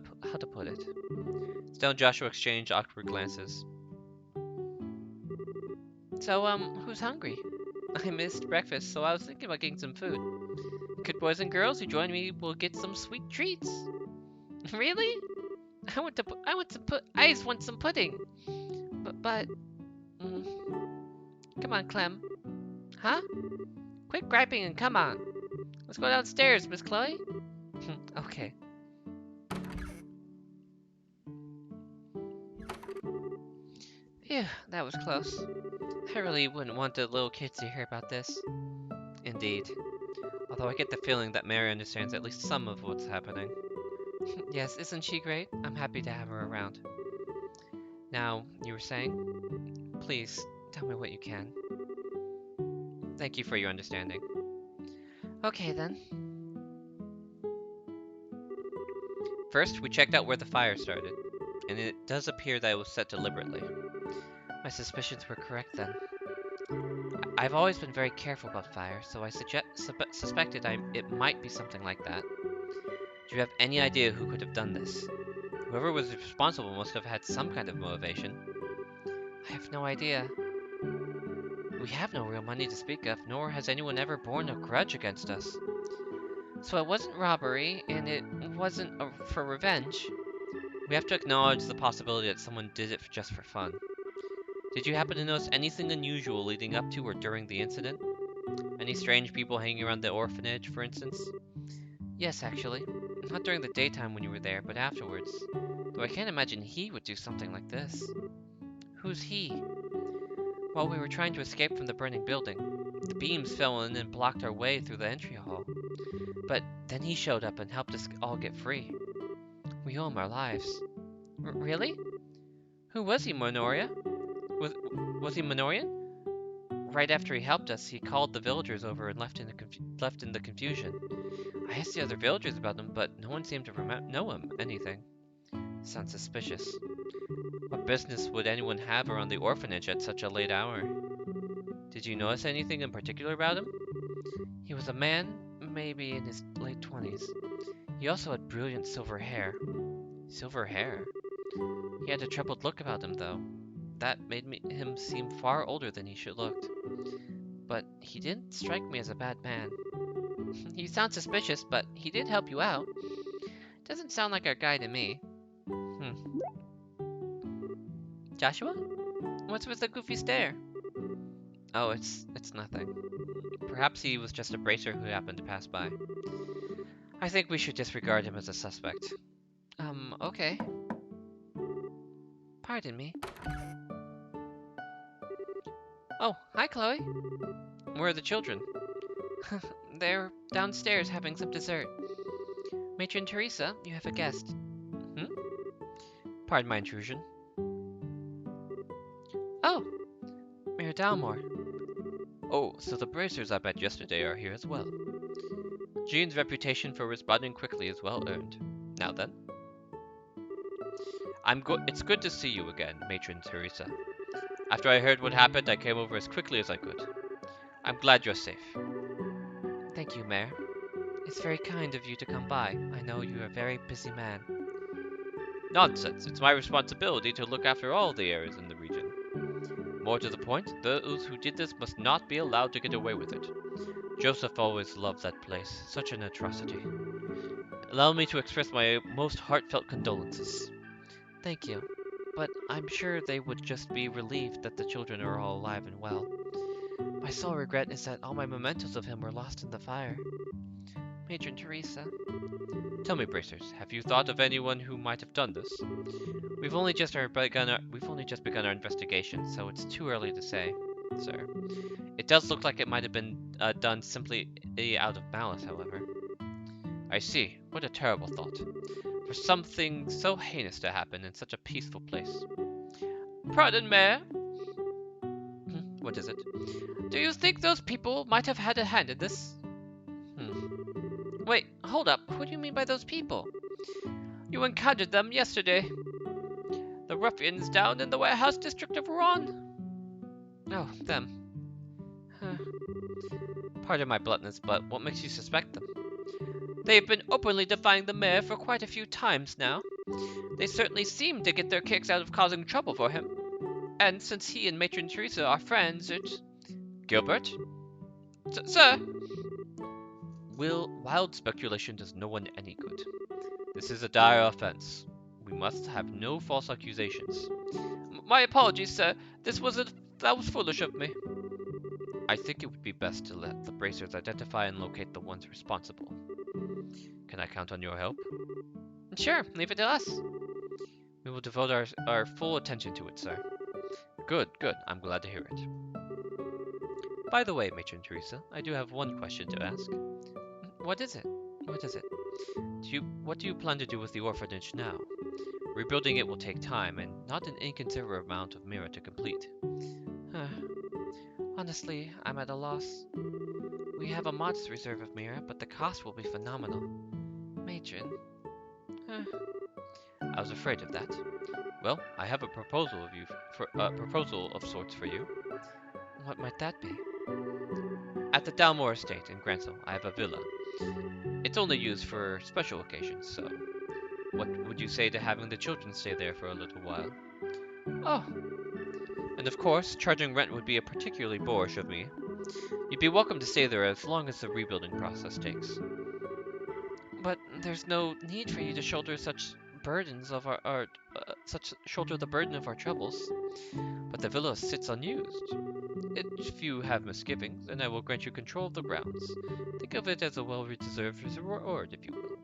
put it? Stella and Joshua exchange awkward glances. So, who's hungry? I missed breakfast, so I was thinking about getting some food. Good boys and girls who join me will get some sweet treats. Really? I just want some pudding. But, mm, come on, Clem. Huh? Quit griping and come on. Let's go downstairs, Miss Chloe. Okay. Phew, that was close. I really wouldn't want the little kids to hear about this. Indeed. Although I get the feeling that Mary understands at least some of what's happening. Yes, isn't she great? I'm happy to have her around. Now, you were saying? Please, tell me what you can. Thank you for your understanding. Okay, then. First, we checked out where the fire started, and it does appear that it was set deliberately. My suspicions were correct then. I've always been very careful about fire, so I suspected it might be something like that. Do you have any idea who could have done this? Whoever was responsible must have had some kind of motivation. I have no idea. We have no real money to speak of, nor has anyone ever borne a grudge against us. So it wasn't robbery, and it wasn't for revenge. We have to acknowledge the possibility that someone did it just for fun. Did you happen to notice anything unusual leading up to or during the incident? Any strange people hanging around the orphanage, for instance? Yes, actually. Not during the daytime when you were there, but afterwards. Though I can't imagine he would do something like this. Who's he? While we were trying to escape from the burning building, the beams fell in and blocked our way through the entry hall. But then he showed up and helped us all get free. We owe him our lives. Really? Who was he, Minoria? Was he Minorian? Right after he helped us, he called the villagers over and left in the confusion. I asked the other villagers about him, but no one seemed to know him anything. Sounds suspicious. What business would anyone have around the orphanage at such a late hour? Did you notice anything in particular about him? He was a man, maybe in his late 20s. He also had brilliant silver hair. Silver hair? He had a troubled look about him, though. That made him seem far older than he should look. But he didn't strike me as a bad man. He sounds suspicious, but he did help you out. Doesn't sound like our guy to me. Joshua? What's with the goofy stare? Oh, it's nothing. Perhaps he was just a bracer who happened to pass by. I think we should disregard him as a suspect. Okay. Pardon me. Oh, hi, Chloe. Where are the children? They're downstairs having some dessert. Matron Teresa, you have a guest. Pardon my intrusion. Oh, Mayor Dalmore. Oh, so the bracers I met yesterday are here as well. Jean's reputation for responding quickly is well earned. Now then. It's good to see you again, Matron Teresa. After I heard what happened, I came over as quickly as I could. I'm glad you're safe. Thank you, Mayor. It's very kind of you to come by. I know you're a very busy man. Nonsense. It's my responsibility to look after all the areas in the region. More to the point, those who did this must not be allowed to get away with it. Joseph always loved that place. Such an atrocity. Allow me to express my most heartfelt condolences. Thank you. But I'm sure they would just be relieved that the children are all alive and well. My sole regret is that all my mementos of him were lost in the fire. Matron Teresa. Tell me, Bracers, have you thought of anyone who might have done this? We've only just begun our investigation, so it's too early to say, sir. It does look like it might have been done simply out of malice, however. I see. What a terrible thought. For something so heinous to happen in such a peaceful place. Pardon, Mayor? What is it? Do you think those people might have had a hand in this? Wait, hold up. Who do you mean by those people? You encountered them yesterday. The ruffians down in the warehouse district of Ruan. Oh, them. Pardon my bluntness, but what makes you suspect them? They've been openly defying the mayor for quite a few times now. They certainly seem to get their kicks out of causing trouble for him. And since he and Matron Teresa are friends, it's... Gilbert? Sir? Wild speculation does no one any good. This is a dire offense. We must have no false accusations. My apologies, sir. That was foolish of me. I think it would be best to let the bracers identify and locate the ones responsible. Can I count on your help? Sure, leave it to us. We will devote our full attention to it, sir. Good, good. I'm glad to hear it. By the way, Matron Teresa, I do have one question to ask. What is it? What is it? What do you plan to do with the orphanage now? Rebuilding it will take time and not an inconsiderable amount of mirror to complete. Honestly, I'm at a loss. We have a modest reserve of mirror, but the cost will be phenomenal. Matron. I was afraid of that. Well, I have a proposal of sorts for you. What might that be? At the Dalmore Estate in Gransel, I have a villa. It's only used for special occasions, so what would you say to having the children stay there for a little while? Oh, And of course, charging rent would be a particularly boorish of me. You'd be welcome to stay there as long as the rebuilding process takes. but there's no need for you to shoulder such burdens of shoulder the burden of our troubles. But the villa sits unused. If you have misgivings, then I will grant you control of the grounds. Think of it as a well-deserved reward, if you will.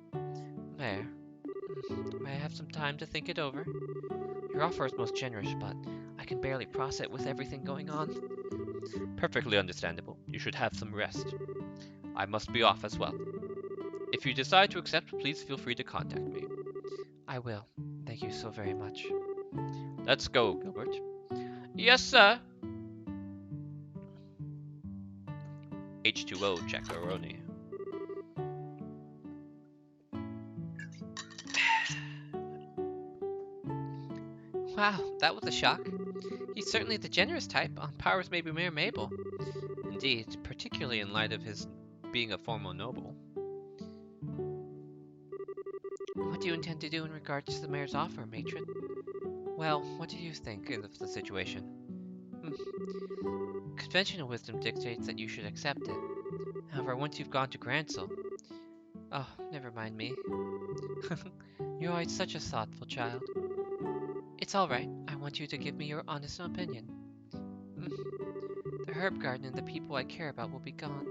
Mayor, may I have some time to think it over? Your offer is most generous, but I can barely process it with everything going on. Perfectly understandable. You should have some rest. I must be off as well. If you decide to accept, please feel free to contact me. I will. Thank you so very much. Let's go, Gilbert. Yes, sir. H2O Chacaroni. Wow, that was a shock. He's certainly the generous type, on powers maybe mere Mabel. Indeed, particularly in light of his being a former noble. What do you intend to do in regards to the mayor's offer, matron? Well, what do you think of the situation? Conventional wisdom dictates that you should accept it. However, once you've gone to Gransel... Oh, never mind me. You're always such a thoughtful child. It's alright, I want you to give me your honest opinion. The herb garden and the people I care about will be gone.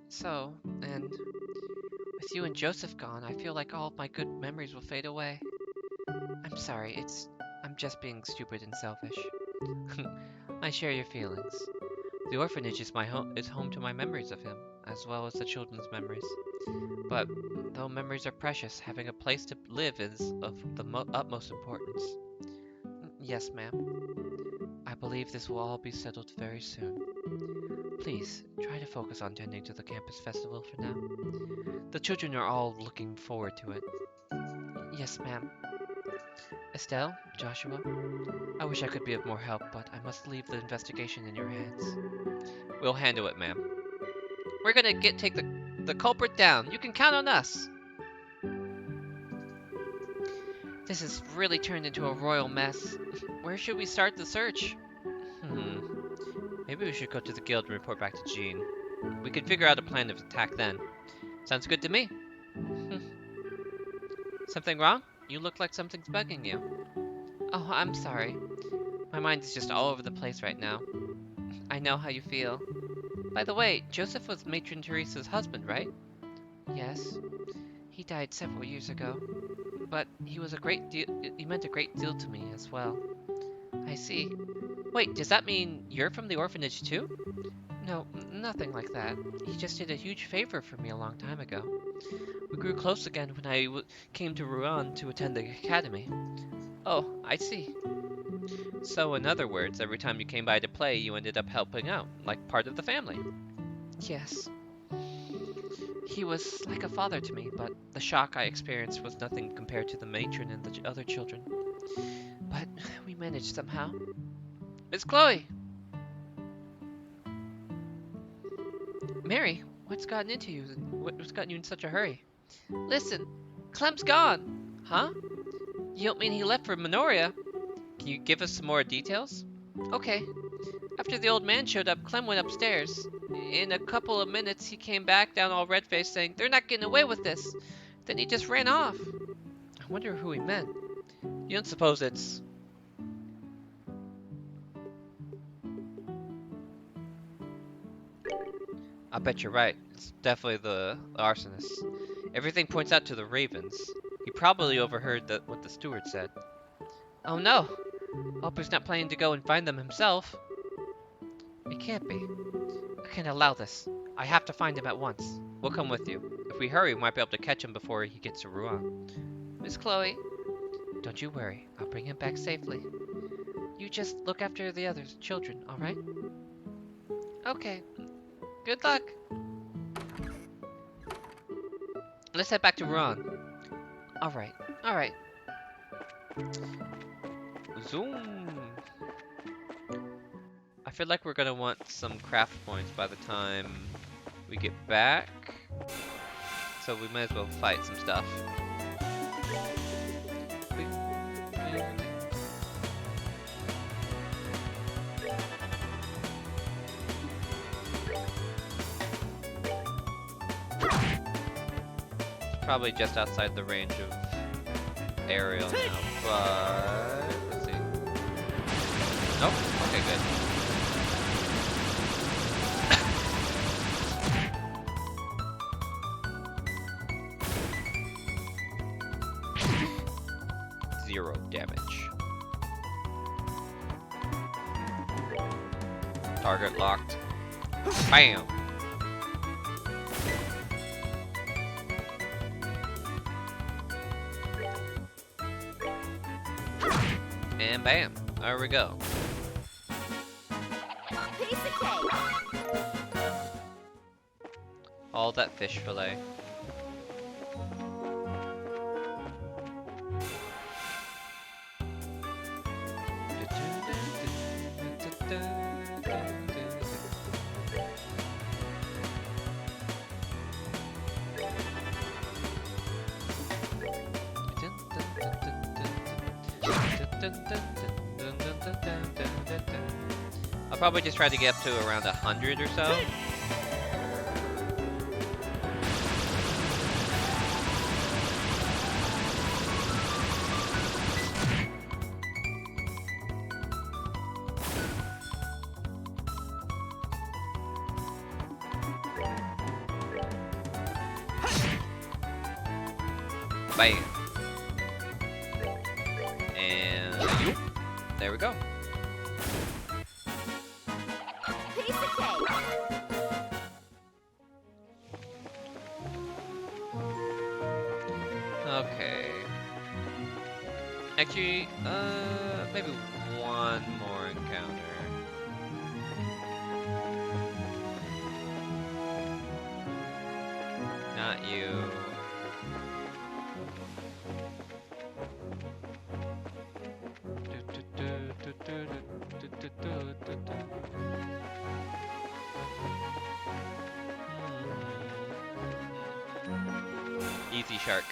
So, and with you and Joseph gone, I feel like all of my good memories will fade away. I'm sorry, I'm just being stupid and selfish. I share your feelings. The orphanage is home to my memories of him, as well as the children's memories. But though memories are precious, having a place to live is of the utmost importance. Yes, ma'am. I believe this will all be settled very soon. Please, try to focus on tending to the campus festival for now. The children are all looking forward to it. Yes, ma'am. Estelle, Joshua, I wish I could be of more help, but I must leave the investigation in your hands. We'll handle it, ma'am. We're gonna take the culprit down. You can count on us. This has really turned into a royal mess. Where should we start the search? Maybe we should go to the guild and report back to Jean. We could figure out a plan of attack then. Sounds good to me. Something wrong? You look like something's bugging you. Oh, I'm sorry. My mind is just all over the place right now. I know how you feel. By the way, Joseph was Matron Teresa's husband, right? Yes. He died several years ago. But he meant a great deal to me as well. I see. Wait, does that mean you're from the orphanage too? No, nothing like that. He just did a huge favor for me a long time ago. We grew close again when I came to Ruan to attend the academy. Oh, I see. So, in other words, every time you came by to play, you ended up helping out, like part of the family. Yes. He was like a father to me, but the shock I experienced was nothing compared to the matron and the other children. But we managed somehow. Miss Chloe! Mary, what's gotten into you? What's gotten you in such a hurry? Listen, Clem's gone! Huh? You don't mean he left for Minoria? Can you give us some more details? Okay. After the old man showed up, Clem went upstairs. In a couple of minutes, he came back down all red-faced saying, "They're not getting away with this." Then he just ran off. I wonder who he meant. You don't suppose it's... I bet you're right. It's definitely the arsonist. Everything points out to the ravens. He probably overheard what the steward said. Oh no! Hope he's not planning to go and find them himself. It can't be. I can't allow this. I have to find him at once. We'll come with you. If we hurry, we might be able to catch him before he gets to Ruan. Miss Chloe, don't you worry. I'll bring him back safely. You just look after the others, children, alright? Okay. Good luck. Let's head back to Ruan. Alright, alright. Zoom. I feel like we're gonna want some craft points by the time we get back. So we might as well fight some stuff. Probably just outside the range of aerial now, but let's see. Nope. Okay, good. Zero damage. Target locked. Bam! And bam! There we go. Piece of cake. All that fish fillet. I'll probably just try to get up to around 100 or so. Bam. And yoop. There we go. Piece of cake. Okay. Actually, maybe one more encounter. Not you. Easy shark.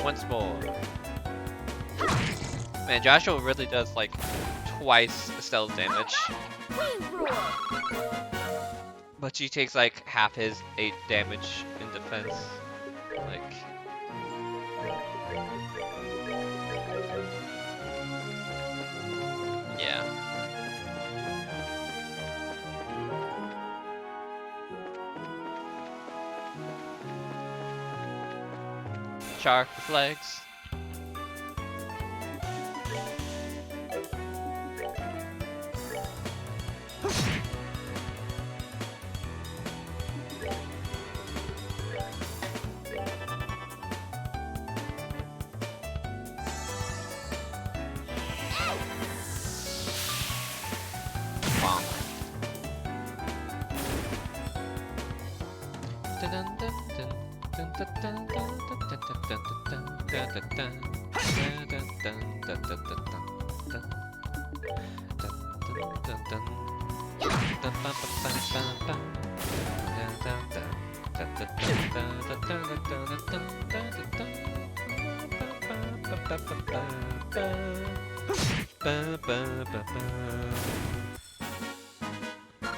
Once more. Man, Joshua really does like twice Estelle's damage. We rule. But she takes like half his 8 damage in defense. Like... yeah. Shark with legs.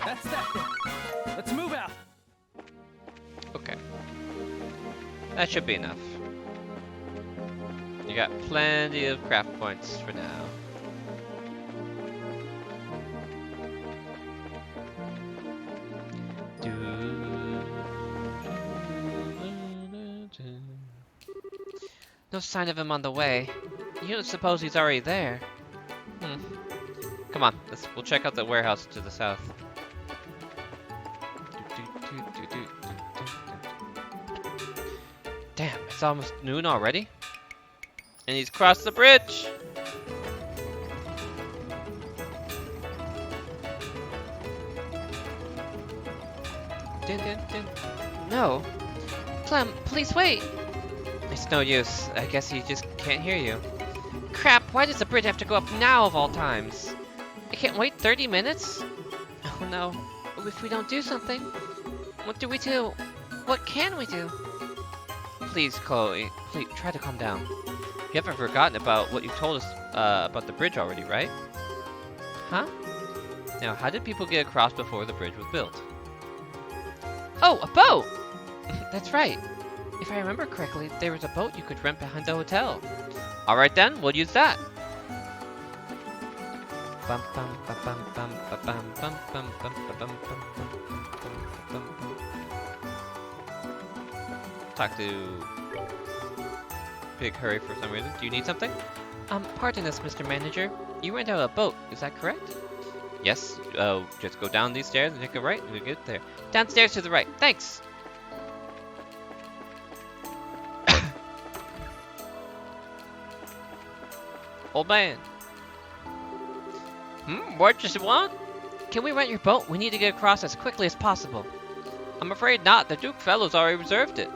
That's that then. Let's move out. Okay. That should be enough. You got plenty of craft points for now. No sign of him on the way. You don't suppose he's already there? Come on, we'll check out the warehouse to the south. Damn, it's almost noon already? And he's crossed the bridge! No. Clem, please wait. It's no use. I guess he just can't hear you. Crap, why does the bridge have to go up now of all times? I can't wait 30 minutes? Oh no. If we don't do something, what do we do? What can we do? Please, Chloe, please try to calm down. You haven't forgotten about what you told us about the bridge already, right? Huh? Now, how did people get across before the bridge was built? Oh, a boat! That's right. If I remember correctly, there was a boat you could rent behind the hotel. Alright then, we'll use that. Talk to Big Hurry for some reason. Do you need something? Pardon us, Mr. Manager. You rent out a boat, is that correct? Yes, just go down these stairs and take a right and we'll get there. Downstairs to the right, thanks! Old man. What does you want? Can we rent your boat? We need to get across as quickly as possible. I'm afraid not. The Duke fellows already reserved it.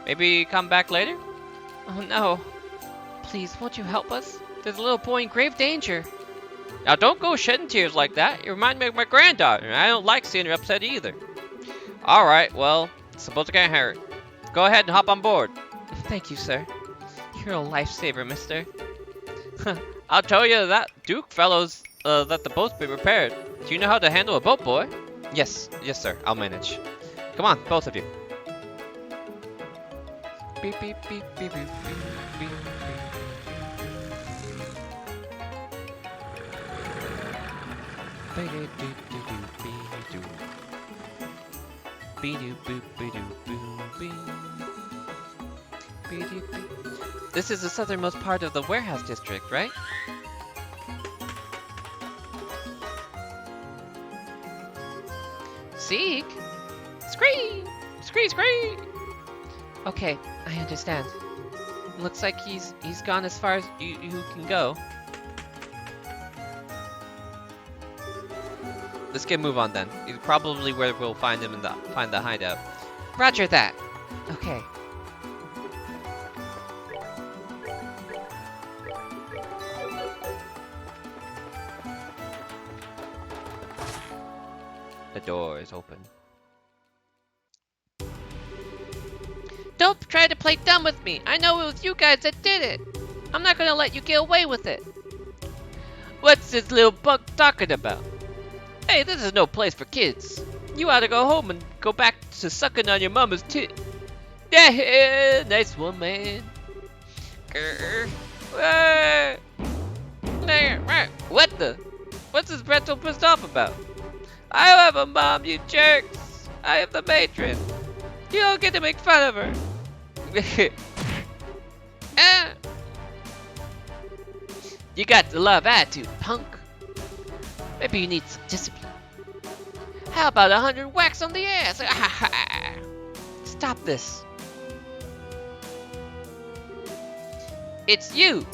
Maybe come back later? Oh no. Please, won't you help us? There's a little boy in grave danger. Now don't go shedding tears like that. You remind me of my granddaughter, and I don't like seeing her upset either. Alright, well, suppose I can't hurt. Go ahead and hop on board. Thank you, sir. You're a lifesaver, mister. I'll tell you that Duke fellows let the boats be repaired. Do you know how to handle a boat, boy? Yes, sir. I'll manage. Come on, both of you. Beep, beep, beep, beep, beep, beep, beep, beep. This is the southernmost part of the warehouse district, right? Seek? Scream! Scream, scream! Okay, I understand. Looks like he's gone as far as you can go. Let's get move on then. It's probably where we'll find him find the hideout. Roger that. Okay. The door is open. Don't try to play dumb with me. I know it was you guys that did it. I'm not gonna let you get away with it. What's this little bug talking about? Hey, this is no place for kids. You ought to go home and go back to sucking on your mama's tit. Yeah, nice one, man. Grr. What the? What's this Brett so pissed off about? I have a mom, you jerks. I am the matron. You don't get to make fun of her. You got the love attitude, punk. Maybe you need some discipline. How about 100 whacks on the ass? Stop this. It's you.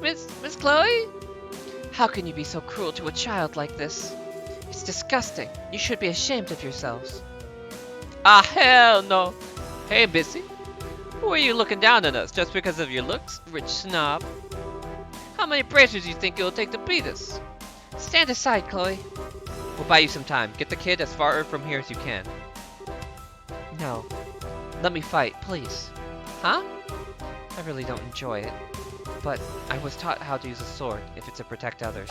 Miss Chloe? How can you be so cruel to a child like this? It's disgusting. You should be ashamed of yourselves. Ah, hell no. Hey, Missy. Who are you looking down on us just because of your looks, rich snob? How many bracers do you think it'll take to beat us? Stand aside, Chloe. We'll buy you some time. Get the kid as far from here as you can. No. Let me fight, please. Huh? I really don't enjoy it. But I was taught how to use a sword if it's to protect others.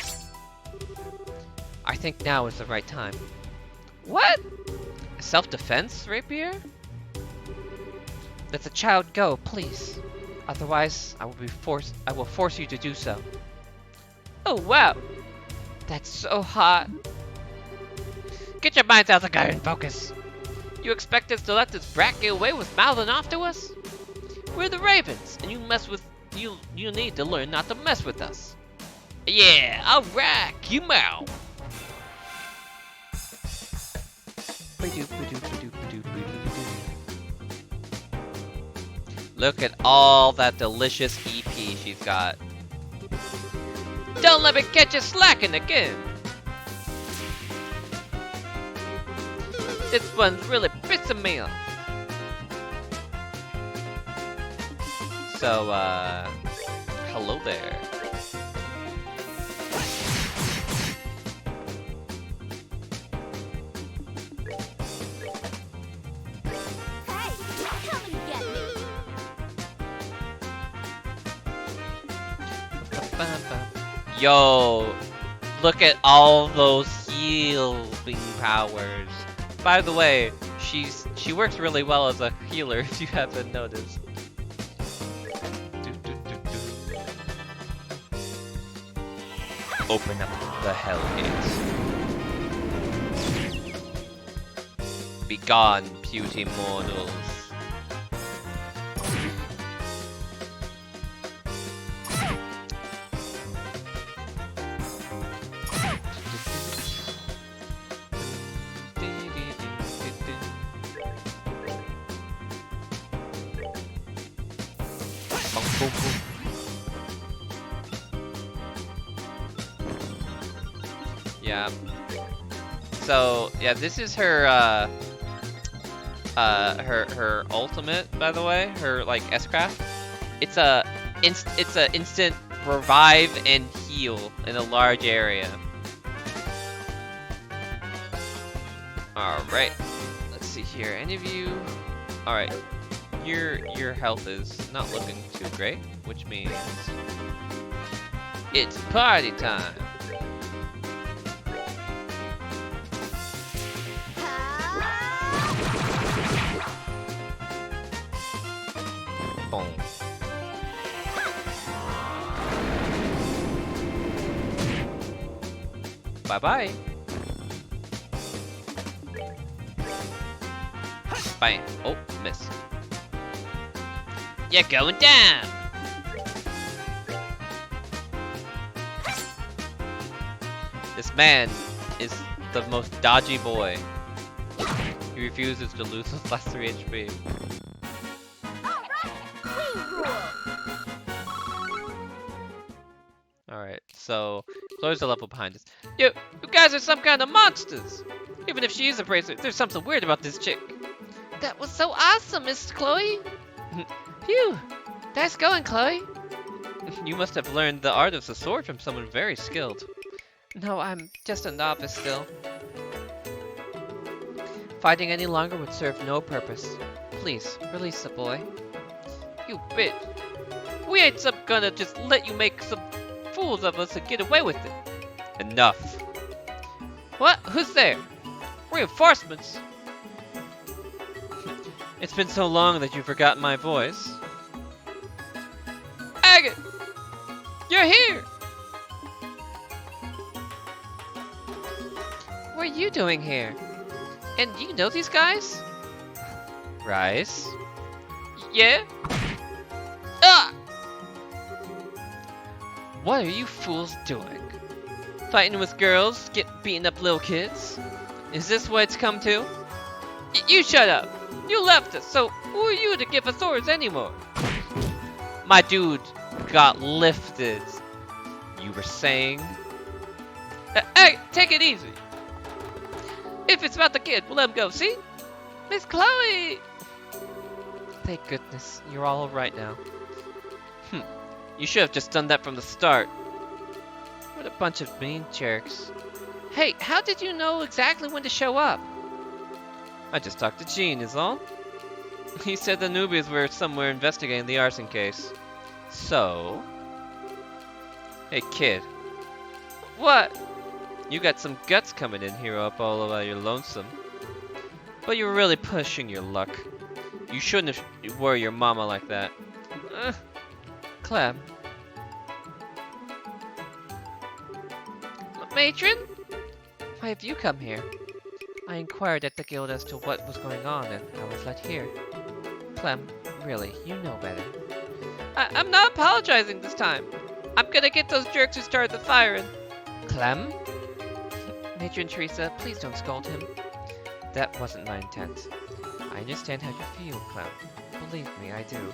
I think now is the right time. What? Self-defense, rapier? Let the child go, please. Otherwise, I will force you to do so. Oh wow! That's so hot. Get your minds out of the guy and focus. You expect us to let this brat get away with mouthing off to us? We're the Ravens, and you need to learn not to mess with us. Yeah, alright, keep out. Look at all that delicious EP she's got. Don't let me catch you slacking again. This one's really pissing me off. So, hello there. Hey, come and get me. Yo, look at all those healing powers. By the way, she works really well as a healer if you haven't noticed. Open up the hell gate. Begone, puny mortals. Boom, boom. Yeah. So yeah, this is her her ultimate, by the way. Her like S-craft. It's a instant revive and heal in a large area. All right. Let's see here. Any of you? All right. Your health is not looking too great, which means it's party time. Boom. Bye-bye. Bang. Oh, miss. You're going down! This man is the most dodgy boy. He refuses to lose his last 3 HP. Alright, so Chloe's the level behind us. You guys are some kind of monsters! Even if she is a bracer, there's something weird about this chick. That was so awesome, Miss Chloe! Phew! Nice going, Chloe! You must have learned the art of the sword from someone very skilled. No, I'm just a novice still. Fighting any longer would serve no purpose. Please, release the boy. You bitch! We ain't gonna just let you make some fools of us and get away with it. Enough. What? Who's there? Reinforcements? It's been so long that you've forgotten my voice. Agate! You're here! What are you doing here? And you know these guys? Rice? Yeah? Ah! What are you fools doing? Fighting with girls, beating up little kids? Is this what it's come to? You shut up! You left us, so who are you to give us orders anymore? My dude got lifted. You were saying? Hey, take it easy. If it's about the kid, we'll let him go, see? Miss Chloe! Thank goodness, you're all right now. You should have just done that from the start. What a bunch of mean jerks. Hey, how did you know exactly when to show up? I just talked to Gene, is all. He said the newbies were somewhere investigating the arson case. So... Hey, kid. What? You got some guts coming in here up all by your lonesome. But you're really pushing your luck. You shouldn't have worry your mama like that. Clem. Matron? Why have you come here? I inquired at the guild as to what was going on, and I was led here. Clem, really, you know better. I'm not apologizing this time. I'm gonna get those jerks who started the fire and... Clem? Matron Teresa, please don't scold him. That wasn't my intent. I understand how you feel, Clem. Believe me, I do.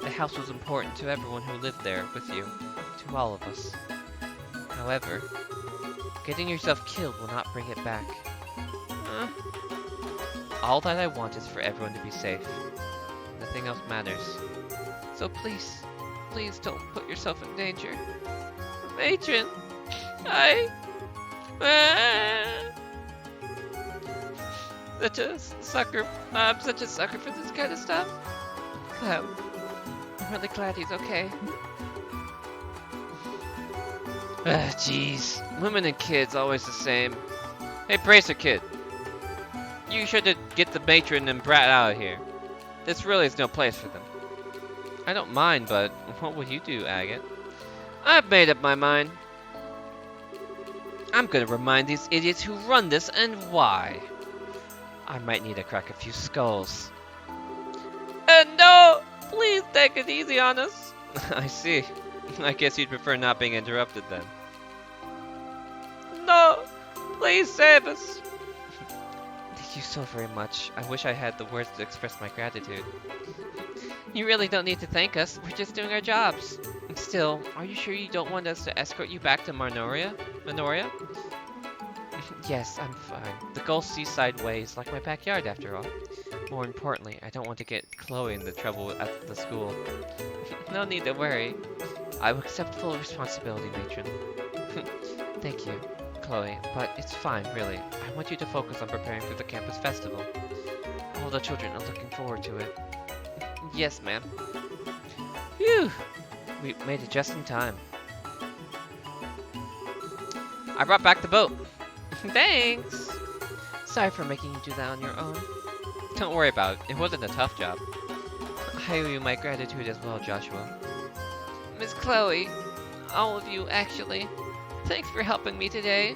The house was important to everyone who lived there with you, to all of us. However, getting yourself killed will not bring it back. All that I want is for everyone to be safe. Nothing else matters. So please, please don't put yourself in danger. Matron, I'm such a sucker for this kind of stuff. Clem, I'm really glad he's okay. Jeez. Women and kids always the same. Hey, Bracer Kid. You should get the matron and brat out of here. This really is no place for them. I don't mind, but what would you do, Agate? I've made up my mind. I'm gonna remind these idiots who run this and why. I might need to crack a few skulls. No! Please take it easy on us. I see. I guess you'd prefer not being interrupted then. No! Please save us. Thank you so very much. I wish I had the words to express my gratitude. You really don't need to thank us. We're just doing our jobs. Still, are you sure you don't want us to escort you back to Manoria? Yes, I'm fine. The Gulf Seaside Way is like my backyard after all. More importantly, I don't want to get Chloe into trouble at the school. No need to worry. I will accept full responsibility, matron. Thank you, Chloe, but it's fine, really. I want you to focus on preparing for the campus festival. All the children are looking forward to it. Yes, ma'am. Phew! We made it just in time. I brought back the boat. Thanks! Sorry for making you do that on your own. Don't worry about it. It wasn't a tough job. I owe you my gratitude as well, Joshua. Miss Chloe, all of you, actually. Thanks for helping me today.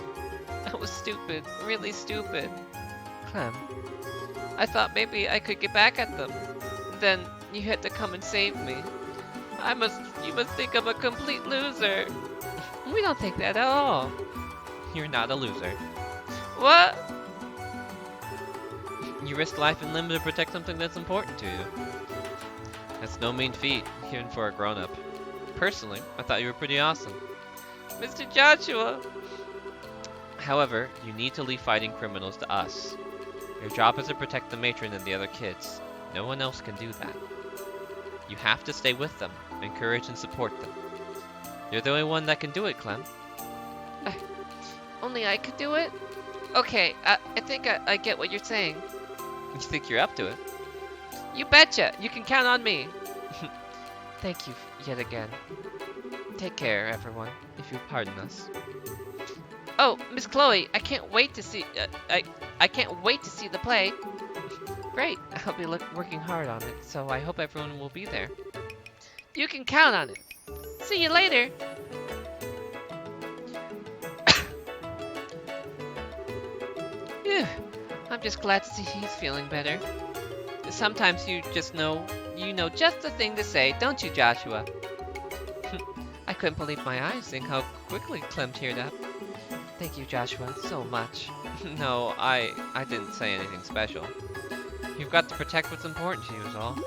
I was stupid, really stupid. Clem, I thought maybe I could get back at them. Then you had to come and save me. You must think I'm a complete loser. We don't think that at all. You're not a loser. What? You risked life and limb to protect something that's important to you. That's no mean feat, even for a grown-up. Personally, I thought you were pretty awesome. Mr. Joshua! However, you need to leave fighting criminals to us. Your job is to protect the matron and the other kids. No one else can do that. You have to stay with them, encourage and support them. You're the only one that can do it, Clem. Only I could do it? Okay, I think I get what you're saying. You think you're up to it? You betcha! You can count on me! Thank you yet again. Take care, everyone, if you'll pardon us. Oh, Miss Chloe, I can't wait to see. I can't wait to see the play. Great, I'll be working hard on it, so I hope everyone will be there. You can count on it. See you later. Phew, I'm just glad to see he's feeling better. Sometimes you know just the thing to say, don't you, Joshua? I couldn't believe my eyes seeing how quickly Clem teared up. Thank you, Joshua, so much. No, I didn't say anything special. You've got to protect what's important to you is all.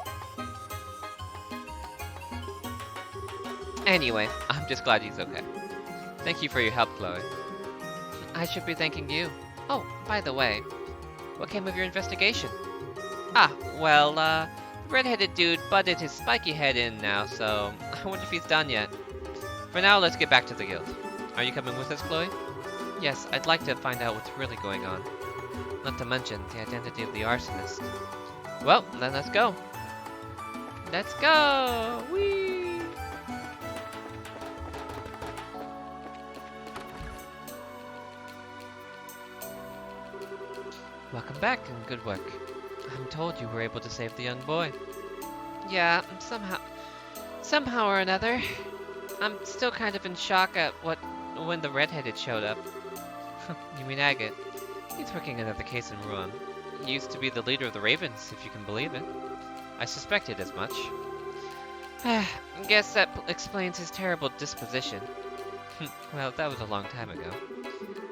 Anyway, I'm just glad he's okay. Thank you for your help, Chloe. I should be thanking you. Oh, by the way, what came of your investigation? Well, the red-headed dude butted his spiky head in now, so I wonder if he's done yet. For now, let's get back to the guild. Are you coming with us, Chloe? Yes, I'd like to find out what's really going on. Not to mention the identity of the arsonist. Well, then let's go. Let's go! Whee! Welcome back and good work. I'm told you were able to save the young boy. Yeah, somehow or another. I'm still kind of in shock at when the redheaded showed up. You mean Agate? He's working another case in Ruan. He used to be the leader of the Ravens, if you can believe it. I suspected as much. Guess that explains his terrible disposition. Well, that was a long time ago.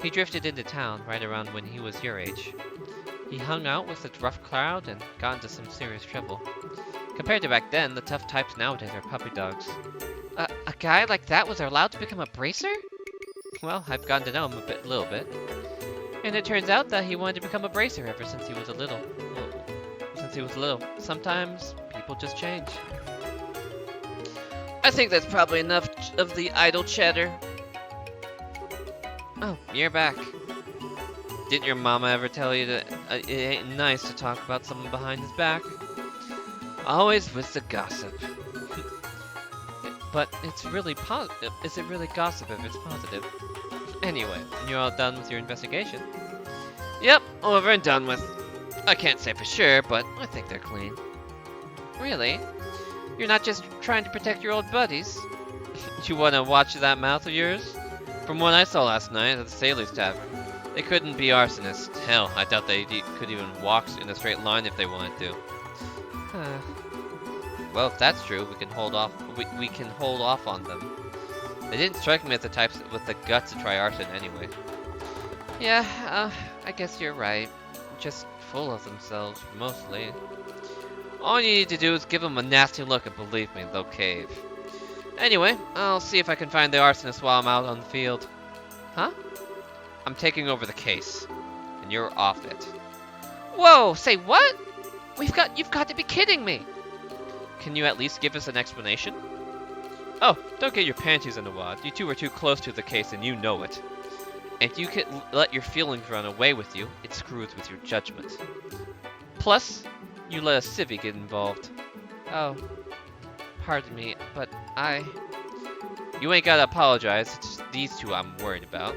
He drifted into town right around when he was your age. He hung out with a rough crowd and got into some serious trouble. Compared to back then, the tough types nowadays are puppy dogs. A guy like that was allowed to become a bracer? Well, I've gotten to know him a little bit. And it turns out that he wanted to become a bracer ever since he was little. Sometimes people just change. I think that's probably enough of the idle chatter. Oh, you're back. Didn't your mama ever tell you that it ain't nice to talk about someone behind his back? Always with the gossip. But it's really positive. Is it really gossip if it's positive? Anyway, you're all done with your investigation? Yep, over and done with. I can't say for sure, but I think they're clean. Really? You're not just trying to protect your old buddies? You want to watch that mouth of yours? From what I saw last night at the Sailor's Tavern, they couldn't be arsonists. Hell, I doubt they could even walk in a straight line if they wanted to. Well, if that's true, we can hold off. We can hold off on them. They didn't strike me as the types with the guts to try arson anyway. Yeah, I guess you're right. Just full of themselves, mostly. All you need to do is give them a nasty look, and believe me, they'll cave. Anyway, I'll see if I can find the arsonist while I'm out on the field. Huh? I'm taking over the case, and you're off it. Whoa! Say what? You've got to be kidding me! Can you at least give us an explanation? Oh, don't get your panties in a wad. You two are too close to the case, and you know it. If you could let your feelings run away with you, it screws with your judgment. Plus, you let a civvy get involved. Oh, pardon me, but You ain't gotta apologize, it's just these two I'm worried about.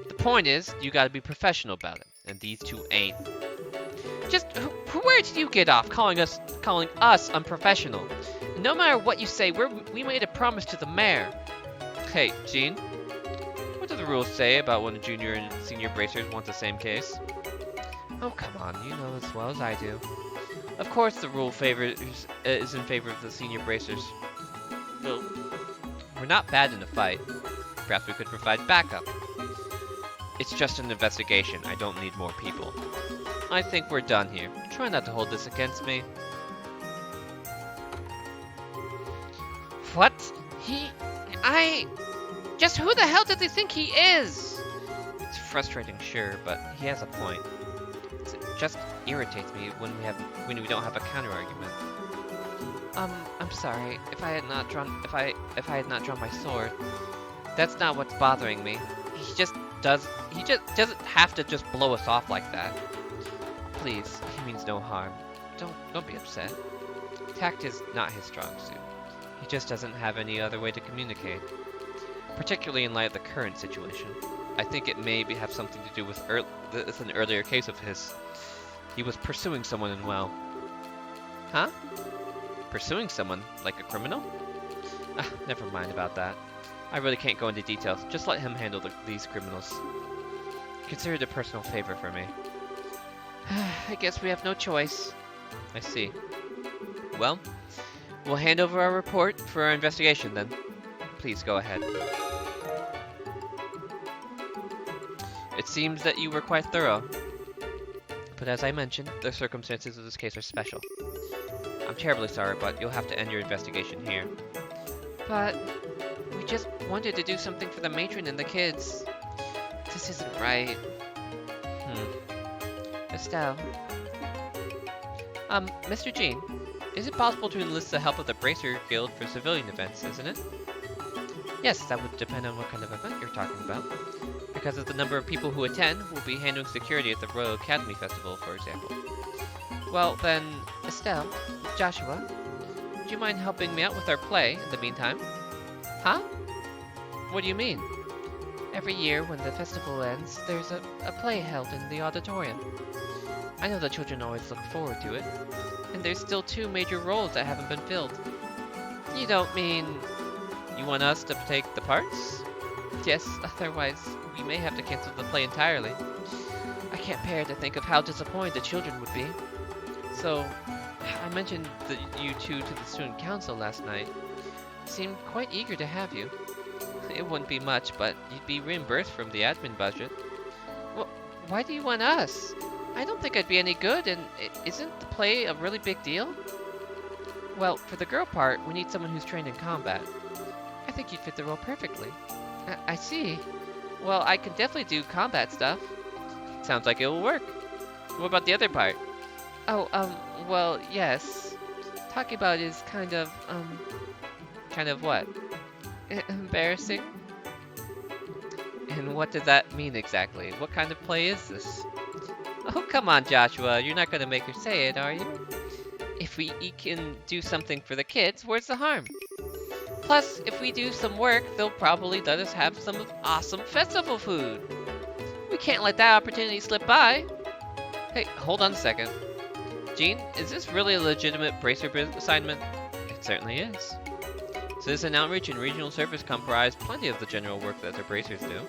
The point is, you gotta be professional about it, and these two ain't. Just, where did you get off calling us unprofessional? No matter what you say, we made a promise to the mayor. Hey, Jean, what do the rules say about when a junior and senior bracers want the same case? Oh, come on, you know as well as I do. Of course the rule is in favor of the senior bracers. Well, we're not bad in a fight. Perhaps we could provide backup. It's just an investigation. I don't need more people. I think we're done here. Try not to hold this against me. What? Just who the hell does he think he is? It's frustrating, sure, but he has a point. It just irritates me when we don't have a counter argument. I'm sorry. If I had not drawn my sword, that's not what's bothering me. He just doesn't have to just blow us off like that. Please, he means no harm. Don't be upset. Tact is not his strong suit. He just doesn't have any other way to communicate. Particularly in light of the current situation. I think it may have something to do with an earlier case of his. He was pursuing someone in well. Huh? Pursuing someone? Like a criminal? Never mind about that. I really can't go into details. Just let him handle these criminals. Consider it a personal favor for me. I guess we have no choice. I see. Well, we'll hand over our report for our investigation then. Please go ahead. It seems that you were quite thorough. But as I mentioned, the circumstances of this case are special. I'm terribly sorry, but you'll have to end your investigation here. But we just wanted to do something for the matron and the kids. This isn't right. Estelle. Mr. Jean, is it possible to enlist the help of the Bracer Guild for civilian events, isn't it? Yes, that would depend on what kind of event you're talking about. because of the number of people who attend, we'll be handling security at the Royal Academy Festival, for example. Well then, Estelle, Joshua, would you mind helping me out with our play in the meantime? Huh? What do you mean? Every year when the festival ends, there's a play held in the auditorium. I know the children always look forward to it, and there's still 2 major roles that haven't been filled. You don't mean you want us to take the parts? Yes, otherwise we may have to cancel the play entirely. I can't bear to think of how disappointed the children would be. So, I mentioned you 2 to the student council last night. They seemed quite eager to have you. It wouldn't be much, but you'd be reimbursed from the admin budget. Well, why do you want us? I don't think I'd be any good, and isn't the play a really big deal? Well, for the girl part, we need someone who's trained in combat. I think you'd fit the role perfectly. I see. Well, I can definitely do combat stuff. Sounds like it will work. What about the other part? Oh, well, yes. Talking about it is kind of what? Embarrassing? And what does that mean exactly? What kind of play is this? Oh, come on, Joshua. You're not going to make her say it, are you? If we can do something for the kids, where's the harm? Plus, if we do some work, they'll probably let us have some awesome festival food. We can't let that opportunity slip by. Hey, hold on a second. Jean, is this really a legitimate bracer assignment? It certainly is. Citizen outreach and regional service comprise plenty of the general work that the bracers do.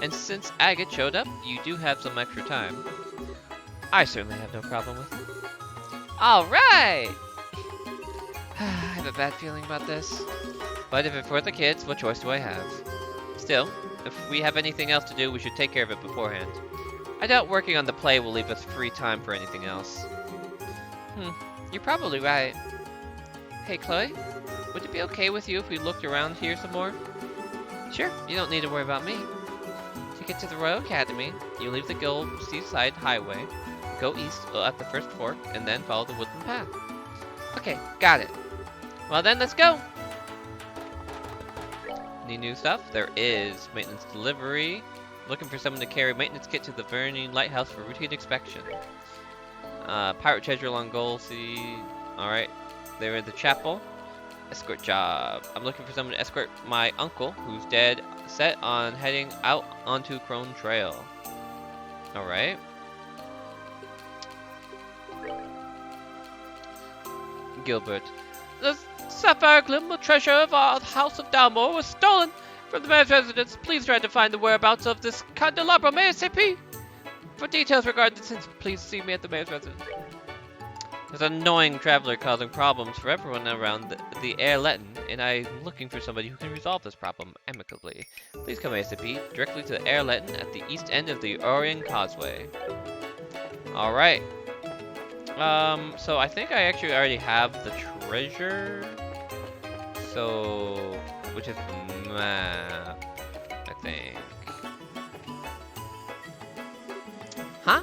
And since Agate showed up, you do have some extra time. I certainly have no problem with it. Alright! I have a bad feeling about this. But if it's for the kids, what choice do I have? Still, if we have anything else to do, we should take care of it beforehand. I doubt working on the play will leave us free time for anything else. You're probably right. Hey, Chloe? Would it be okay with you if we looked around here some more? Sure, you don't need to worry about me. To get to the Royal Academy, you leave the Guild Seaside Highway, go east at the first fork, and then follow the woodland path. Okay, got it. Well then, let's go! Any new stuff? There is. Maintenance delivery. Looking for someone to carry maintenance kit to the Burning Lighthouse for routine inspection. Pirate treasure along Gold Sea. Alright. They're in the chapel. Escort job. I'm looking for someone to escort my uncle, who's dead, set on heading out onto Crone Trail. Alright. Gilbert. The sapphire glimmer treasure of our House of Dalmore was stolen from the mayor's residence. Please try to find the whereabouts of this candelabrum ASAP. For details regarding this incident, please see me at the mayor's residence. There's an annoying traveler causing problems for everyone around the Air Letten, and I'm looking for somebody who can resolve this problem amicably. Please come ASAP directly to the Air Letten at the east end of the Orion Causeway. Alright. So I think I actually already have the treasure. So, which is the map, I think. Huh?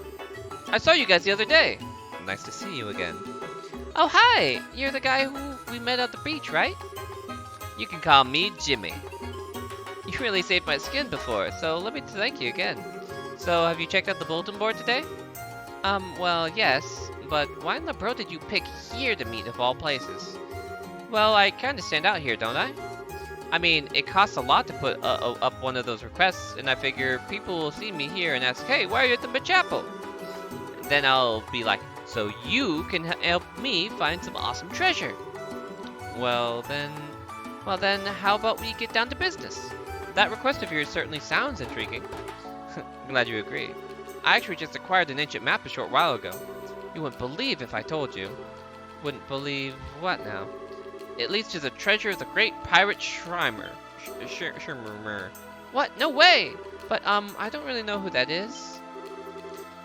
I saw you guys the other day. Nice to see you again. Oh, hi! You're the guy who we met at the beach, right? You can call me Jimmy. You really saved my skin before, so let me thank you again. So, have you checked out the bulletin board today? Well, yes, but why in the bro did you pick here to meet of all places? Well, I kinda stand out here, don't I? I mean, it costs a lot to put up one of those requests, and I figure people will see me here and ask, hey, why are you at the chapel? Then I'll be like, so you can help me find some awesome treasure. Well then, how about we get down to business? That request of yours certainly sounds intriguing. Glad you agree. I actually just acquired an ancient map a short while ago. You wouldn't believe if I told you. Wouldn't believe what now? It leads to the treasure of the great pirate Schreimer. Schreimer. What? No way! But, I don't really know who that is.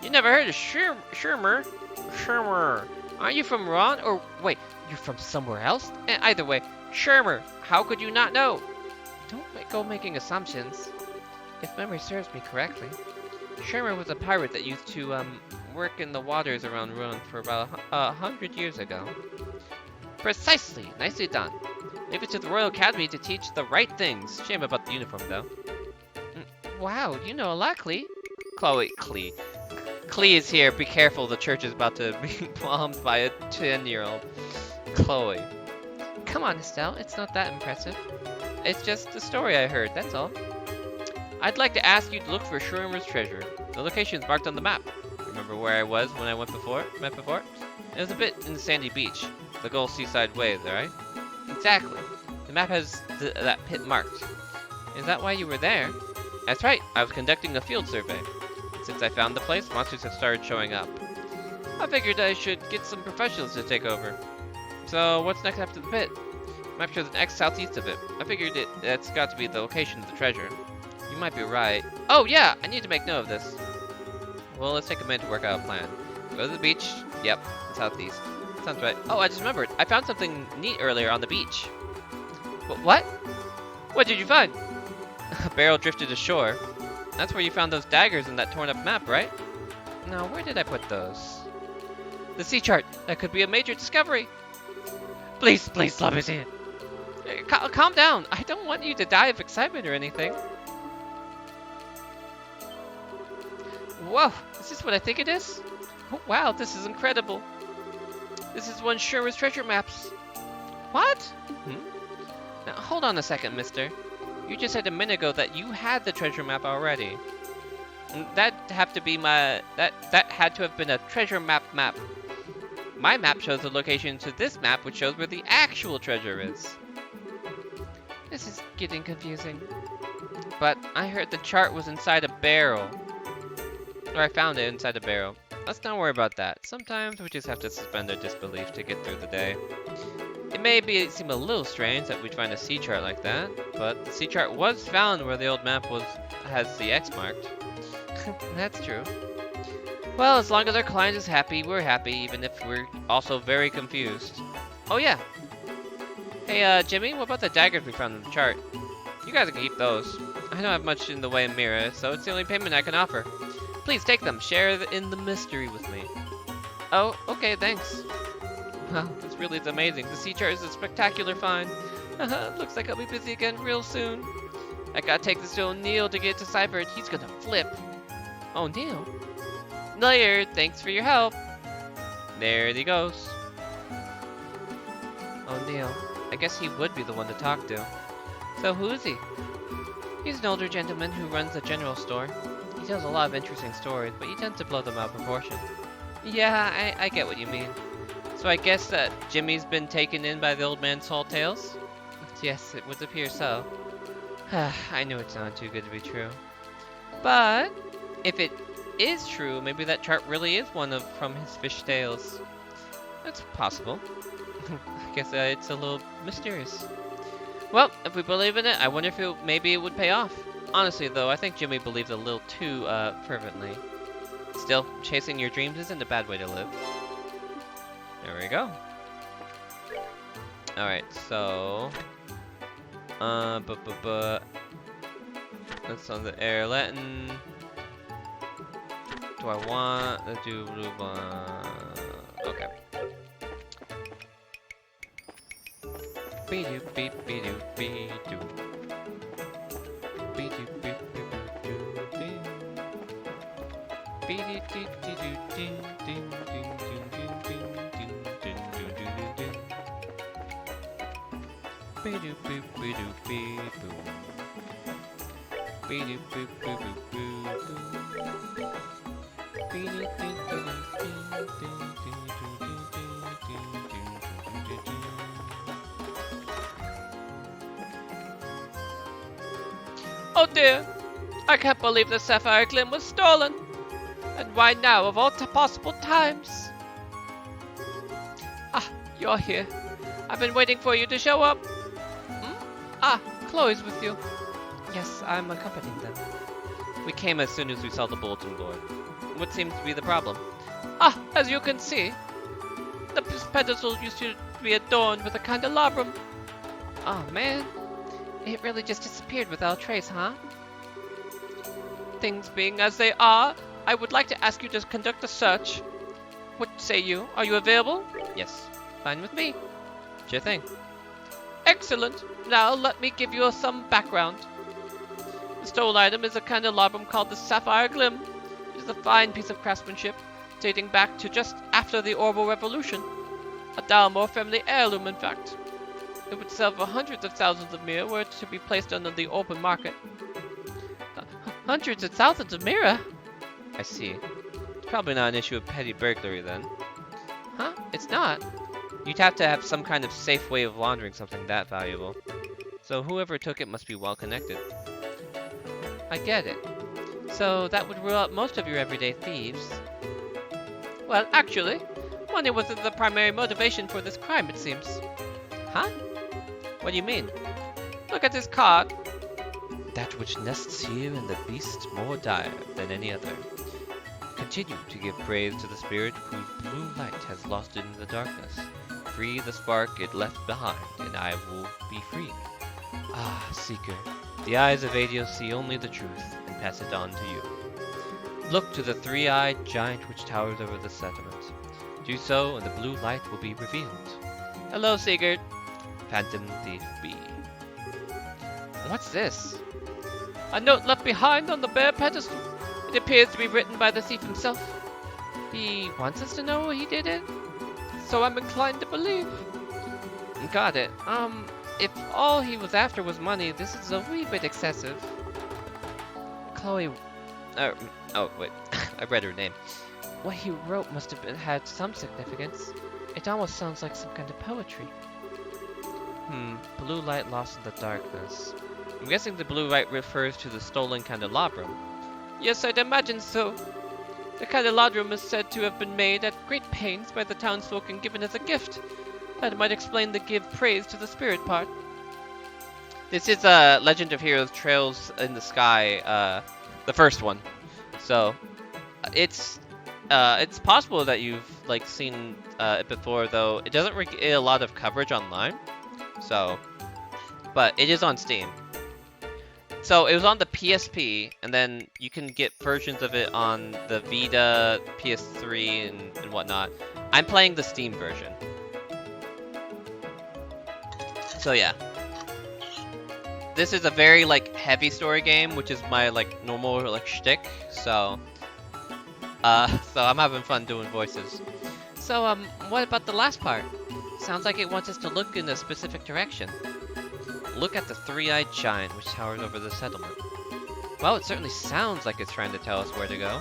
You never heard of Schreimer? Schreimer. Aren't you from Ruan? Or, wait, you're from somewhere else? Either way, Schreimer, how could you not know? Don't go making assumptions. If memory serves me correctly, Schreimer was a pirate that used to, work in the waters around Ruan for about 100 years ago. Precisely! Nicely done. Leave it to the Royal Academy to teach the right things. Shame about the uniform, though. Wow, you know a lot, Clee. Chloe, Clee. Clee is here. Be careful, the church is about to be bombed by a 10-year-old. Chloe. Come on, Estelle, it's not that impressive. It's just a story I heard, that's all. I'd like to ask you to look for Schroeder's treasure. The location is marked on the map. Remember where I was when I met before? It was a bit in the sandy beach. The Gull Seaside Wave, right? Exactly. The map has that pit marked. Is that why you were there? That's right, I was conducting a field survey. Since I found the place, monsters have started showing up. I figured I should get some professionals to take over. So, what's next after the pit? The map shows an X southeast of it. I figured that's got to be the location of the treasure. You might be right. Oh yeah, I need to make note of this. Well, let's take a minute to work out a plan. Go to the beach. Yep, southeast. Sounds right. Oh, I just remembered. I found something neat earlier on the beach. What? What did you find? A barrel drifted ashore. That's where you found those daggers in that torn up map, right? No, where did I put those? The sea chart. That could be a major discovery. Please, let me see it. Calm down. I don't want you to die of excitement or anything. Whoa, is this what I think it is? Oh, wow, this is incredible. This is one Shermer's treasure maps. What? Now, hold on a second, mister. You just said a minute ago that you had the treasure map already. That had to have been a treasure map. My map shows the location to this map, which shows where the actual treasure is. This is getting confusing. But I heard the chart was inside a barrel. Or I found it inside a barrel. Let's not worry about that. Sometimes we just have to suspend our disbelief to get through the day. It may seem a little strange that we'd find a sea chart like that, but the sea chart was found where the old map has the X marked. That's true. Well, as long as our client is happy, we're happy, even if we're also very confused. Oh yeah. Hey, Jimmy, what about the daggers we found in the chart? You guys can keep those. I don't have much in the way of mirror, so it's the only payment I can offer. Please take them. Share in the mystery with me. Oh, okay, thanks. Wow, this really is amazing. The sea chart is a spectacular find. Looks like I'll be busy again real soon. I gotta take this to O'Neil to get deciphered. He's gonna flip. O'Neil? Later, thanks for your help. There he goes. O'Neil. I guess he would be the one to talk to. So who is he? He's an older gentleman who runs a general store. He tells a lot of interesting stories, but he tends to blow them out of proportion. Yeah, I get what you mean. So I guess that Jimmy's been taken in by the old man's tall tales? Yes, it would appear so. I knew it sounded too good to be true. But if it is true, maybe that chart really is from his fish tales. That's possible. I guess it's a little mysterious. Well, if we believe in it, I wonder if maybe it would pay off. Honestly, though, I think Jimmy believes a little too fervently. Still, chasing your dreams isn't a bad way to live. There we go. Alright, so... That's on the air Latin. Do I want to do Ruan? Okay. Be-do, be-do, be-do. Be-do, be-do, be-do. Oh dear! I can't believe the sapphire gem was stolen! And why now, of all possible times? Ah, you're here. I've been waiting for you to show up. Ah, Chloe's with you. Yes, I'm accompanying them. We came as soon as we saw the bulletin board. What seems to be the problem? Ah, as you can see, the pedestal used to be adorned with a candelabrum. Oh man, it really just disappeared without a trace, huh? Things being as they are, I would like to ask you to conduct a search. What say you? Are you available? Yes, fine with me. Sure thing. Excellent. Now let me give you some background. The stolen item is a candelabrum called the Sapphire Glim. It is a fine piece of craftsmanship, dating back to just after the Orbital Revolution. A Dalmor family heirloom, in fact. It would sell for hundreds of thousands of mira were it to be placed on the open market. Hundreds of thousands of mira? I see. It's probably not an issue of petty burglary then. Huh? It's not? You'd have to have some kind of safe way of laundering something that valuable. So whoever took it must be well connected. I get it. So that would rule out most of your everyday thieves. Well, actually, money wasn't the primary motivation for this crime, it seems. Huh? What do you mean? Look at this card. That which nests here in the beast more dire than any other. Continue to give praise to the spirit whose blue light has lost it in the darkness. Free the spark it left behind, and I will be free. Ah, Seeker, the eyes of Adios see only the truth, and pass it on to you. Look to the three-eyed giant which towers over the settlement. Do so, and the blue light will be revealed. Hello, Sigurd. Phantom Thief B. What's this? A note left behind on the bare pedestal. It appears to be written by the thief himself. He wants us to know he did it? So I'm inclined to believe. Got it. If all he was after was money, this is a wee bit excessive. Chloe... oh, wait. I read her name. What he wrote must have had some significance. It almost sounds like some kind of poetry. Blue light lost in the darkness. I'm guessing the blue light refers to the stolen candelabrum. Yes, I'd imagine so. The candelabrum is said to have been made at great pains by the townsfolk and given as a gift. That might explain the give praise to the spirit part. This is Legend of Heroes Trails in the Sky, the first one. So, it's possible that you've like seen it before, though it doesn't get a lot of coverage online. So, but it is on Steam. So it was on the PSP, and then you can get versions of it on the Vita, PS3, and whatnot. I'm playing the Steam version. So yeah. This is a very like heavy story game, which is my like normal like shtick. So I'm having fun doing voices. So what about the last part? Sounds like it wants us to look in a specific direction. Look at the three-eyed giant which towers over the settlement. Well, it certainly sounds like it's trying to tell us where to go.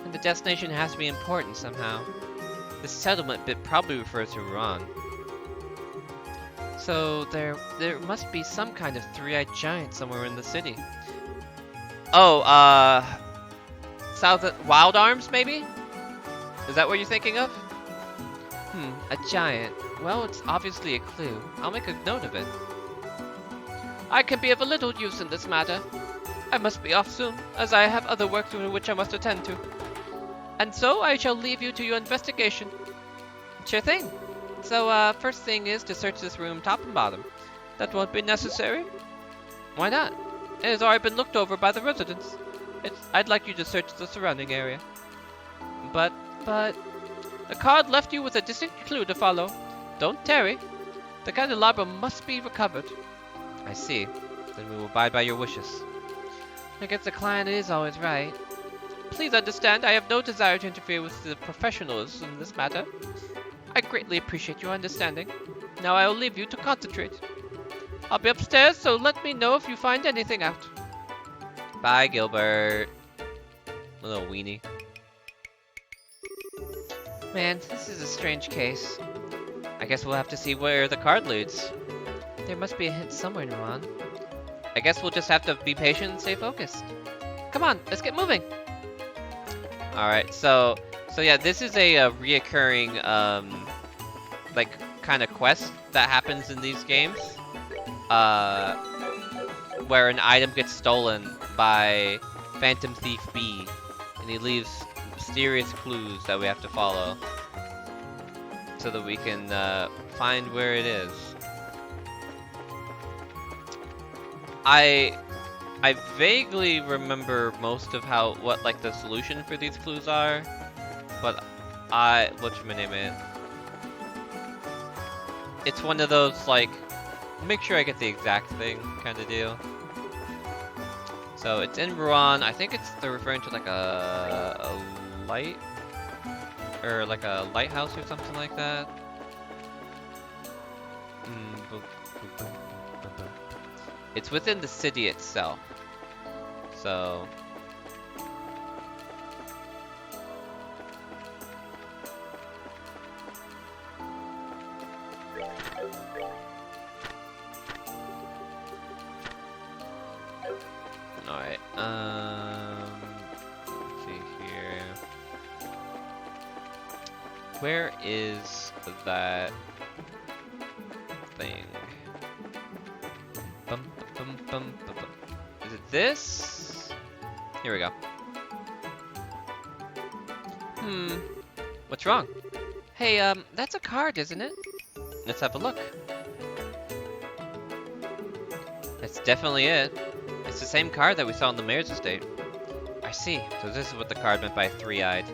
And the destination has to be important somehow. The settlement bit probably refers to Ruan. So there must be some kind of three-eyed giant somewhere in the city. Oh, south of Wild Arms, maybe? Is that what you're thinking of? A giant. Well, it's obviously a clue. I'll make a note of it. I can be of a little use in this matter. I must be off soon, as I have other work to which I must attend to. And so I shall leave you to your investigation. Sure thing. So, first thing is to search this room top and bottom. That won't be necessary. Why not? It has already been looked over by the residents. I'd like you to search the surrounding area. But, the card left you with a distinct clue to follow. Don't tarry. The candelabrum must be recovered. I see. Then we will abide by your wishes. I guess the client is always right. Please understand, I have no desire to interfere with the professionals in this matter. I greatly appreciate your understanding. Now I will leave you to concentrate. I'll be upstairs, so let me know if you find anything out. Bye, Gilbert. Little weenie. Man, this is a strange case. I guess we'll have to see where the card leads. There must be a hint somewhere, Ruan. I guess we'll just have to be patient and stay focused. Come on, let's get moving. Alright, so yeah, this is a reoccurring, like, kind of quest that happens in these games. Where an item gets stolen by Phantom Thief B, and he leaves mysterious clues that we have to follow so that we can find where it is. I vaguely remember most of what like the solution for these clues are, but whatchamacallit, it's one of those like make sure I get the exact thing kind of deal. So it's in Ruan. I think they're referring to like a light or like a lighthouse or something like that. It's within the city itself. So alright, let's see here. Where is that thing? Bum, bum, bum, bum, bum. Is it this? Here we go. What's wrong? Hey, that's a card, isn't it? Let's have a look. That's definitely it. It's the same card that we saw in the mayor's estate. I see. So this is what the card meant by three-eyed.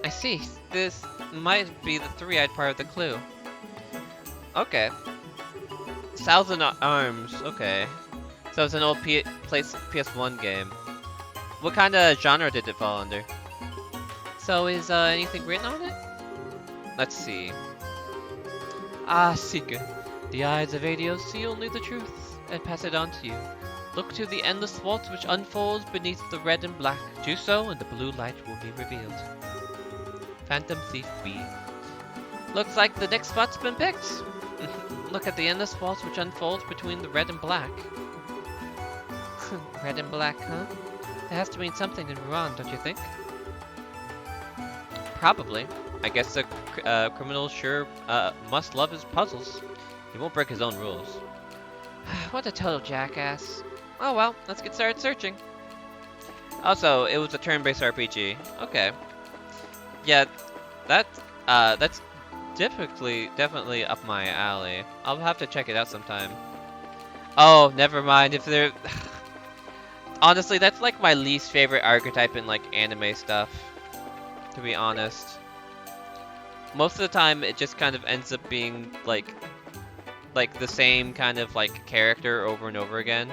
I see. This might be the three-eyed part of the clue. Okay. Thousand Arms. Okay. So it's an old PS1 game. What kind of genre did it fall under? So is anything written on it? Let's see. Ah, Seeker. The eyes of Adios see only the truth and pass it on to you. Look to the endless waltz which unfolds beneath the red and black. Do so and the blue light will be revealed. Phantom Thief B. Looks like the next spot's been picked. Look at the endless waltz which unfolds between the red and black. Red and black, huh? It has to mean something in Ruan, don't you think? Probably. I guess the criminal sure must love his puzzles. He won't break his own rules. What a total jackass. Oh well, let's get started searching. Also, it was a turn-based RPG. Okay. Yeah, that's definitely up my alley. I'll have to check it out sometime. Oh, never mind. If they're honestly, that's like my least favorite archetype in like anime stuff. To be honest, most of the time it just kind of ends up being like the same kind of like character over and over again,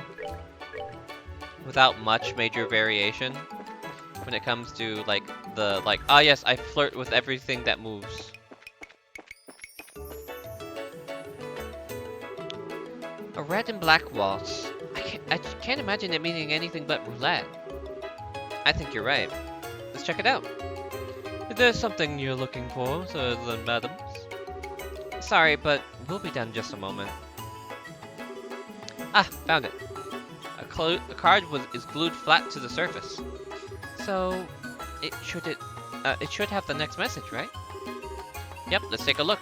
without much major variation. When it comes to like ah yes, I flirt with everything that moves. A red and black waltz. I can't imagine it meaning anything but roulette. I think you're right. Let's check it out. If there's something you're looking for, sir and madams. Sorry, but we'll be done in just a moment. Ah, found it. A card is glued flat to the surface. So, it should have the next message, right? Yep, let's take a look.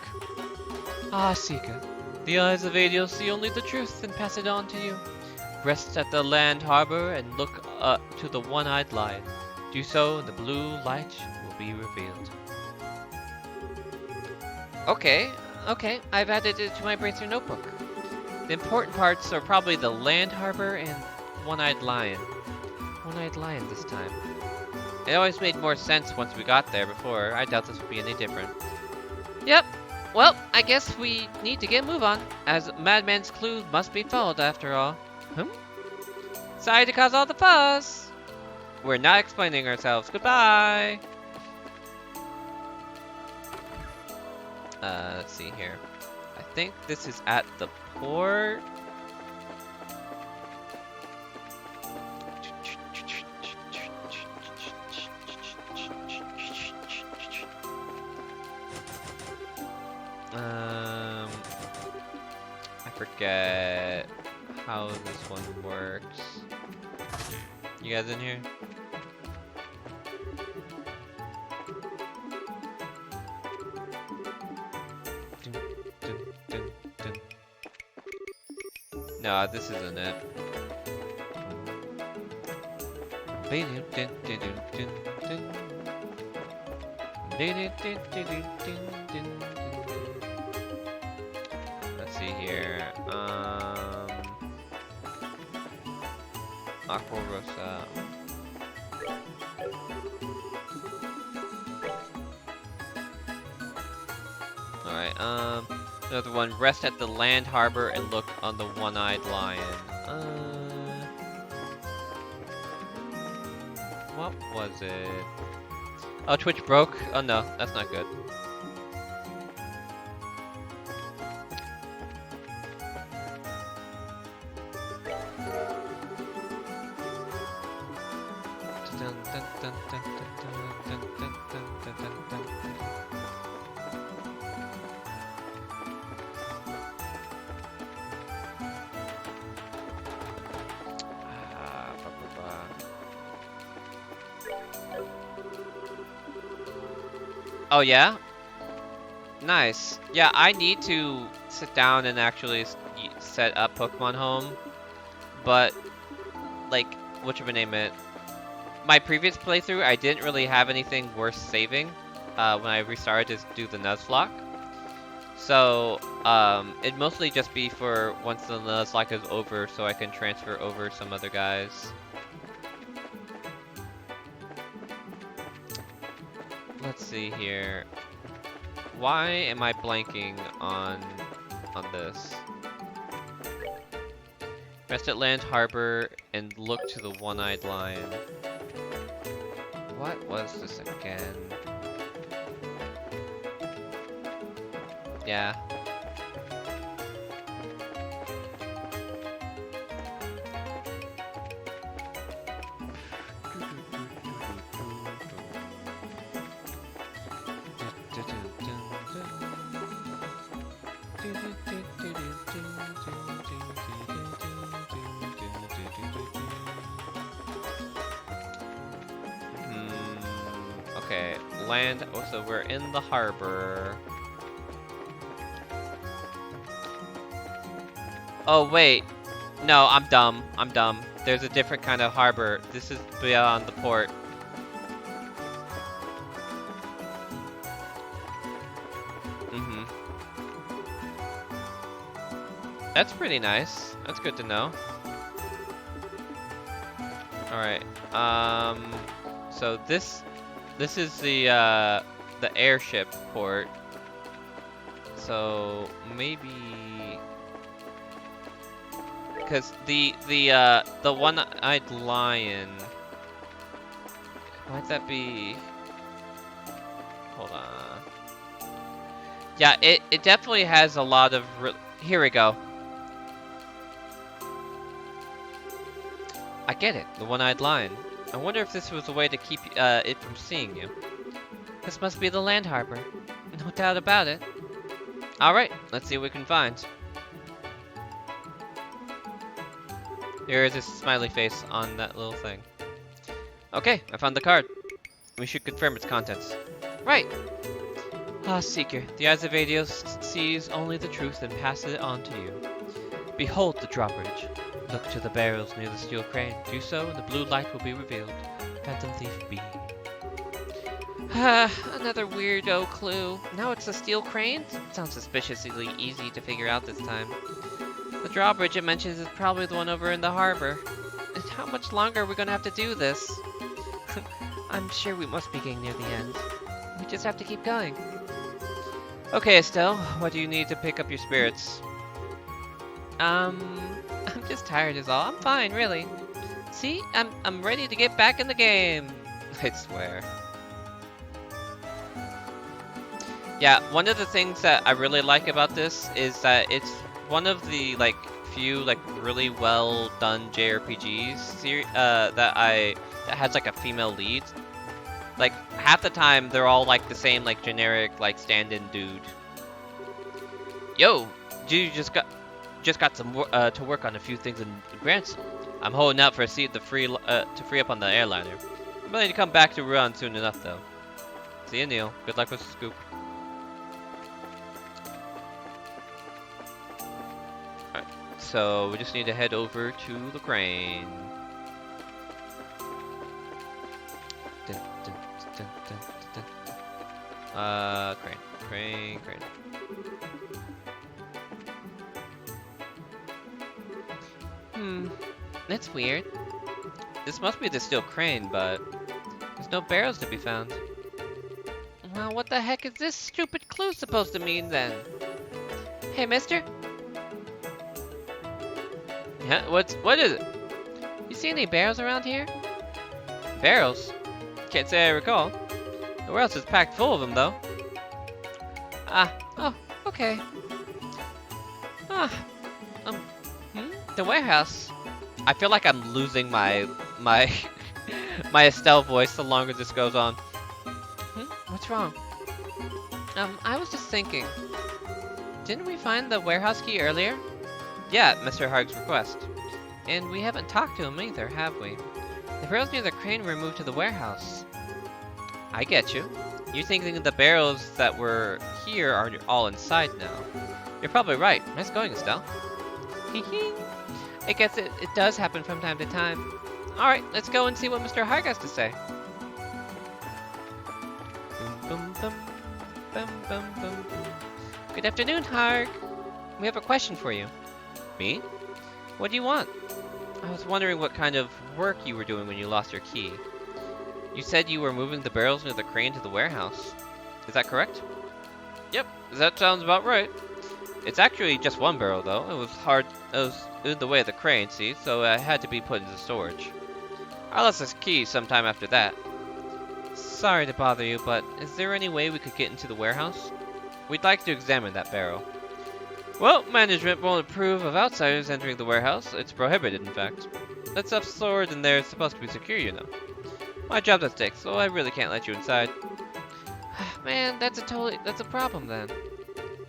Ah, Seeker. The eyes of Adios see only the truth and pass it on to you. Rest at the land harbor and look to the one-eyed lion. Do so and the blue light will be revealed. Okay, I've added it to my bracer notebook. The important parts are probably the land harbor and one-eyed lion. One-eyed lion this time. It always made more sense once we got there before. I doubt this would be any different. Yep. Well, I guess we need to get a move on, as Madman's clue must be followed after all. Sorry to cause all the fuss. We're not explaining ourselves. Goodbye. Let's see here. I think this is at the port. I forget how this one works. You guys in here? No, this isn't it. Let's see here. Aqua Rosa. Alright, Another one, rest at the land harbor and look on the one-eyed lion. What was it? Oh, Twitch broke? Oh no, that's not good. Oh yeah? Nice. Yeah, I need to sit down and actually set up Pokemon Home, but like, name it? My previous playthrough, I didn't really have anything worth saving when I restarted to do the Nuzlocke. So, it'd mostly just be for once the Nuzlocke is over so I can transfer over some other guys. Let's see here. Why am I blanking on this? Rest at Land Harbor and look to the one-eyed lion. What was this again? Yeah. Okay, land. Oh, so we're in the harbor. Oh, wait. No, I'm dumb. I'm dumb. There's a different kind of harbor. This is beyond the port. Mm-hmm. That's pretty nice. That's good to know. Alright. So this is the airship port. So maybe because the one-eyed lion, might that be? Hold on. Yeah, it definitely has a lot of. Here we go. I get it. The one-eyed lion. I wonder if this was a way to keep it from seeing you. This must be the land harbor. No doubt about it. Alright, let's see what we can find. Here is a smiley face on that little thing. Okay, I found the card. We should confirm its contents. Right. Ah, Seeker, the eyes of Adios sees only the truth and passes it on to you. Behold the drawbridge. Look to the barrels near the steel crane. Do so, and the blue light will be revealed. Phantom Thief B. Another weirdo clue. Now it's the steel crane? Sounds suspiciously easy to figure out this time. The drawbridge it mentions is probably the one over in the harbor. And how much longer are we gonna have to do this? I'm sure we must be getting near the end. We just have to keep going. Okay, Estelle, what do you need to pick up your spirits? I'm just tired is all. I'm fine, really. See? I'm ready to get back in the game. I swear. Yeah, one of the things that I really like about this is that it's one of the like few like really well done JRPGs that has like a female lead. Like half the time they're all like the same like generic like stand-in dude. Yo, dude just got some to work on a few things in Grants. I'm holding out for a seat to free up on the airliner. I'm planning to come back to Ruan soon enough though. See you, Neil. Good luck with the scoop. Alright, so we just need to head over to the crane. Dun, dun, dun, dun, dun, dun. Crane. That's weird. This must be the steel crane, but there's no barrels to be found. Well, what the heck is this stupid clue supposed to mean then? Hey, mister? Yeah, what is it? You see any barrels around here? Barrels? Can't say I recall. The warehouse is packed full of them, though. Ah, oh, okay. Ah, the warehouse. I feel like I'm losing my my Estelle voice the longer this goes on. What's wrong? I was just thinking. Didn't we find the warehouse key earlier? Yeah, at Mr. Harg's request. And we haven't talked to him either, have we? The barrels near the crane were moved to the warehouse. I get you. You're thinking the barrels that were here are all inside now. You're probably right. Nice going, Estelle. I guess it does happen from time to time. Alright, let's go and see what Mr. Harg has to say. Bum, bum, bum, bum, bum, bum. Good afternoon, Harg. We have a question for you. Me? What do you want? I was wondering what kind of work you were doing when you lost your key. You said you were moving the barrels near the crane to the warehouse. Is that correct? Yep, that sounds about right. It's actually just one barrel, though. It was in the way of the crane, see, so it had to be put into storage. I lost this key sometime after that. Sorry to bother you, but is there any way we could get into the warehouse? We'd like to examine that barrel. Well, management won't approve of outsiders entering the warehouse. It's prohibited, in fact. That stuff's stored in there is supposed to be secure, you know. My job's at stake, so I really can't let you inside. Man, that's a problem then.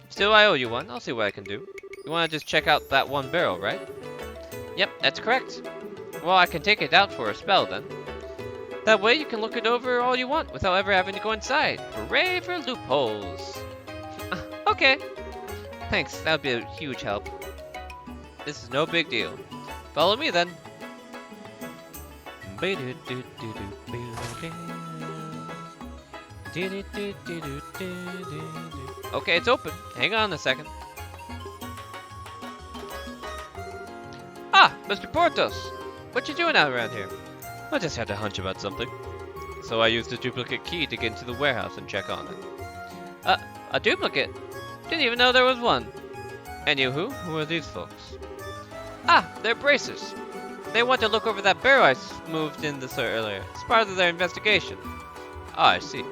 Still, I owe you one. I'll see what I can do. You want to just check out that one barrel, right? Yep, that's correct. Well, I can take it out for a spell, then. That way you can look it over all you want without ever having to go inside. Hooray for loopholes! Okay. Thanks, that would be a huge help. This is no big deal. Follow me, then. Okay, it's open. Hang on a second. Ah, Mr. Portos! What you doing out around here? I just had a hunch about something. So I used a duplicate key to get into the warehouse and check on it. A duplicate? Didn't even know there was one. And you who? Who are these folks? Ah, they're bracers. They want to look over that barrel I moved in this earlier. It's part of their investigation. Ah, I see.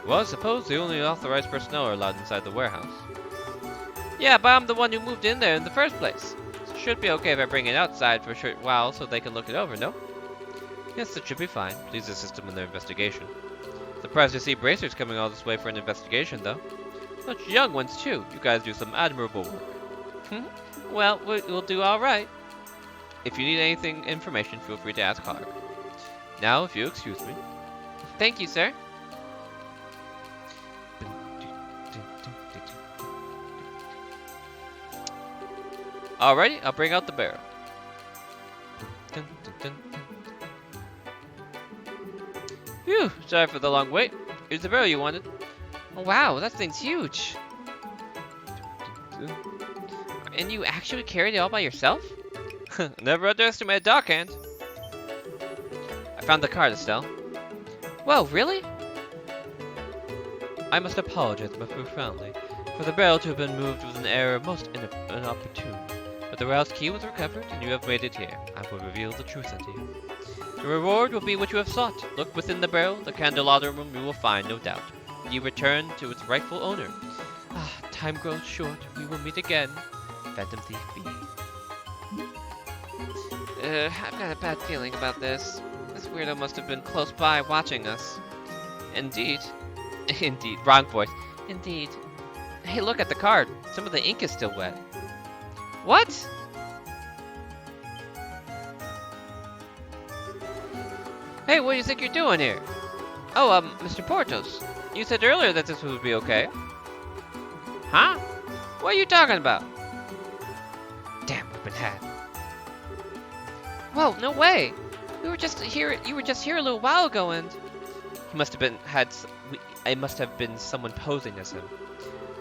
Well, I suppose the only authorized personnel are allowed inside the warehouse. Yeah, but I'm the one who moved in there in the first place. So it should be okay if I bring it outside for a short while so they can look it over, no? Yes, that should be fine. Please assist them in their investigation. Surprised to see bracers coming all this way for an investigation, though. Such young ones, too. You guys do some admirable work. Well, we'll do all right. If you need information, feel free to ask Harg. Now, if you excuse me. Thank you, sir. Alrighty, I'll bring out the barrel. Phew, sorry for the long wait. Here's the barrel you wanted. Oh, wow, that thing's huge. And you actually carried it all by yourself? Never underestimate a dockhand. I found the card, Estelle. Whoa, really? I must apologize most profoundly for the barrel to have been moved with an error most inopportune. But the warehouse key was recovered, and you have made it here. I will reveal the truth unto you. The reward will be what you have sought. Look within the barrel, the candelabrum you will find, no doubt. Ye return to its rightful owner. Ah, time grows short. We will meet again. Phantom Thief B. I've got a bad feeling about this. This weirdo must have been close by watching us. Indeed. Indeed. Wrong voice. Indeed. Hey, look at the card. Some of the ink is still wet. What? Hey, what do you think you're doing here? Oh, Mr. Portos. You said earlier that this would be okay. Huh? What are you talking about? Damn, we've been had. Whoa, no way! You were just here a little while ago, and he must have been it must have been someone posing as him.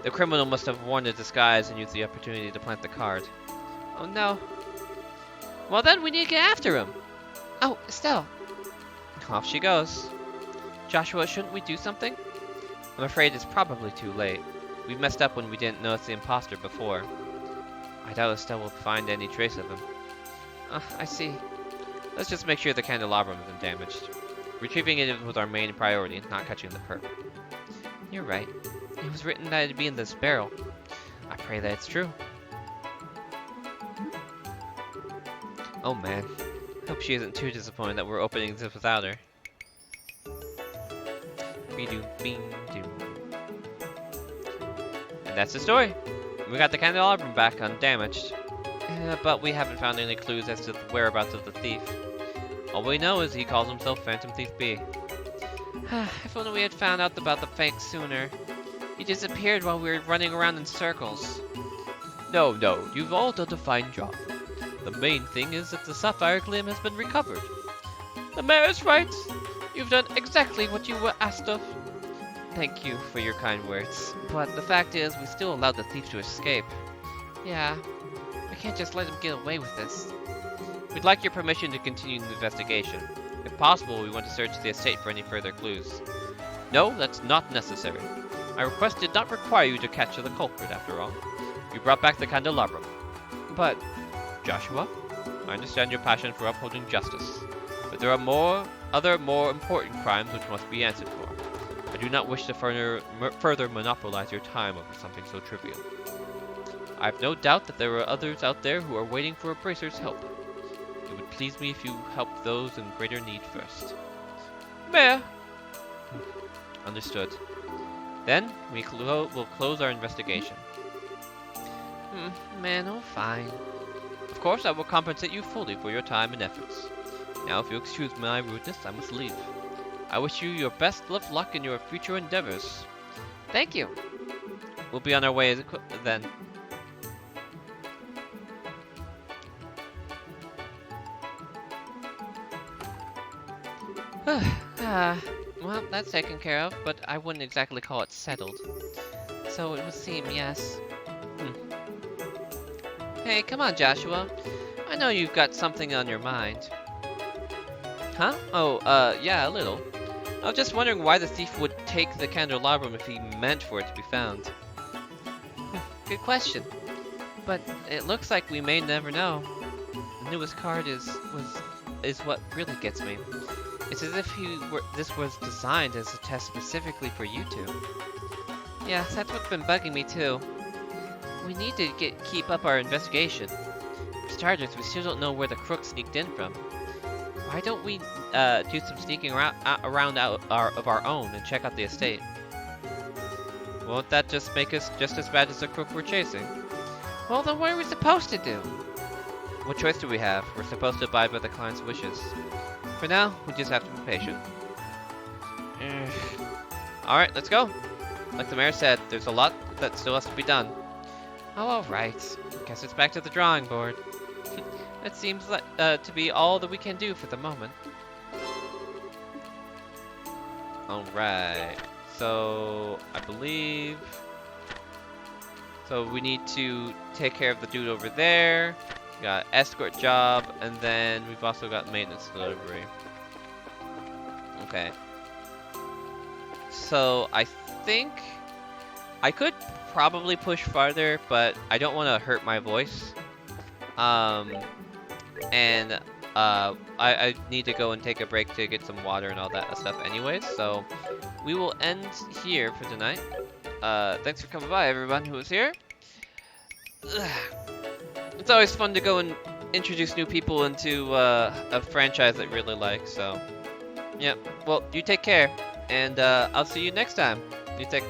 The criminal must have worn a disguise and used the opportunity to plant the card. Oh no. Well then, we need to get after him. Oh, Estelle. Off she goes. Joshua, shouldn't we do something? I'm afraid it's probably too late. We messed up when we didn't notice the imposter before. I doubt Estelle will find any trace of him. I see. Let's just make sure the candelabrum isn't damaged. Retrieving it was our main priority, not catching the perp. You're right. It was written that it'd be in this barrel. I pray that it's true. Oh man. Hope she isn't too disappointed that we're opening this without her. Be-doo-bing-doo. And that's the story. We got the candelabrum back undamaged. But we haven't found any clues as to the whereabouts of the thief. All we know is he calls himself Phantom Thief B. If only we had found out about the fake sooner. He disappeared while we were running around in circles. No, you've all done a fine job. The main thing is that the sapphire gleam has been recovered. The mayor is right. You've done exactly what you were asked of. Thank you for your kind words. But the fact is, we still allowed the thief to escape. Yeah, we can't just let him get away with this. We'd like your permission to continue the investigation. If possible, we want to search the estate for any further clues. No, that's not necessary. My request did not require you to catch the culprit, after all. You brought back the candelabrum. But, Joshua, I understand your passion for upholding justice. But there are other more important crimes which must be answered for. I do not wish to further monopolize your time over something so trivial. I have no doubt that there are others out there who are waiting for a bracer's help. It would please me if you helped those in greater need first. Mayor! Understood. Then, we'll close our investigation. Man, oh fine. Of course, I will compensate you fully for your time and efforts. Now, if you'll excuse my rudeness, I must leave. I wish you your best of luck in your future endeavors. Thank you. We'll be on our way then. Well, that's taken care of, but I wouldn't exactly call it settled. So it would seem, yes. Hey, come on, Joshua. I know you've got something on your mind. Huh? Oh, yeah, a little. I was just wondering why the thief would take the candelabrum if he meant for it to be found. Good question. But it looks like we may never know. The newest card is what really gets me. It's as if this was designed as a test specifically for you two. Yeah, that's what's been bugging me too. We need to keep up our investigation. For starters, we still don't know where the crook sneaked in from. Why don't we do some sneaking around of our own and check out the estate? Won't that just make us just as bad as the crook we're chasing? Well, then what are we supposed to do? What choice do we have? We're supposed to abide by the client's wishes. For now, we just have to be patient. Alright, let's go. Like the mayor said, there's a lot that still has to be done. Oh, alright. Guess it's back to the drawing board. That seems like to be all that we can do for the moment. Alright. So, I believe... So we need to take care of the dude over there. We got escort job, and then we've also got maintenance delivery. Okay. So I think I could probably push farther, but I don't want to hurt my voice. And I need to go and take a break to get some water and all that stuff anyways, so we will end here for tonight. Thanks for coming by, everyone who was here. It's always fun to go and introduce new people into a franchise that I really like, so yeah. Well, you take care, and I'll see you next time. You take